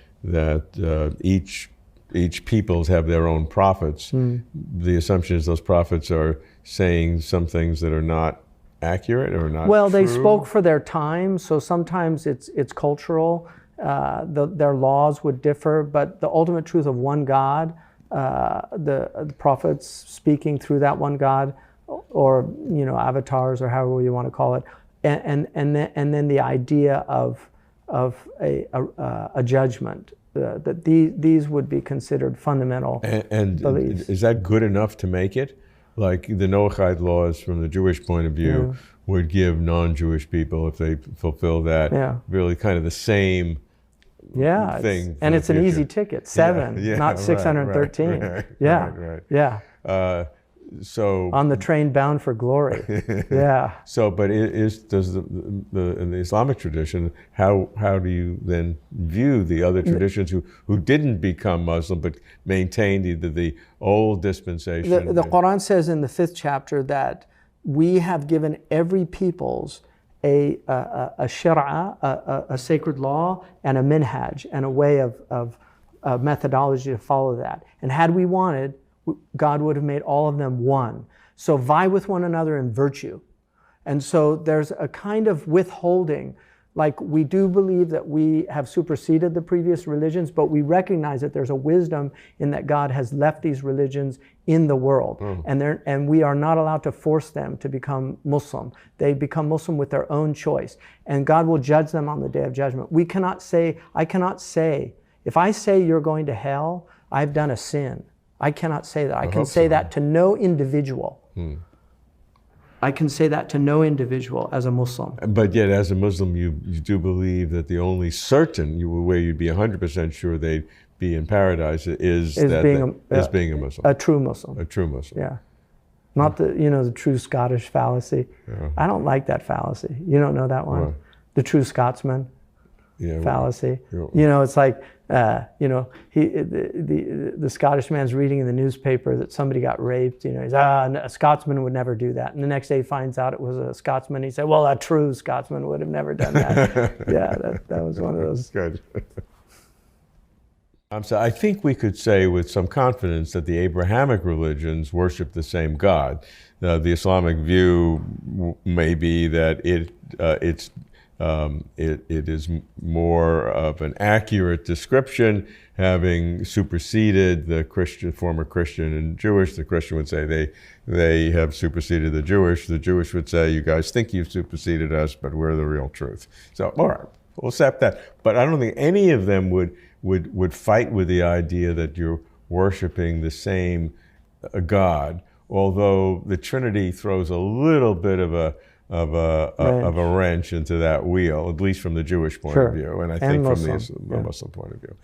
each peoples have their own prophets, the assumption is those prophets are saying some things that are not accurate or not well, true. They spoke for their time, so sometimes it's cultural. Their laws would differ, but the ultimate truth of one God, the prophets speaking through that one God, or you know, avatars, or however you want to call it, and then the idea of a judgment, that these would be considered fundamental and beliefs. Is that good enough to make it? like the Noahide laws from the Jewish point of view would give non-Jewish people, if they fulfill that, really kind of the same thing. And it's an easy ticket, 7, not 613. Right. So on the train bound for glory. So, but does in the Islamic tradition, how do you then view the other traditions who didn't become Muslim but maintained either the old dispensation? The Quran says in the 5th chapter that we have given every people's a shari'ah, a sacred law, and a minhaj, and a way of methodology to follow that. And had we wanted, God would have made all of them one. So vie with one another in virtue. And so there's a kind of withholding. Like, we do believe that we have superseded the previous religions, but we recognize that there's a wisdom in that God has left these religions in the world. And we are not allowed to force them to become Muslim. They become Muslim with their own choice. And God will judge them on the day of judgment. I cannot say, if I say you're going to hell, I've done a sin. I cannot say that. I can say that to no individual. I can say that to no individual as a Muslim. But yet, as a Muslim, you do believe that the only certain way you'd be 100% sure they'd be in paradise is being a Muslim. A true Muslim. A true Muslim. Yeah. Not the true Scottish fallacy. I don't like that fallacy. You don't know that one? Right. The true Scotsman fallacy. It's like, the Scottish man's reading in the newspaper that somebody got raped. He's a Scotsman would never do that. And the next day he finds out it was a Scotsman. He said, well, a true Scotsman would have never done that. That was one of those. Good. So I think we could say with some confidence that the Abrahamic religions worship the same God. The Islamic view may be that it is more of an accurate description, having superseded the former Christian and Jewish. The Christian would say they have superseded the Jewish. The Jewish would say, you guys think you've superseded us, but we're the real truth. So, all right, we'll accept that. But I don't think any of them would fight with the idea that you're worshiping the same God, although the Trinity throws a little bit of a wrench into that wheel, at least from the Jewish point of view, and I think from the Muslim point of view.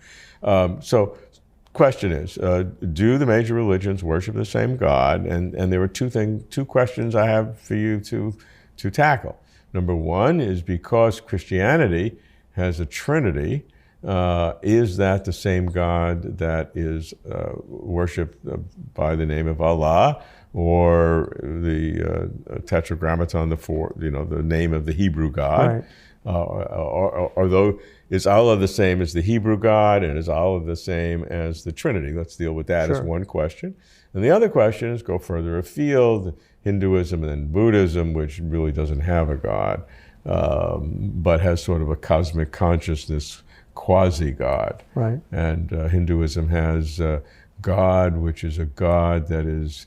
So, question is, do the major religions worship the same God? And there are two questions I have for you to tackle. Number one is, because Christianity has a Trinity, is that the same God that is worshipped by the name of Allah, or the Tetragrammaton, the name of the Hebrew God? Right. Is Allah the same as the Hebrew God, and is Allah the same as the Trinity? Let's deal with that as one question. And the other question is, go further afield, Hinduism and then Buddhism, which really doesn't have a God, but has sort of a cosmic consciousness quasi-God. Right. And Hinduism has God, which is a God that is,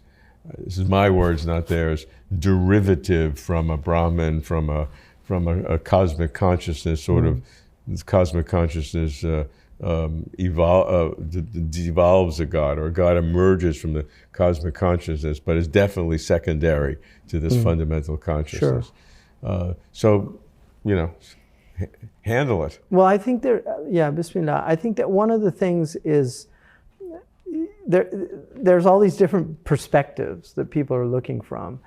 this is my words, not theirs, derivative from a Brahman, from a cosmic consciousness, sort of. This cosmic consciousness devolves a God, or God emerges from the cosmic consciousness, but is definitely secondary to this fundamental consciousness. So, handle it. Well, I think Bismillah. I think that one of the things is there's all these different perspectives that people are looking from.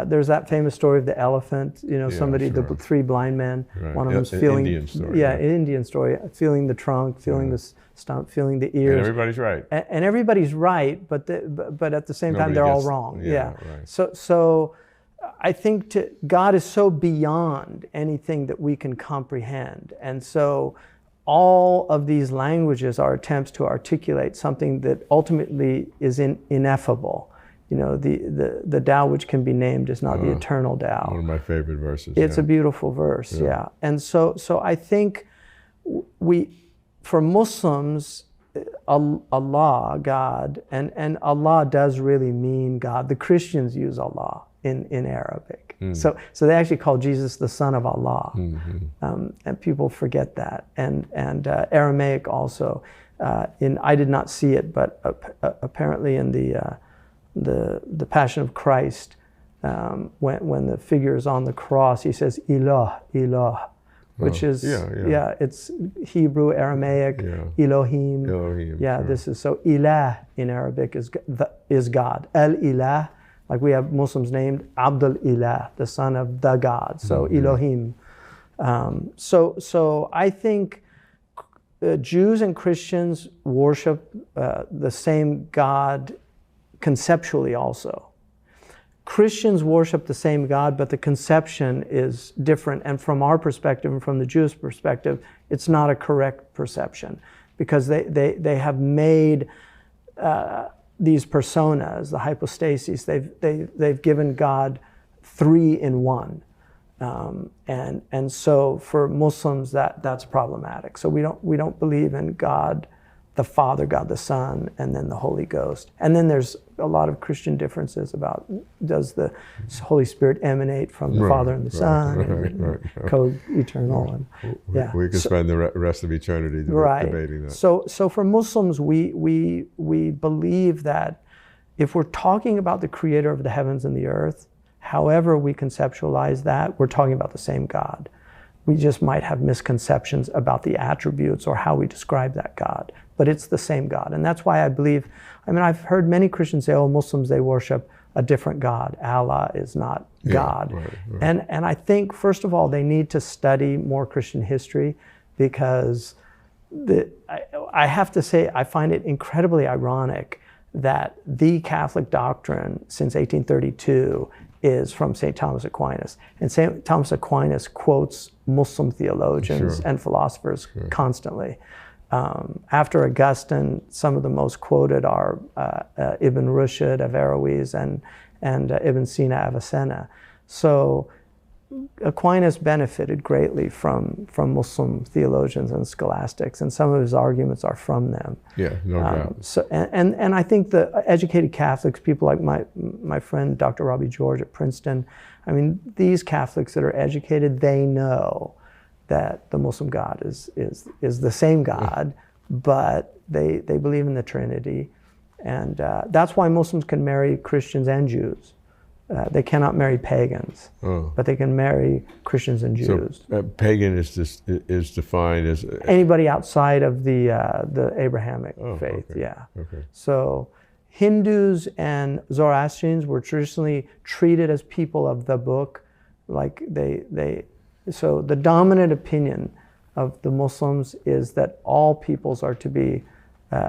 There's that famous story of the elephant, the 3 blind men. Right. One of them's feeling, Indian story. Indian story, feeling the trunk, feeling the stump, feeling the ears. And everybody's right. And everybody's right, but at the same time, they're all wrong. Right. So I think God is so beyond anything that we can comprehend. And so all of these languages are attempts to articulate something that ultimately is ineffable. The Tao which can be named is not the eternal Tao. One of my favorite verses. It's a beautiful verse, And so I think for Muslims, Allah, God, and Allah does really mean God. The Christians use Allah in Arabic. So they actually call Jesus the Son of Allah. And people forget that. And Aramaic also. I did not see it, but apparently in the the Passion of Christ, when the figure is on the cross, he says ilah, ilah, which is it's Hebrew, Aramaic, Elohim. This is so ilah in Arabic is God. El ilah, like we have Muslims named Abdul Ilah, the son of the God. So Elohim. So I think Jews and Christians worship the same God conceptually also. Christians worship the same God, but the conception is different. And from our perspective and from the Jewish perspective, it's not a correct perception, because they have made these personas, the hypostases, they've given God three in one. And so for Muslims that's problematic. So we don't believe in God the Father, God the Son, and then the Holy Ghost. And then there's a lot of Christian differences about, does the Holy Spirit emanate from the Father and the Son, and co-eternal. And, we could spend the rest of eternity debating that. So for Muslims, we believe that if we're talking about the Creator of the heavens and the earth, however we conceptualize that, we're talking about the same God. We just might have misconceptions about the attributes or how we describe that God, but it's the same God. And that's why I believe, I've heard many Christians say, Muslims, they worship a different God. Allah is not God. Right. And I think, first of all, they need to study more Christian history, because I have to say, I find it incredibly ironic that the Catholic doctrine since 1832 is from St. Thomas Aquinas. And St. Thomas Aquinas quotes Muslim theologians and philosophers constantly. After Augustine, some of the most quoted are Ibn Rushd, Averroes, and Ibn Sina, Avicenna. So Aquinas benefited greatly from Muslim theologians and scholastics, and some of his arguments are from them. Yeah, no doubt. So, and I think the educated Catholics, people like my friend Dr. Robbie George at Princeton, these Catholics that are educated, they know that the Muslim God is the same God, but they believe in the Trinity, and that's why Muslims can marry Christians and Jews. They cannot marry pagans, but they can marry Christians and Jews. So pagan is defined as anybody outside of the Abrahamic faith. Okay. Yeah. Okay. So Hindus and Zoroastrians were traditionally treated as people of the book, like So the dominant opinion of the Muslims is that all peoples are to be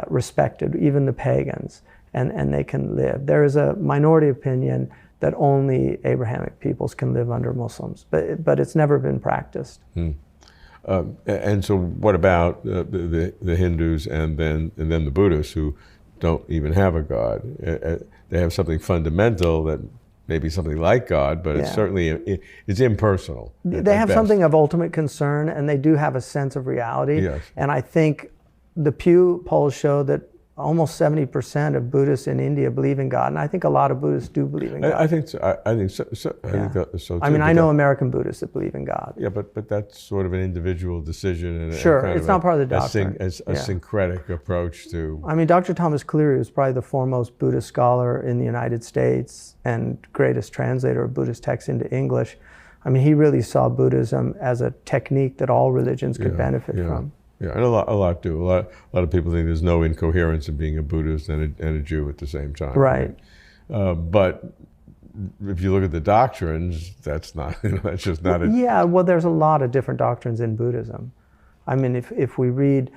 respected, even the pagans, and they can live. There is a minority opinion that only Abrahamic peoples can live under Muslims, but it's never been practiced. And so, what about the Hindus and then the Buddhists, who don't even have a God? They have something fundamental that may be something like God, but it's certainly it's impersonal. They have something of ultimate concern, and they do have a sense of reality. Yes. And I think the Pew polls show that almost 70% of Buddhists in India believe in God, and I think a lot of Buddhists do believe in God. I think so. I think so. I think that's so too. I know American Buddhists that believe in God. Yeah, but that's sort of an individual decision, and it's not part of the doctrine. A syncretic approach to. Dr. Thomas Cleary was probably the foremost Buddhist scholar in the United States and greatest translator of Buddhist texts into English. He really saw Buddhism as a technique that all religions could benefit from. Yeah, and a lot do. A lot of people think there's no incoherence in being a Buddhist and a Jew at the same time. Right. But if you look at the doctrines, that's not. That's just not. Yeah. Well, there's a lot of different doctrines in Buddhism. If we read,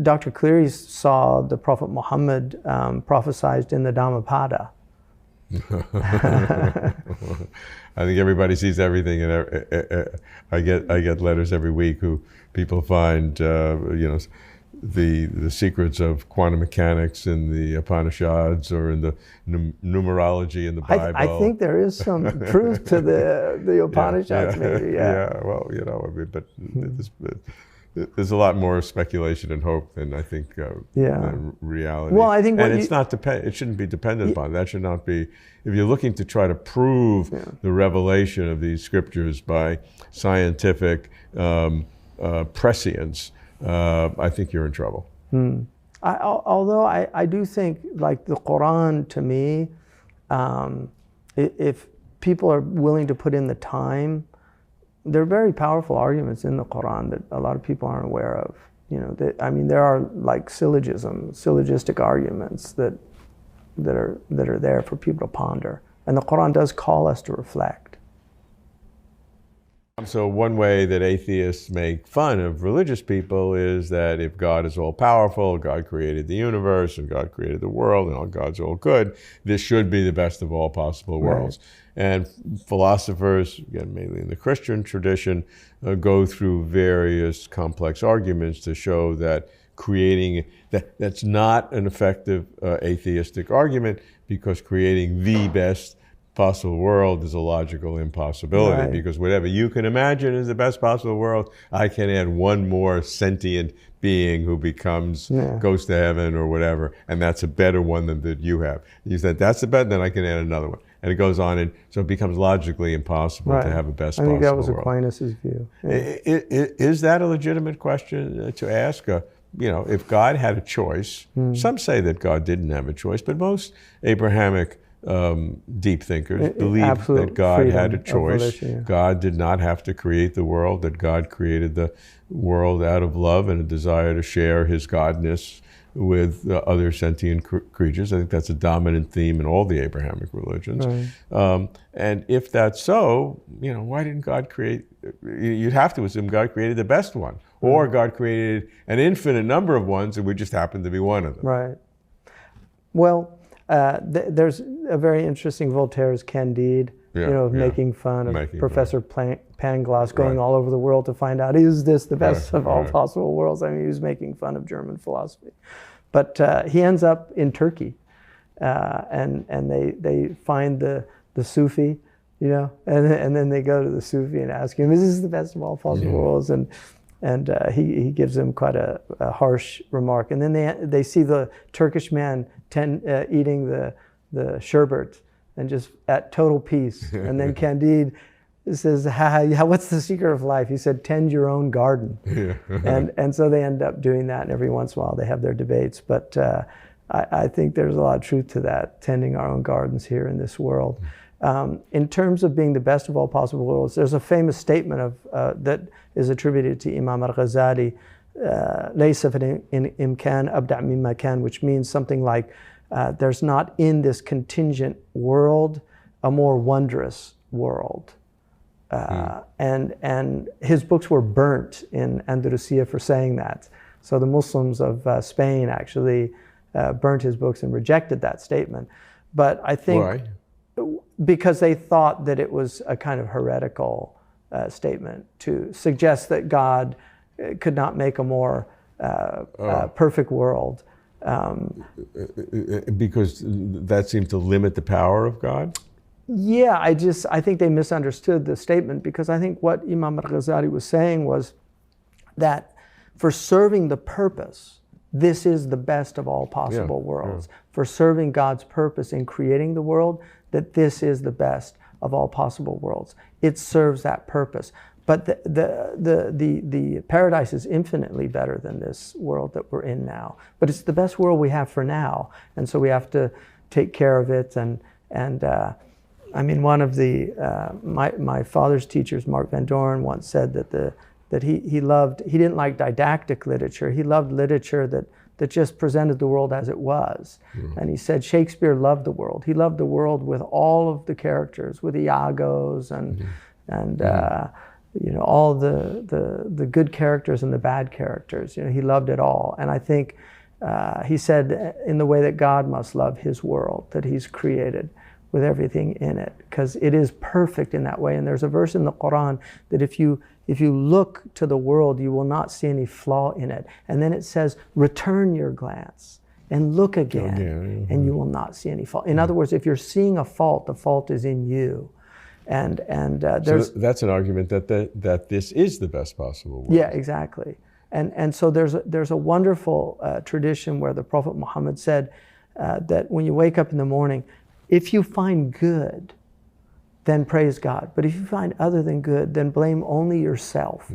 Dr. Cleary saw the Prophet Muhammad prophesied in the Dhammapada. I think everybody sees everything, and I get letters every week who people find the secrets of quantum mechanics in the Upanishads or in the numerology in the Bible. I think there is some truth to the Upanishads, maybe. Yeah. Well, but there's a lot more speculation and hope than I think than reality. Well, I think, and it shouldn't be dependent upon. That should not be. If you're looking to try to prove the revelation of these scriptures by scientific prescience, I think you're in trouble. Although I do think, like, the Quran, to me, If people are willing to put in the time, there are very powerful arguments in the Quran that a lot of people aren't aware of. There are like syllogistic arguments that are there for people to ponder. And the Quran does call us to reflect. So one way that atheists make fun of religious people is that if God is all powerful, God created the universe and God created the world and all God's all good, this should be the best of all possible worlds. Right. And philosophers, again, mainly in the Christian tradition, go through various complex arguments to show that that's not an effective atheistic argument, because creating the best possible world is a logical impossibility. Right. Because whatever you can imagine is the best possible world, I can add one more sentient being who goes to heaven or whatever, and that's a better one than that you have. You said that's the best, then I can add another one, and it goes on, and so it becomes logically impossible to have a best possible world. I think that was Aquinas' view. Yeah. Is that a legitimate question to ask? If God had a choice, some say that God didn't have a choice, but most Abrahamic deep thinkers believe that God had a choice. God did not have to create the world, that God created the world out of love and a desire to share his godness with other sentient creatures. I think that's a dominant theme in all the Abrahamic religions. Right. And if that's so, why didn't God create? You'd have to assume God created the best one, or God created an infinite number of ones, and we just happen to be one of them. Right. Well, there's a very interesting Voltaire's Candide, making fun of Professor Pangloss going all over the world to find out, is this the best of all possible worlds? I mean, he was making fun of German philosophy. But he ends up in Turkey, and they find the Sufi, and then they go to the Sufi and ask him, is this the best of all possible worlds? And he gives them quite a harsh remark. And then they see the Turkish man eating the sherbet and just at total peace. And then Candide says, what's the secret of life? He said, tend your own garden. And so they end up doing that, and every once in a while they have their debates. But I think there's a lot of truth to that, tending our own gardens here in this world. In terms of being the best of all possible worlds, there's a famous statement that is attributed to Imam al-Ghazali, لَيْسَ فِي الْإِمْكَانِ أَبْدَعْ مِمَّا كَانَ, which means something like, there's not in this contingent world a more wondrous world. And his books were burnt in Andalusia for saying that. So the Muslims of Spain actually burnt his books and rejected that statement. But I think... Why? Because they thought that it was a kind of heretical statement to suggest that God could not make a more perfect world. Because that seemed to limit the power of God? Yeah, I think they misunderstood the statement, because I think what Imam al-Ghazali was saying was that for serving the purpose, this is the best of all possible worlds. For serving God's purpose in creating the world, that this is the best of all possible worlds. It serves that purpose. But the paradise is infinitely better than this world that we're in now. But it's the best world we have for now. And so we have to take care of it. And I mean, one of my father's teachers, Mark Van Doren, once said that he didn't like didactic literature. He loved literature that just presented the world as it was. And he said Shakespeare loved the world. He loved the world with all of the characters, with Iagos and all the good characters and the bad characters. He loved it all. And I think he said in the way that God must love his world that he's created, with everything in it, because it is perfect in that way. And there's a verse in the Quran that if you look to the world, you will not see any flaw in it. And then it says, return your glance and look again, and you will not see any fault. In other words, if you're seeing a fault, the fault is in you. And there's... So that's an argument that this is the best possible world. Yeah, exactly. And so there's a wonderful tradition where the Prophet Muhammad said that when you wake up in the morning, if you find good, then praise God. But if you find other than good, then blame only yourself,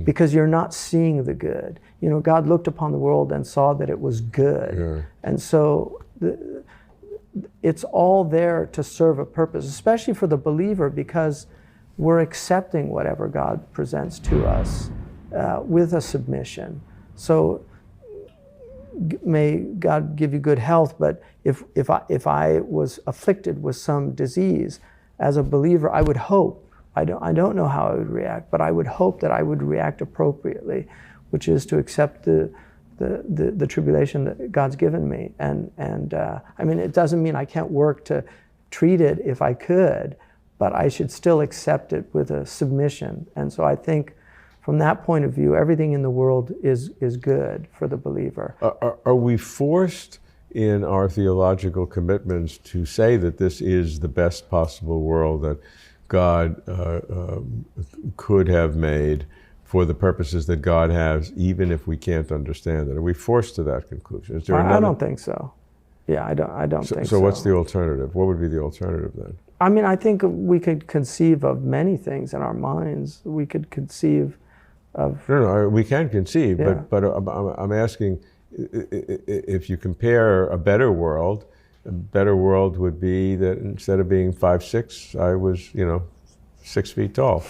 because you're not seeing the good. God looked upon the world and saw that it was good. And so it's all there to serve a purpose, especially for the believer, because we're accepting whatever God presents to us with a submission. So may God give you good health, but if I was afflicted with some disease, as a believer, I would hope, I don't know how I would react, but I would hope that I would react appropriately, which is to accept the tribulation that God's given me. And I mean, it doesn't mean I can't work to treat it if I could, but I should still accept it with a submission. And so I think from that point of view, everything in the world is good for the believer. Are we forced in our theological commitments to say that this is the best possible world that God could have made for the purposes that God has, even if we can't understand it? Are we forced to that conclusion? Is there I don't think so. Yeah, I don't think so. So what's the alternative? What would be the alternative then? I mean, I think we could conceive of many things in our minds. We could conceive of... No, we can conceive, Yeah. but I'm asking, if you compare a better world would be that instead of being 5'6", I was, 6 feet tall.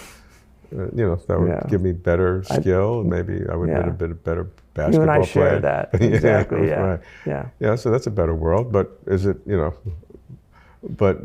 That would give me better skill, and maybe I would have been a bit better basketball player. You and I share that, exactly, yeah. Right. Yeah. Yeah, so that's a better world, but is it, but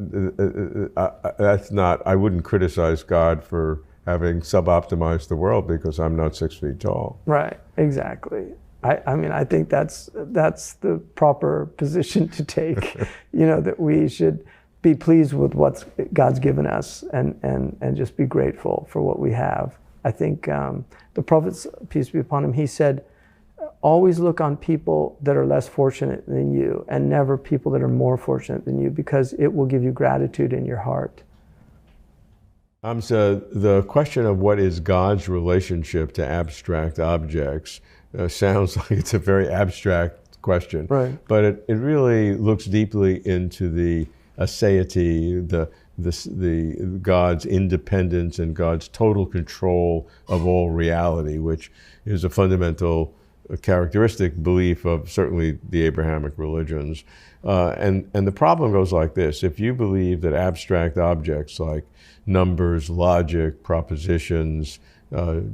that's not, I wouldn't criticize God for having sub-optimized the world because I'm not 6 feet tall. Right, exactly. I mean, I think that's the proper position to take, that we should be pleased with what God's given us and just be grateful for what we have. I think the Prophet, peace be upon him, he said, always look on people that are less fortunate than you and never people that are more fortunate than you, because it will give you gratitude in your heart. So the question of what is God's relationship to abstract objects sounds like it's a very abstract question, right? But it really looks deeply into the aseity, the God's independence and God's total control of all reality, which is a fundamental characteristic belief of certainly the Abrahamic religions. And the problem goes like this: if you believe that abstract objects like numbers, logic, propositions,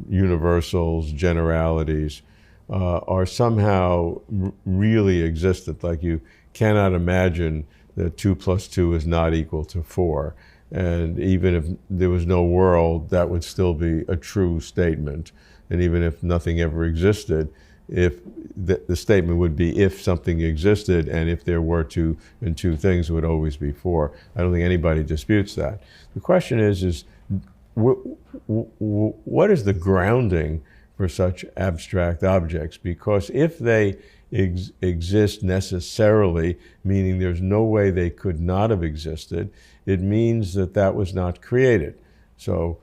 universals, generalities are somehow really existent, like you cannot imagine that 2 + 2 is not equal to 4. And even if there was no world, that would still be a true statement. And even if nothing ever existed, if the statement would be if something existed, and if there were two, and two things would always be 4. I don't think anybody disputes that. The question is what is the grounding for such abstract objects? Because if they exist necessarily, meaning there's no way they could not have existed, it means that that was not created. So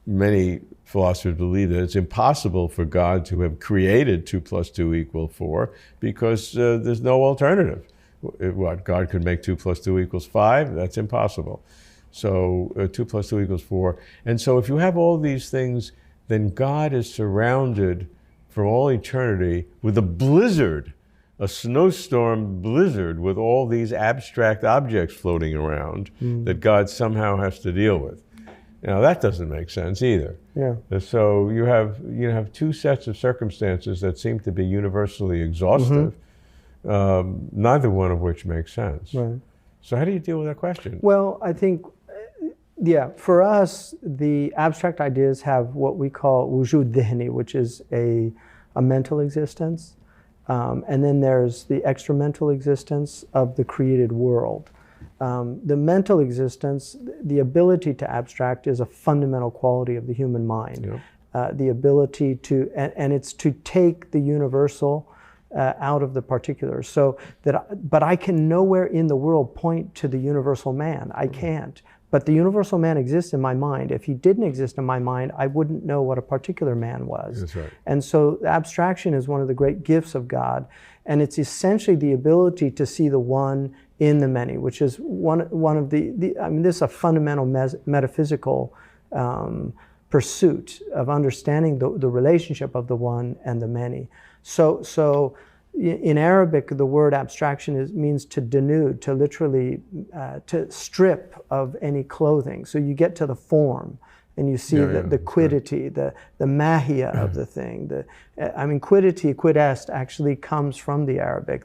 many philosophers believe that it's impossible for God to have created 2 + 2 = 4 because there's no alternative. What, God could make 2 + 2 = 5? That's impossible. So 2 + 2 = 4. And so if you have all these things, then God is surrounded for all eternity with a blizzard, a snowstorm blizzard with all these abstract objects floating around that God somehow has to deal with. Now that doesn't make sense either. Yeah. So you have two sets of circumstances that seem to be universally exhaustive, neither one of which makes sense. Right. So how do you deal with that question? Well, I think, for us, the abstract ideas have what we call wujud dhihni, which is a mental existence. And then there's the extramental existence of the created world. The mental existence, the ability to abstract, is a fundamental quality of the human mind. Yep. The ability to, and it's to take the universal out of the particular. So but I can nowhere in the world point to the universal man. I can't. But the universal man exists in my mind. If he didn't exist in my mind, I wouldn't know what a particular man was. That's right. And so abstraction is one of the great gifts of God. And it's essentially the ability to see the one in the many, which is one of the I mean, this is a fundamental metaphysical pursuit of understanding the relationship of the one and the many. So in Arabic, the word abstraction means to denude, to literally to strip of any clothing. So you get to the form, and you see the quiddity, the mahia of the thing. Quiddity, quid-est, actually comes from the Arabic.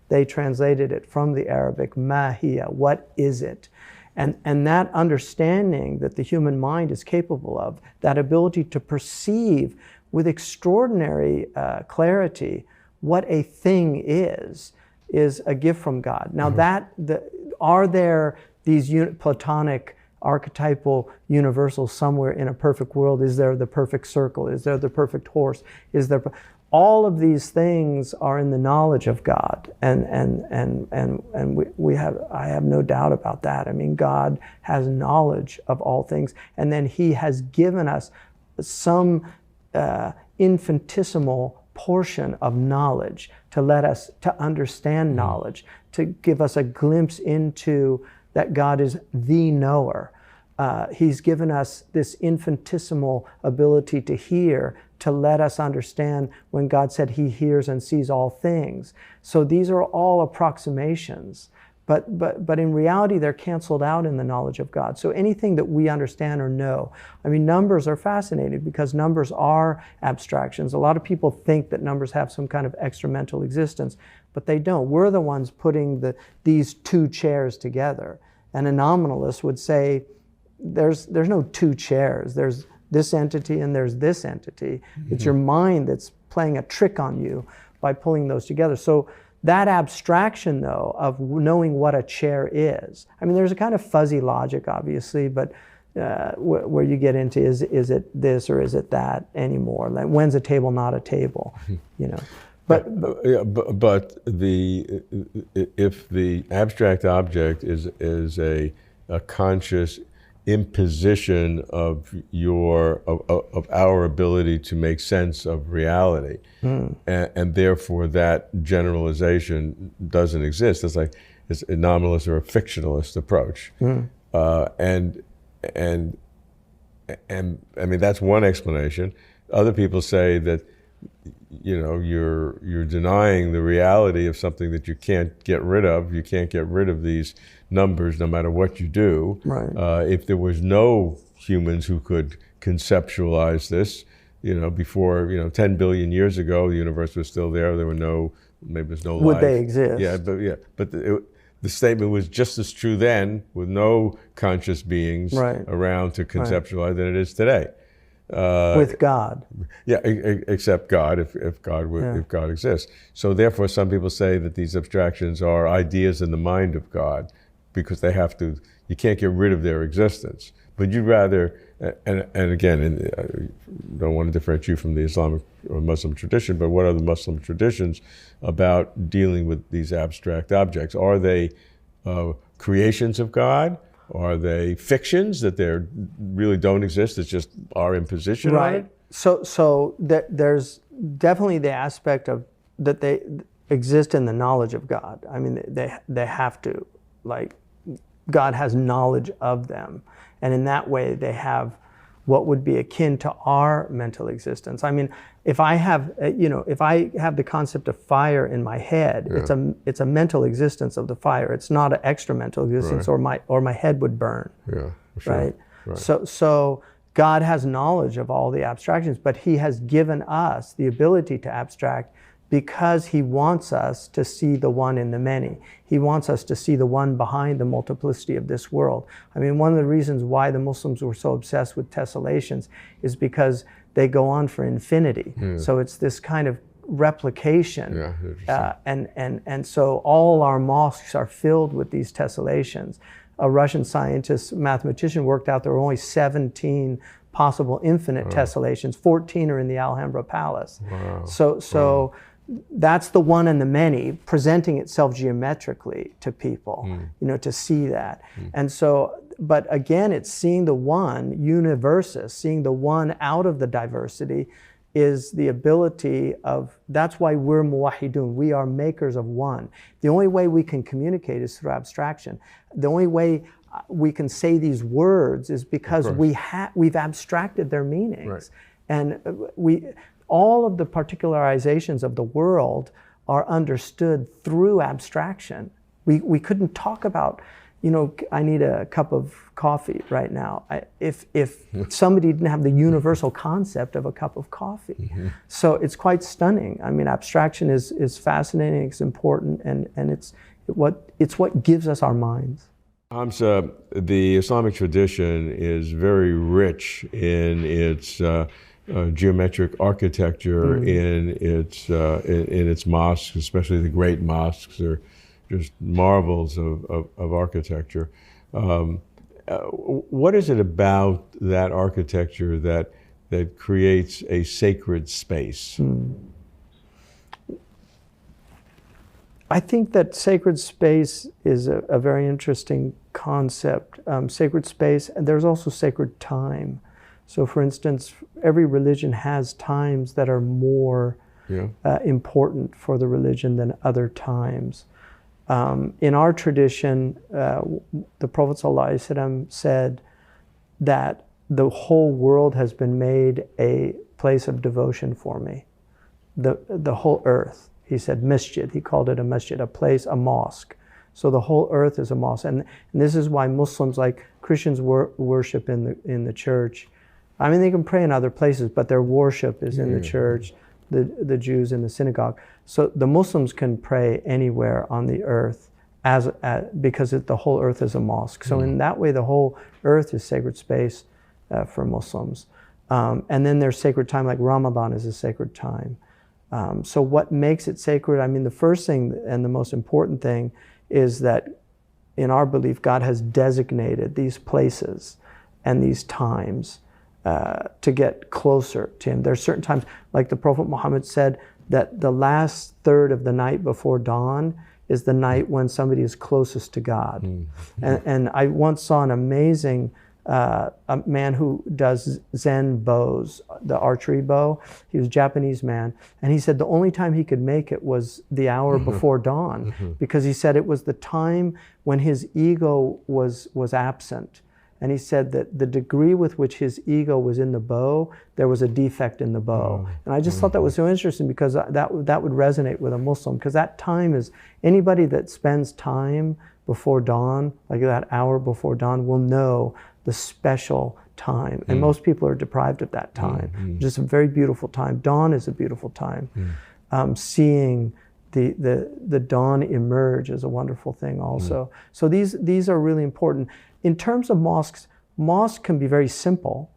They translated it from the Arabic, mahia, what is it? And that understanding that the human mind is capable of, that ability to perceive with extraordinary clarity what a thing is a gift from God. Now are there these Platonic archetypal universals somewhere in a perfect world? Is there the perfect circle? Is there the perfect horse? Is there all of these things are in the knowledge of God, and I have no doubt about that. I mean, God has knowledge of all things, and then He has given us some infinitesimal portion of knowledge to let us to understand knowledge, to give us a glimpse into that God is the knower. He's given us this infinitesimal ability to hear, to let us understand when God said He hears and sees all things. So these are all approximations, but in reality they're canceled out in the knowledge of God. So anything that we understand or know, I mean, numbers are fascinating because numbers are abstractions. A lot of people think that numbers have some kind of extra mental existence, but they don't. We're the ones putting these two chairs together. And a nominalist would say, there's no two chairs. There's this entity and there's this entity. It's your mind that's playing a trick on you by pulling those together. So that abstraction, though, of knowing what a chair is, I mean, there's a kind of fuzzy logic, obviously, but where you get into is it this or is it that anymore? Like, when's a table not a table? You know. But if the abstract object is a conscious imposition of our ability to make sense of reality, and therefore that generalization doesn't exist. It's like it's a nominalist or a fictionalist approach, and I mean that's one explanation. Other people say that, you know, you're denying the reality of something that you can't get rid of. You can't get rid of these numbers no matter what you do. Right. If there was no humans who could conceptualize this, you know, before, 10 billion years ago, the universe was still there. There were maybe there's no life. Would they exist? But the statement was just as true then, with no conscious beings around to conceptualize than it is today. With God. Yeah, except God, if God exists. So therefore, some people say that these abstractions are ideas in the mind of God, because you can't get rid of their existence. But you'd rather, and again, I don't want to differentiate you from the Islamic or Muslim tradition, but what are the Muslim traditions about dealing with these abstract objects? Are they creations of God? Are they fictions that they really don't exist? It's just our imposition on it? So there's definitely the aspect of that they exist in the knowledge of God. I mean, they have to, like, God has knowledge of them, and in that way they have what would be akin to our mental existence. I mean, if I have the concept of fire in my head, it's a mental existence of the fire. It's not an extra mental existence, or my head would burn. Yeah, for sure. Right. So God has knowledge of all the abstractions, but He has given us the ability to abstract because He wants us to see the one in the many. He wants us to see the one behind the multiplicity of this world. I mean, one of the reasons why the Muslims were so obsessed with tessellations is because they go on for infinity. So it's this kind of replication. And so all our mosques are filled with these tessellations. A Russian scientist, mathematician, worked out there were only 17 possible infinite tessellations. 14 are in the Alhambra Palace. Wow. So that's the one and the many presenting itself geometrically to people, to see that. And so, but again, it's seeing the one, universus, seeing the one out of the diversity is the ability of, that's why we're muwahidun, we are makers of one. The only way we can communicate is through abstraction. The only way we can say these words is because we've abstracted their meanings. And all of the particularizations of the world are understood through abstraction. We couldn't talk about, I need a cup of coffee right now. If somebody didn't have the universal concept of a cup of coffee. Mm-hmm. So it's quite stunning. I mean, abstraction is fascinating, it's important, and it's what gives us our minds. Hamza, the Islamic tradition is very rich in its geometric architecture, in its mosques, especially the great mosques. They're just marvels of architecture. What is it about that architecture that creates a sacred space? I think that sacred space is a very interesting concept. Sacred space, and there's also sacred time. So for instance, every religion has times that are more important for the religion than other times. In our tradition, the Prophet ﷺ said that the whole world has been made a place of devotion for me. The whole earth. He said masjid. He called it a masjid, a place, a mosque. So the whole earth is a mosque. And this is why Muslims, like Christians, worship in the church. I mean, they can pray in other places, but their worship is in the church, the Jews in the synagogue. So the Muslims can pray anywhere on the earth because the whole earth is a mosque. So in that way, the whole earth is sacred space for Muslims. And then there's sacred time, like Ramadan is a sacred time. So what makes it sacred? I mean, the first thing and the most important thing is that in our belief, God has designated these places and these times to get closer to Him. There are certain times, like the Prophet Muhammad said, that the last third of the night before dawn is the night when somebody is closest to God. And I once saw an amazing a man who does Zen bows, the archery bow. He was a Japanese man, and he said the only time he could make it was the hour before dawn, because he said it was the time when his ego was absent. And he said that the degree with which his ego was in the bow, there was a defect in the bow. And I just thought that was so interesting, because that would resonate with a Muslim, because that time is, anybody that spends time before dawn, like that hour before dawn, will know the special time. And most people are deprived of that time. Just a very beautiful time. Dawn is a beautiful time. Seeing the dawn emerge is a wonderful thing also. So these are really important. In terms of mosques can be very simple.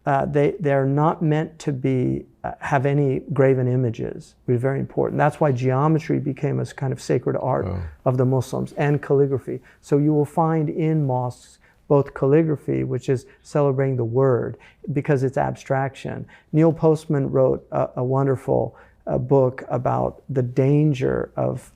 They're not meant to be have any graven images. It's very important. That's why geometry became a kind of sacred art of the Muslims, and calligraphy. So you will find in mosques both calligraphy, which is celebrating the word, because it's abstraction. Neil Postman wrote a wonderful book about the danger of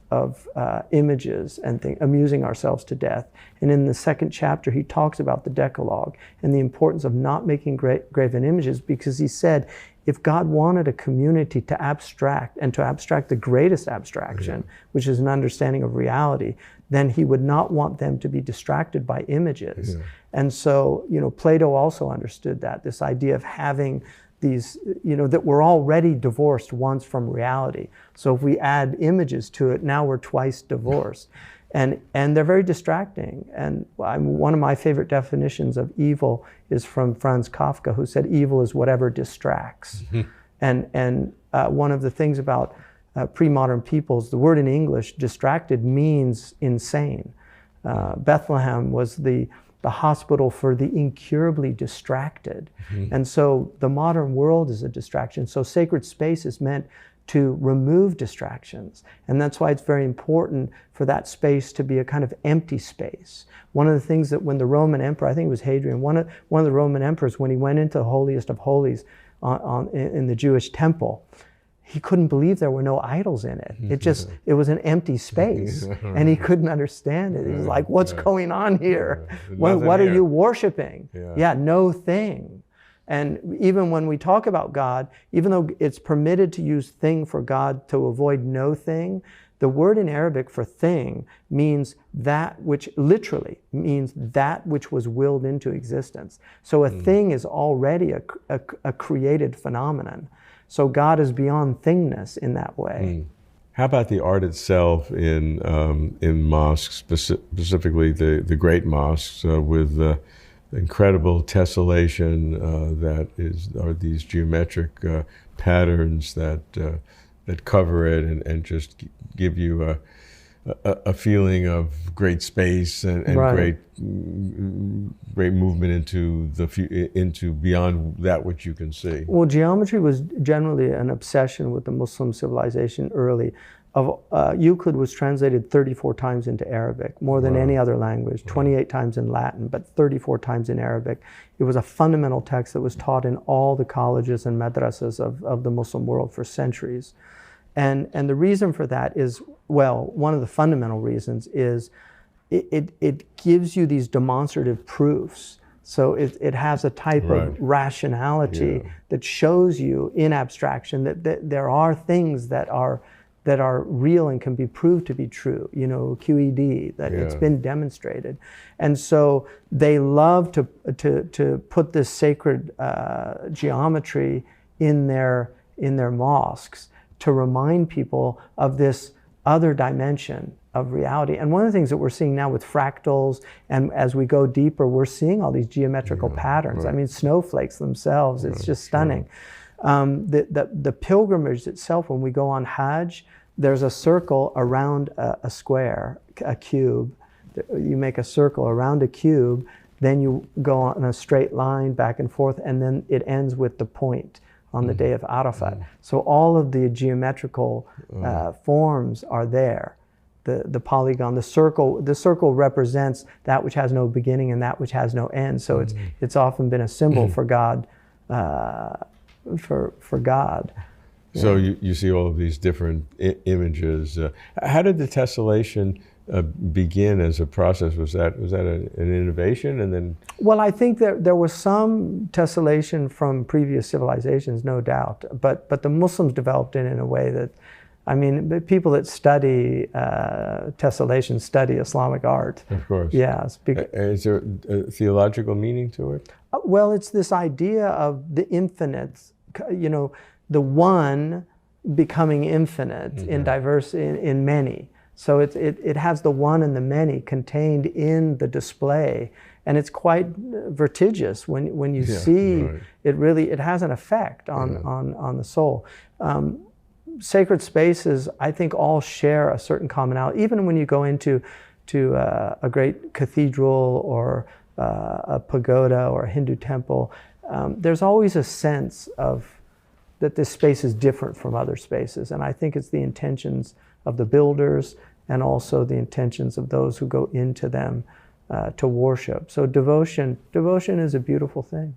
images and amusing ourselves to death. And in the second chapter, he talks about the Decalogue and the importance of not making graven images, because he said, if God wanted a community to abstract, and to abstract the greatest abstraction, which is an understanding of reality, then He would not want them to be distracted by images. And so, Plato also understood that, this idea of having these, that we're already divorced once from reality. So if we add images to it, now we're twice divorced. And they're very distracting. And one of my favorite definitions of evil is from Franz Kafka, who said evil is whatever distracts. And one of the things about pre-modern peoples, the word in English, distracted, means insane. Bethlehem was the hospital for the incurably distracted. And so the modern world is a distraction. So sacred space is meant to remove distractions. And that's why it's very important for that space to be a kind of empty space. One of the things that when the Roman emperor, I think it was Hadrian, one of the Roman emperors, when he went into the holiest of holies in the Jewish temple, he couldn't believe there were no idols in it. It was an empty space, and he couldn't understand it. He was like, what's going on here? What are you worshiping? No thing. And even when we talk about God, even though it's permitted to use thing for God to avoid no thing, the word in Arabic for thing means that which, literally means that which was willed into existence. So a thing is already a created phenomenon. So God is beyond thingness in that way. How about the art itself in mosques, specifically the great mosques, with incredible tessellation are these geometric patterns that cover it and just give you a feeling of great space and Right. great movement into beyond that which you can see. Well, geometry was generally an obsession with the Muslim civilization early. Euclid was translated 34 times into Arabic, more than any other language, 28 times in Latin, but 34 times in Arabic. It was a fundamental text that was taught in all the colleges and madrasas of the Muslim world for centuries. And the reason for that is, well, one of the fundamental reasons is it gives you these demonstrative proofs. So it has a type of rationality that shows you in abstraction that there are things that are real and can be proved to be true. You know, QED, that it's been demonstrated. And so they love to put this sacred geometry in their mosques to remind people of this other dimension of reality. And one of the things that we're seeing now with fractals, and as we go deeper, we're seeing all these geometrical patterns. I mean, snowflakes themselves, it's just stunning. The pilgrimage itself, when we go on Hajj, there's a circle around a square, a cube. You make a circle around a cube, then you go on a straight line back and forth, and then it ends with the point on the day of Arafat. So all of the geometrical forms are there. The polygon, the circle represents that which has no beginning and that which has no end. So it's often been a symbol for God, for God. So you see all of these different images. How did the tessellation begin as a process? Was that an innovation, and then? Well, I think there was some tessellation from previous civilizations, no doubt. But the Muslims developed it in a way that, I mean, people that study tessellation study Islamic art. Of course. Yes. Is there a theological meaning to it? Well, it's this idea of the infinite, you know, the one becoming infinite in in many. So it has the one and the many contained in the display, and it's quite vertigious when you see it. Really, it has an effect on the soul. Sacred spaces, I think, all share a certain commonality. Even when you go into a great cathedral or a pagoda or a Hindu temple, there's always a sense of that this space is different from other spaces. And I think it's the intentions of the builders and also the intentions of those who go into them to worship. So devotion is a beautiful thing.